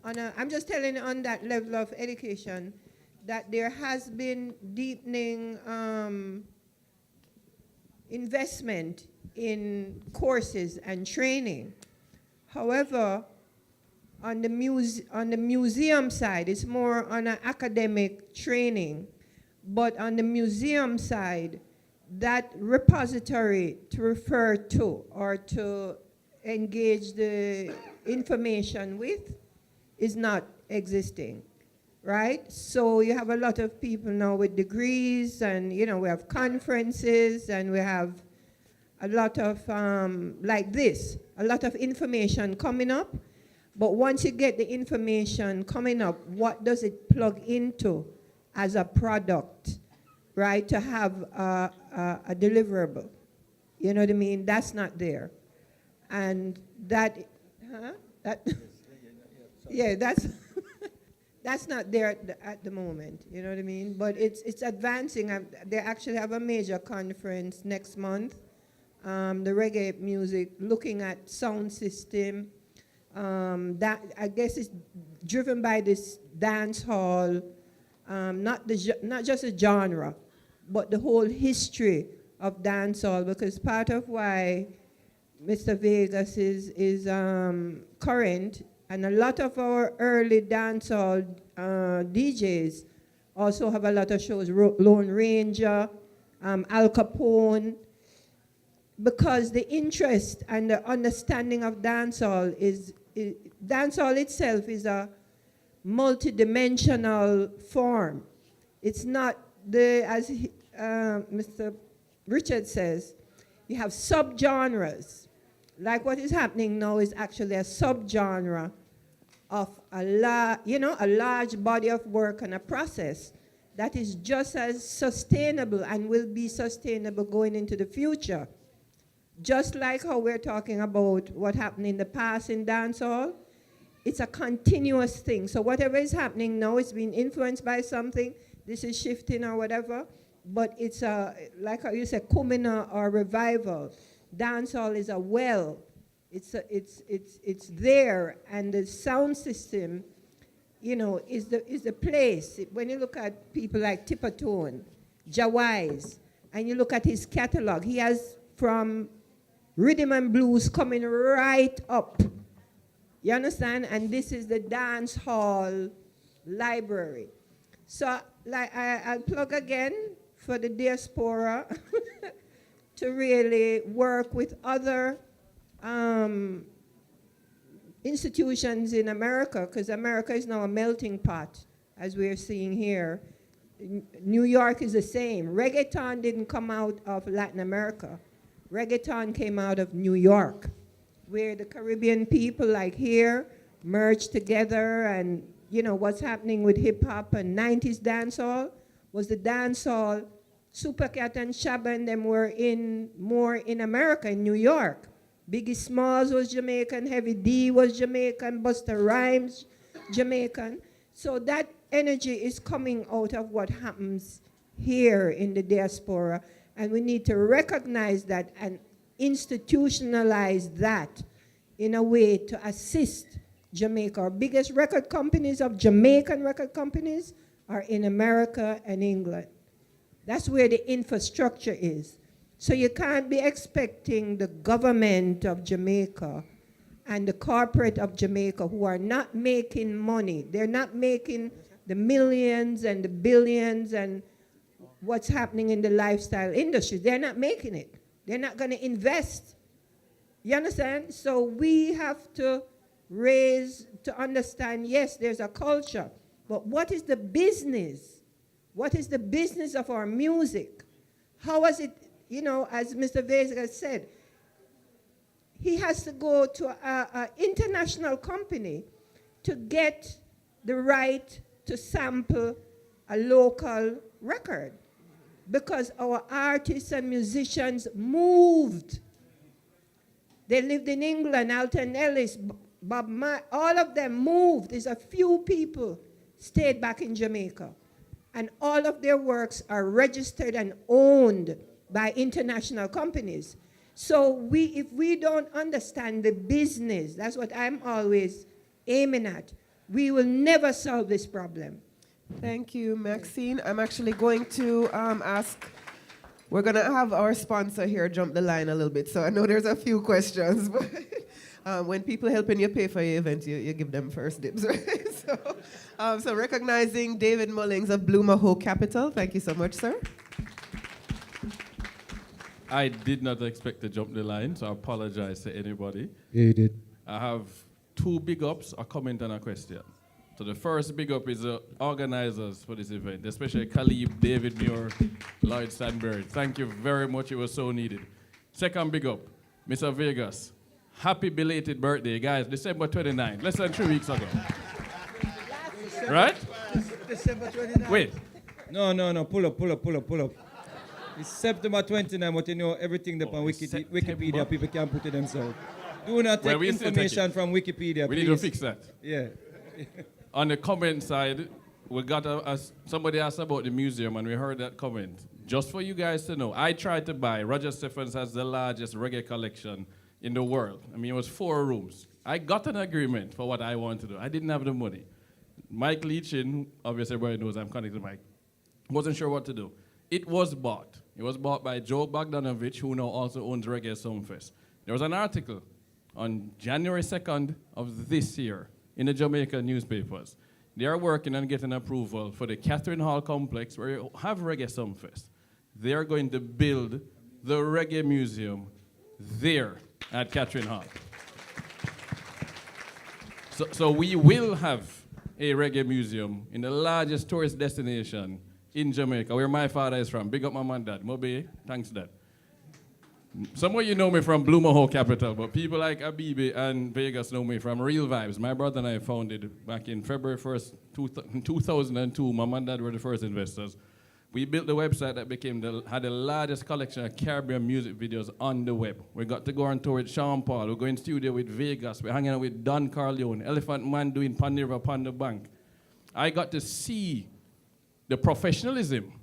I'm just telling you on that level of education that there has been deepening investment in courses and training. However, on the museum side, it's more on an academic training. But on the museum side, that repository to refer to or to engage the information with is not existing, right? So you have a lot of people now with degrees, and we have conferences, and we have a lot of, like this, a lot of information coming up. But once you get the information coming up, what does it plug into as a product, right, to have a deliverable? You know what I mean? That's not there. And that's that's not there at the moment, you know what I mean? But it's advancing. They actually have a major conference next month, the reggae music, looking at sound system. That I guess is driven by this dance hall, not just a genre, but the whole history of dancehall, because part of why Mr. Vegas is current, and a lot of our early dancehall DJs also have a lot of shows, Lone Ranger, Al Capone, because the interest and the understanding of dancehall dancehall itself is a multidimensional form. It's not as Mr. Richard says, you have subgenres. Like what is happening now is actually a subgenre of a large body of work and a process that is just as sustainable and will be sustainable going into the future. Just like how we're talking about what happened in the past in dancehall, it's a continuous thing. So whatever is happening now is being influenced by something. This is shifting or whatever, but it's like how you said, kumina or revival. Dancehall is a well. It's there, and the sound system, is the place. When you look at people like Tippertone, Jawise, and you look at his catalog, he has from rhythm and blues coming right up. You understand? And this is the dance hall library. So I'll plug again for the diaspora to really work with other institutions in America, because America is now a melting pot, as we're seeing here. New York is the same. Reggaeton didn't come out of Latin America. Reggaeton came out of New York, where the Caribbean people, like here, merged together, and what's happening with hip-hop and 90s dancehall was the dancehall. Supercat and Shabba and them were more in America, in New York. Biggie Smalls was Jamaican, Heavy D was Jamaican, Busta Rhymes, Jamaican. So that energy is coming out of what happens here in the diaspora, and we need to recognize that and institutionalize that in a way to assist Jamaica. Our biggest record companies of Jamaican record companies are in America and England. That's where the infrastructure is. So you can't be expecting the government of Jamaica and the corporate of Jamaica, who are not making money. They're not making the millions and the billions and what's happening in the lifestyle industry. They're not making it. They're not going to invest. You understand? So we have to understand, yes, there's a culture, but what is the business? What is the business of our music? How is it, as Mr. Vega said, he has to go to an international company to get the right to sample a local record, because our artists and musicians moved. They lived in England, Alton Ellis, Bob Marley, all of them moved. There's a few people stayed back in Jamaica. And all of their works are registered and owned by international companies. So if we don't understand the business, that's what I'm always aiming at, we will never solve this problem. Thank you, Maxine. I'm actually going to we're going to have our sponsor here jump the line a little bit. So I know there's a few questions, but when people helping you pay for your event, you give them first dibs, right? So recognizing David Mullings of Blue Maho Capital. Thank you so much, sir. I did not expect to jump the line, so I apologize to anybody. Yeah, you did. I have 2 big ups, a comment and a question. So the first big up is the organizers for this event, especially Khalib, David Muir, Lloyd Stanberry. Thank you very much, it was so needed. Second big up, Mr. Vegas. Happy belated birthday, guys, December 29th, less than 3 weeks ago. Right? December 29th. Wait. No, pull up. It's September 29th, but you know everything up on Wikipedia, people can put it themselves. Do not take information from Wikipedia, We please. need to fix that. Yeah. On the comment side, we got somebody asked about the museum, and we heard that comment. Just for you guys to know, I tried to buy, Roger Stephens has the largest reggae collection in the world. I mean, it was 4 rooms. I got an agreement for what I wanted to do. I didn't have the money. Mike Leachin, obviously everybody knows I'm connected to Mike, wasn't sure what to do. It was bought. It was bought by Joe Bogdanovich, who now also owns Reggae Sumfest. There was an article on January 2nd of this year in the Jamaican newspapers. They are working on getting approval for the Catherine Hall complex where you have Reggae Sumfest. They are going to build the Reggae Museum there at Catherine Hall. So we will have a reggae museum in the largest tourist destination in Jamaica, where my father is from. Big up my mom and dad. Mobe, thanks dad. Some of you know me from Blue Mohawk Capital, but people like Abibi and Vegas know me from Real Vibes. My brother and I founded back in February 1st, 2002. My mom and dad were the first investors. We built the website that had the largest collection of Caribbean music videos on the web. We got to go on tour with Sean Paul. We're going studio with Vegas. We're hanging out with Don Corleone, Elephant Man doing Panera Pan the Bank. I got to see the professionalism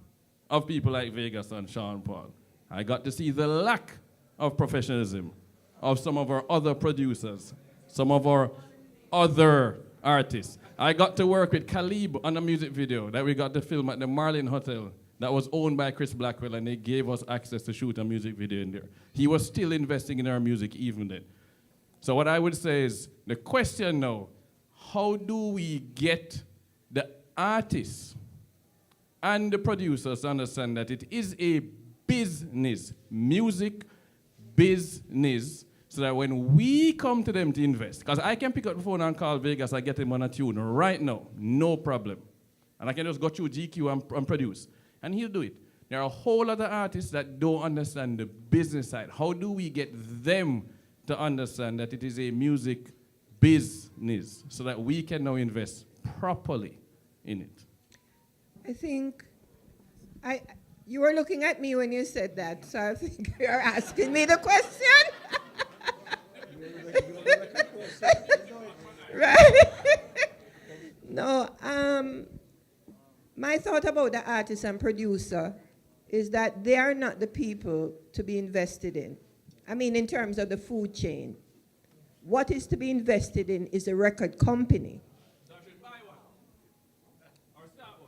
of people like Vegas and Sean Paul. I got to see the lack of professionalism of some of our other producers, some of our other artists. I got to work with Khalib on a music video that we got to film at the Marley Hotel that was owned by Chris Blackwell, and they gave us access to shoot a music video in there. He was still investing in our music even then. So what I would say is, the question now, how do we get the artists and the producers to understand that it is a business, music business, so that when we come to them to invest, because I can pick up the phone and call Vegas and get him on a tune right now, no problem. And I can just go through GQ and produce, and he'll do it. There are a whole lot of artists that don't understand the business side. How do we get them to understand that it is a music business so that we can now invest properly in it? I think you were looking at me when you said that, so I think you're asking me the question. Right? No, my thought about the artist and producer is that they are not the people to be invested in. I mean, in terms of the food chain. What is to be invested in is a record company.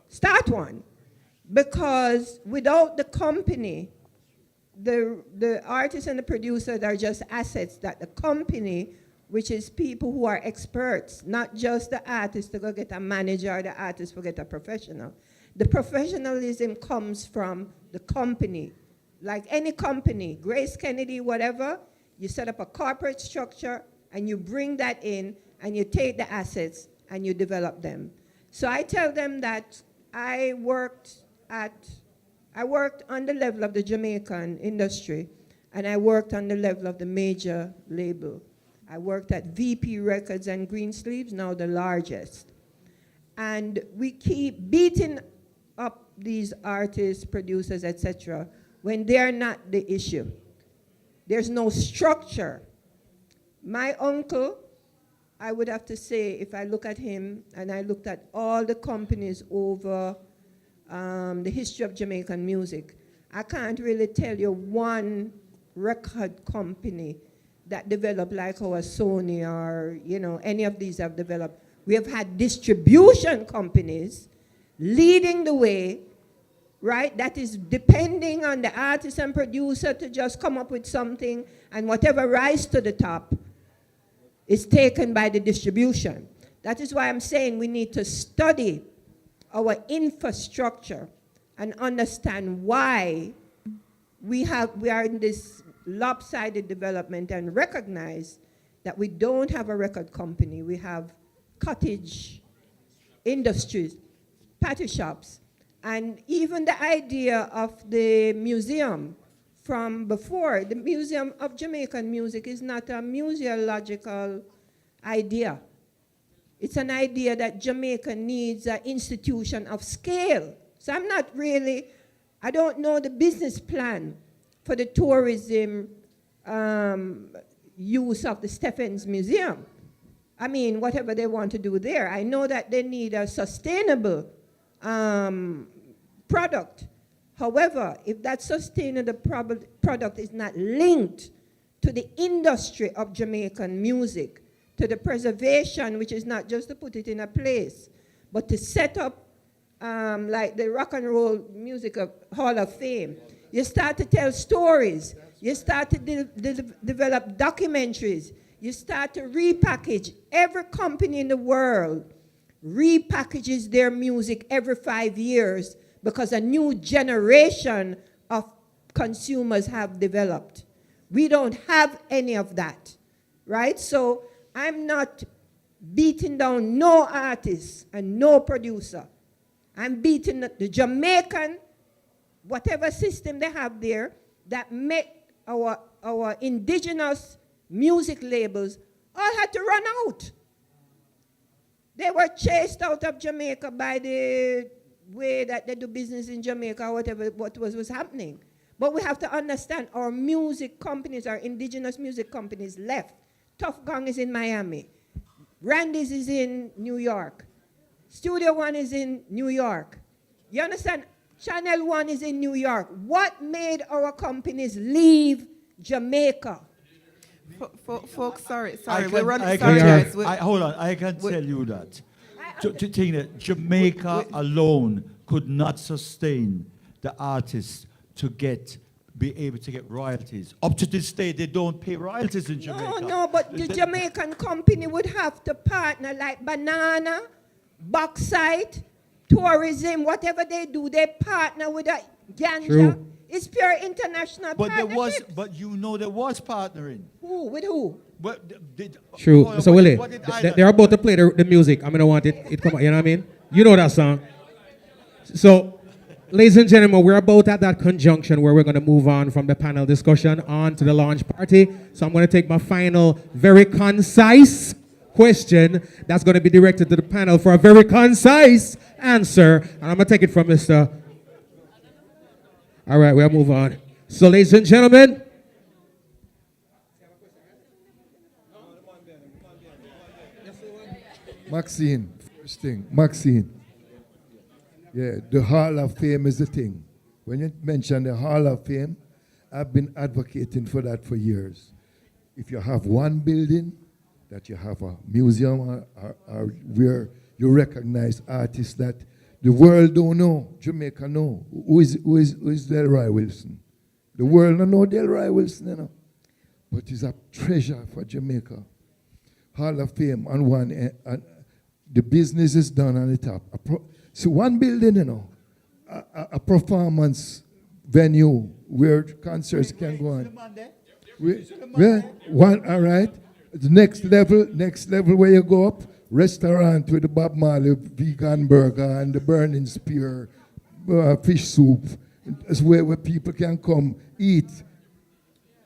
Start one. Because without the company, the artists and the producers are just assets that the company, which is people who are experts, not just the artist to go get a manager or the artist to get a professional. The professionalism comes from the company. Like any company, Grace Kennedy, whatever, you set up a corporate structure and you bring that in and you take the assets and you develop them. So I tell them that I worked on the level of the Jamaican industry, and I worked on the level of the major label. I worked at VP Records and Greensleeves, now the largest. And we keep beating up these artists, producers, etc., when they're not the issue. There's no structure. My uncle, I would have to say, if I look at him, and I looked at all the companies over the history of Jamaican music, I can't really tell you one record company that developed like our Sony or any of these have developed. We have had distribution companies leading the way, right? That is depending on the artist and producer to just come up with something, and whatever rise to the top is taken by the distribution. That is why I'm saying we need to study our infrastructure and understand why we are in this lopsided development and recognize that we don't have a record company. We have cottage industries, patty shops, and even the idea of the museum from before, the Museum of Jamaican Music is not a museological idea. It's an idea that Jamaica needs an institution of scale. So I'm not really, I don't know the business plan for the tourism use of the Stephens Museum. I mean, whatever they want to do there. I know that they need a sustainable product. However, if that sustainable product is not linked to the industry of Jamaican music, to the preservation, which is not just to put it in a place, but to set up like the Rock and Roll Music Hall of Fame. You start to tell stories. You start to develop documentaries. You start to repackage. Every company in the world repackages their music every 5 years because a new generation of consumers have developed. We don't have any of that, right? So I'm not beating down no artist and no producer. I'm beating the Jamaican, whatever system they have there, that make our indigenous music labels all had to run out. They were chased out of Jamaica by the way that they do business in Jamaica or whatever what was happening. But we have to understand our music companies, our indigenous music companies left. Tough Gong is in Miami. Randy's is in New York. Studio One is in New York. You understand? Channel One is in New York. What made our companies leave Jamaica? Folks, sorry, Hold on, I can tell you that. Jamaica alone could not sustain the artists to be able to get royalties. Up to this day, they don't pay royalties in Jamaica. No, but the Jamaican company would have to partner like Banana, Bauxite, tourism, whatever they do, they partner with a ganja. True. It's pure international partnership. But you know there was partnering. Who? With who? True. So Willie, they're about to play the music. I'm gonna want it come out, you know what I mean? You know that song. So, ladies and gentlemen, we're about at that conjunction where we're gonna move on from the panel discussion on to the launch party. So I'm gonna take my final, very concise question that's gonna be directed to the panel for a very concise answer. And I'm gonna take it from Mr. All right, we'll move on. So, ladies and gentlemen, Maxine, first thing, Maxine. Yeah, the Hall of Fame is the thing. When you mention the Hall of Fame, I've been advocating for that for years. If you have one building, that you have a museum or where you recognize artists that the world don't know, Jamaica know. Who is Delroy Wilson? The world don't know Delroy Wilson, you know. But he's a treasure for Jamaica. Hall of Fame on one end, and the business is done on the top. So one building, you know, a performance venue where concerts can go on. One, all right. The next level where you go up, restaurant with the Bob Marley vegan burger and the burning spear, fish soup. That's where people can come eat.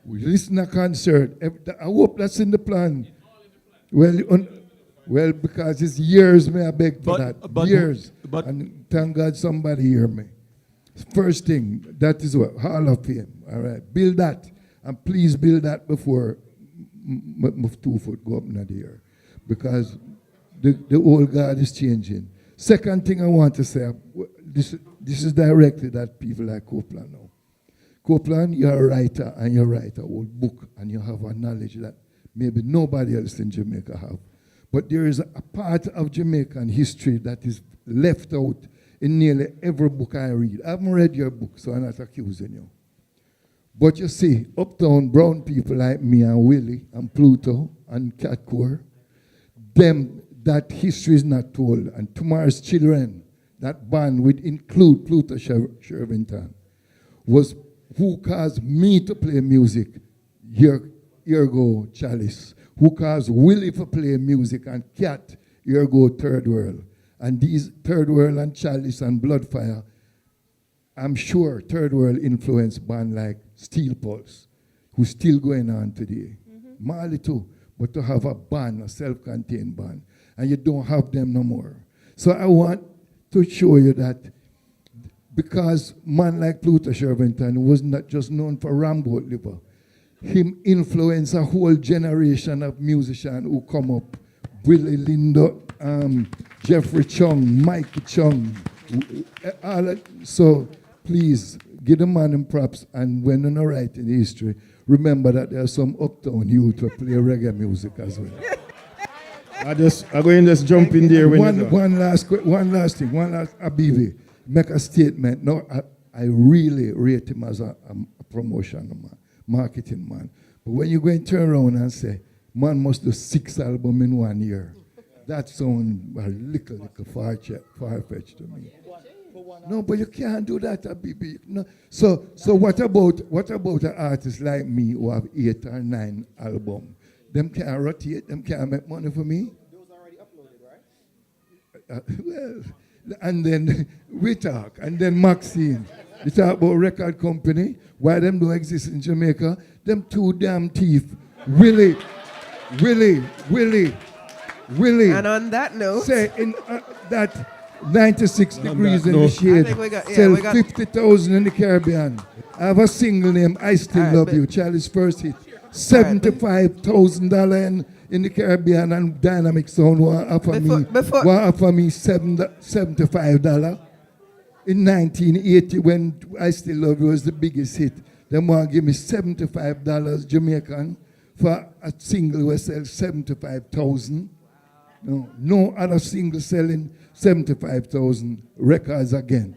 We listen to a concert. I hope that's in the plan. Well, because it's years, may I beg for that. Years. And thank God somebody hear me. First thing, that is what? Hall of Fame. All right. Build that. And please build that before my 2 foot go up in the air. Because the old guard is changing. Second thing I want to say, this is directed at people like Copeland now. Copeland, you're a writer and you write a whole book and you have a knowledge that maybe nobody else in Jamaica have. But there is a part of Jamaican history that is left out in nearly every book I read. I haven't read your book, so I'm not accusing you. But you see, uptown brown people like me and Willie and Pluto and Catcore, them, that history is not told. And Tomorrow's Children, that band would include Pluto Shervington, was who caused me to play music? Here go Chalice. Who caused Willie to play music and Cat? Here go Third World. And these Third World and Chalice and Bloodfire, I'm sure Third World influenced band like Steel Pulse, who's still going on today. Marley too, but to have a band, a self-contained band, and you don't have them no more. So I want to show you that because man like Pluto Shervington was not just known for Ramboat liver, him influenced a whole generation of musicians who come up. Willie Lindo, Jeffrey Chung, Mikey Chung. So please, give the man them props, and when you're writing history, remember that there are some uptown youth who play reggae music as well. I'm going to just jump in there. One last thing, Abivi, make a statement. No, I really rate him as a promotion man, marketing man. But when you go and turn around and say, man must do 6 albums in 1 year, that sounds a little far-fetched to me. No, but you can't do that, Abibi. No. So what about an artist like me who have 8 or 9 albums? Them can't rotate, them can't make money for me. Those are already uploaded, right? Well, and then we talk, and then Maxine. You talk about record company, why them don't exist in Jamaica? Them two damn thief, Willie. And on that note, say in that 96 degrees in the shade, sell 50,000 in the Caribbean. I have a single name, I Still Love You, Charlie's first hit. $75,000 in the Caribbean, and Dynamic Sound want offer me $75. In 1980, when I Still Love You was the biggest hit, they want to give me $75 Jamaican for a single we sell 75,000. No other single selling 75,000 records again.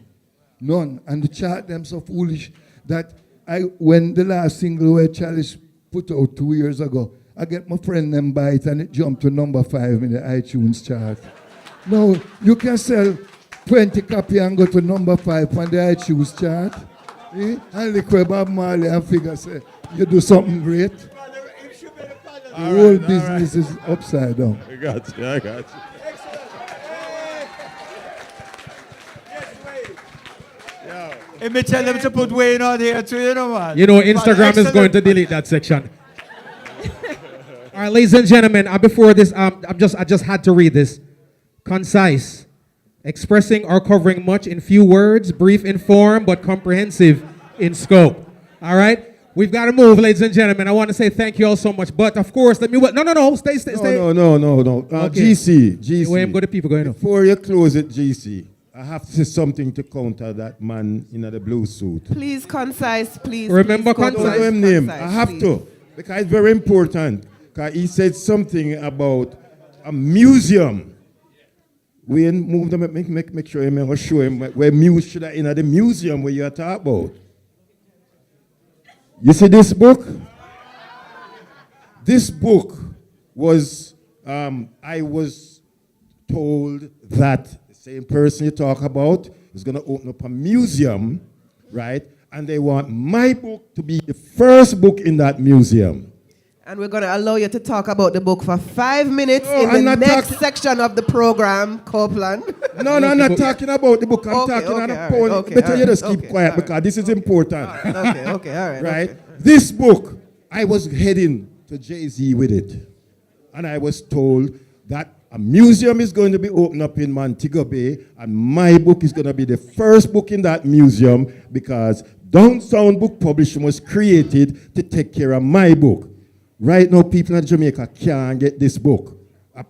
None. And the chart them so foolish that when the last single where Chalice put out 2 years ago, I get my friend them buy it and it jumped to number 5 in the iTunes chart. No, you can sell 20 copies and go to number 5 on the iTunes chart. And look where Bob Marley and figure say, you do something great. The whole business is upside down. I got you. If me tell them to put Wayne on here too, you know what? You know, Instagram is going to delete that section. All right, ladies and gentlemen, before this, I just had to read this. Concise, expressing or covering much in few words, brief in form, but comprehensive in scope. All right? We've got to move, ladies and gentlemen. I want to say thank you all so much. But, of course, let me... No, stay. No. Okay. GC. Where go the people going on? Before you close it, GC, I have to say something to counter that man in the blue suit. please, concise, please. Remember please, concise. Don't know him name. concise, I have please. to. Because it's very important. Because he said something about a museum. We move them, make sure I'm going to show him where music should have in the museum where you're talking about. You see this book? This book was, I was told that the same person you talk about is going to open up a museum, right? And they want my book to be the first book in that museum. And we're going to allow you to talk about the book for 5 minutes in the next section of the program, Copeland. No, I'm not talking about the book. I'm talking on a point. Better you just keep quiet because this is important. All right. Right? This book, I was heading to Jay-Z with it. And I was told that a museum is going to be opened up in Montego Bay, and my book is going to be the first book in that museum because Down Sound Book Publishing was created to take care of my book. Right now, people in Jamaica can't get this book.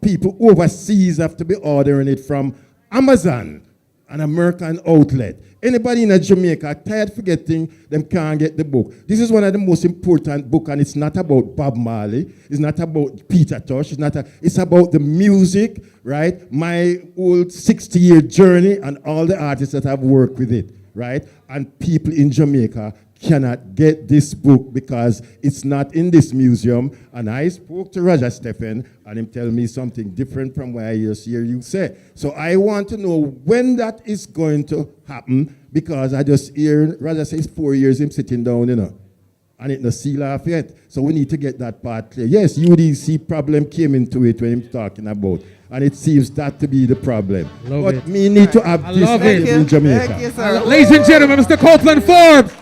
People overseas have to be ordering it from Amazon, an American outlet. Anybody in Jamaica tired forgetting them can't get the book. This is one of the most important books, and it's not about Bob Marley. It's not about Peter Tosh. It's about the music, right? My old 60-year journey and all the artists that have worked with it, right? And people in Jamaica cannot get this book because it's not in this museum. And I spoke to Roger Stephen, and him tell me something different from what I just hear you say. So I want to know when that is going to happen, because I just hear Roger says 4 years him sitting down, you know, and it no seal off yet. So we need to get that part clear. Yes, UDC problem came into it when him talking about, and it seems that to be the problem. But we need to have this in Jamaica. Thank you, sir. Ladies and gentlemen, Mr. Copeland Forbes.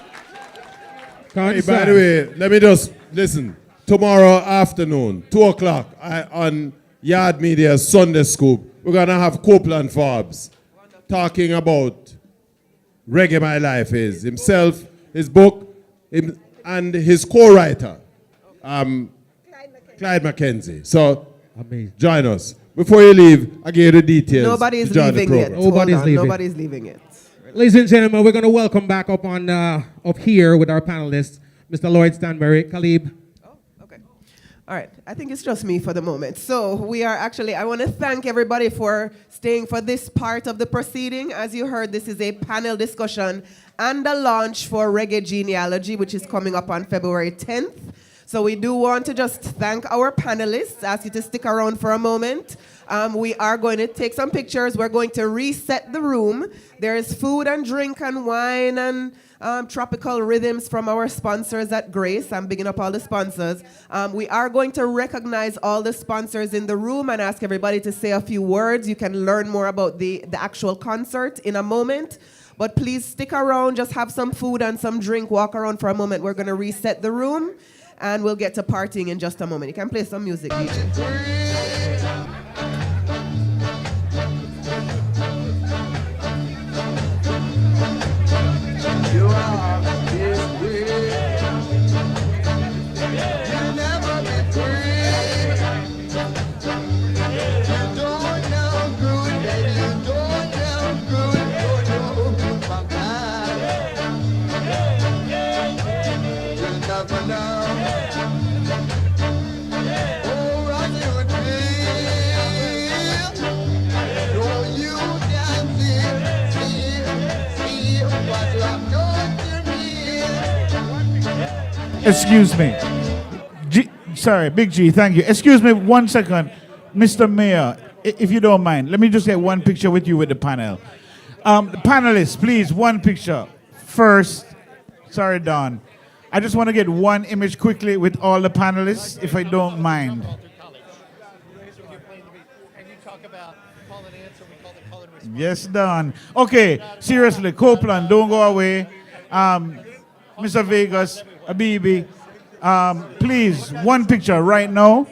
Hey, by the way, let me just listen. Tomorrow afternoon, 2 o'clock, on Yard Media's Sunday Scoop, we're going to have Copeland Forbes talking about Reggae My Life is himself, his book, and his co-writer, Clyde Mackenzie. So, join us. Before you leave, I gave you the details. Nobody's leaving yet. Nobody's leaving yet. Ladies and gentlemen, we're going to welcome back up here with our panelists, Mr. Lloyd Stanberry, Khalib. All right, I think it's just me for the moment. So I want to thank everybody for staying for this part of the proceeding. As you heard, this is a panel discussion and a launch for Reggae Genealogy, which is coming up on February 10th. So we do want to just thank our panelists, ask you to stick around for a moment. We are going to take some pictures. We're going to reset the room. There is food and drink and wine and tropical rhythms from our sponsors at Grace. I'm bigging up all the sponsors. We are going to recognize all the sponsors in the room and ask everybody to say a few words. You can learn more about the actual concert in a moment. But please stick around, just have some food and some drink, walk around for a moment. We're going to reset the room, and we'll get to partying in just a moment. You can play some music, DJ. Excuse me. Sorry, Big G, thank you. Excuse me 1 second. Mr. Mayor, if you don't mind, let me just get one picture with you with the panel. The panelists, please, one picture. First, sorry, Don. I just want to get one image quickly with all the panelists, if I don't mind. Yes, Don. Okay, seriously, Copeland, don't go away. Mr. Vegas, Abibi, please, one picture right now.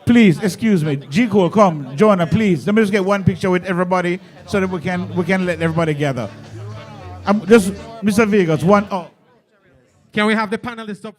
Please, excuse me. G. Cole, come. Jonah, please. Let me just get one picture with everybody so that we can let everybody gather. Just, Mr. Vegas, one. Oh. Can we have the panelists up?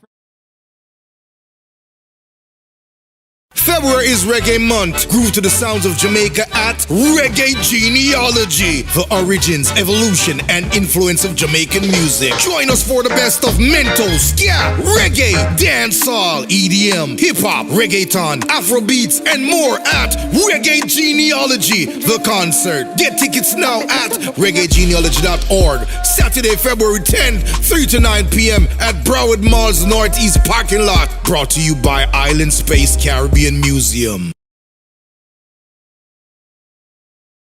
February is Reggae Month. Groove to the sounds of Jamaica at Reggae Genealogy. The origins, evolution, and influence of Jamaican music. Join us for the best of mental, ska, reggae, dancehall, EDM, hip-hop, reggaeton, Afrobeats, and more at Reggae Genealogy, the concert. Get tickets now at reggaegenealogy.org. Saturday, February 10th, 3 to 9 p.m. at Broward Mall's Northeast parking lot. Brought to you by Island Space Caribbean Museum.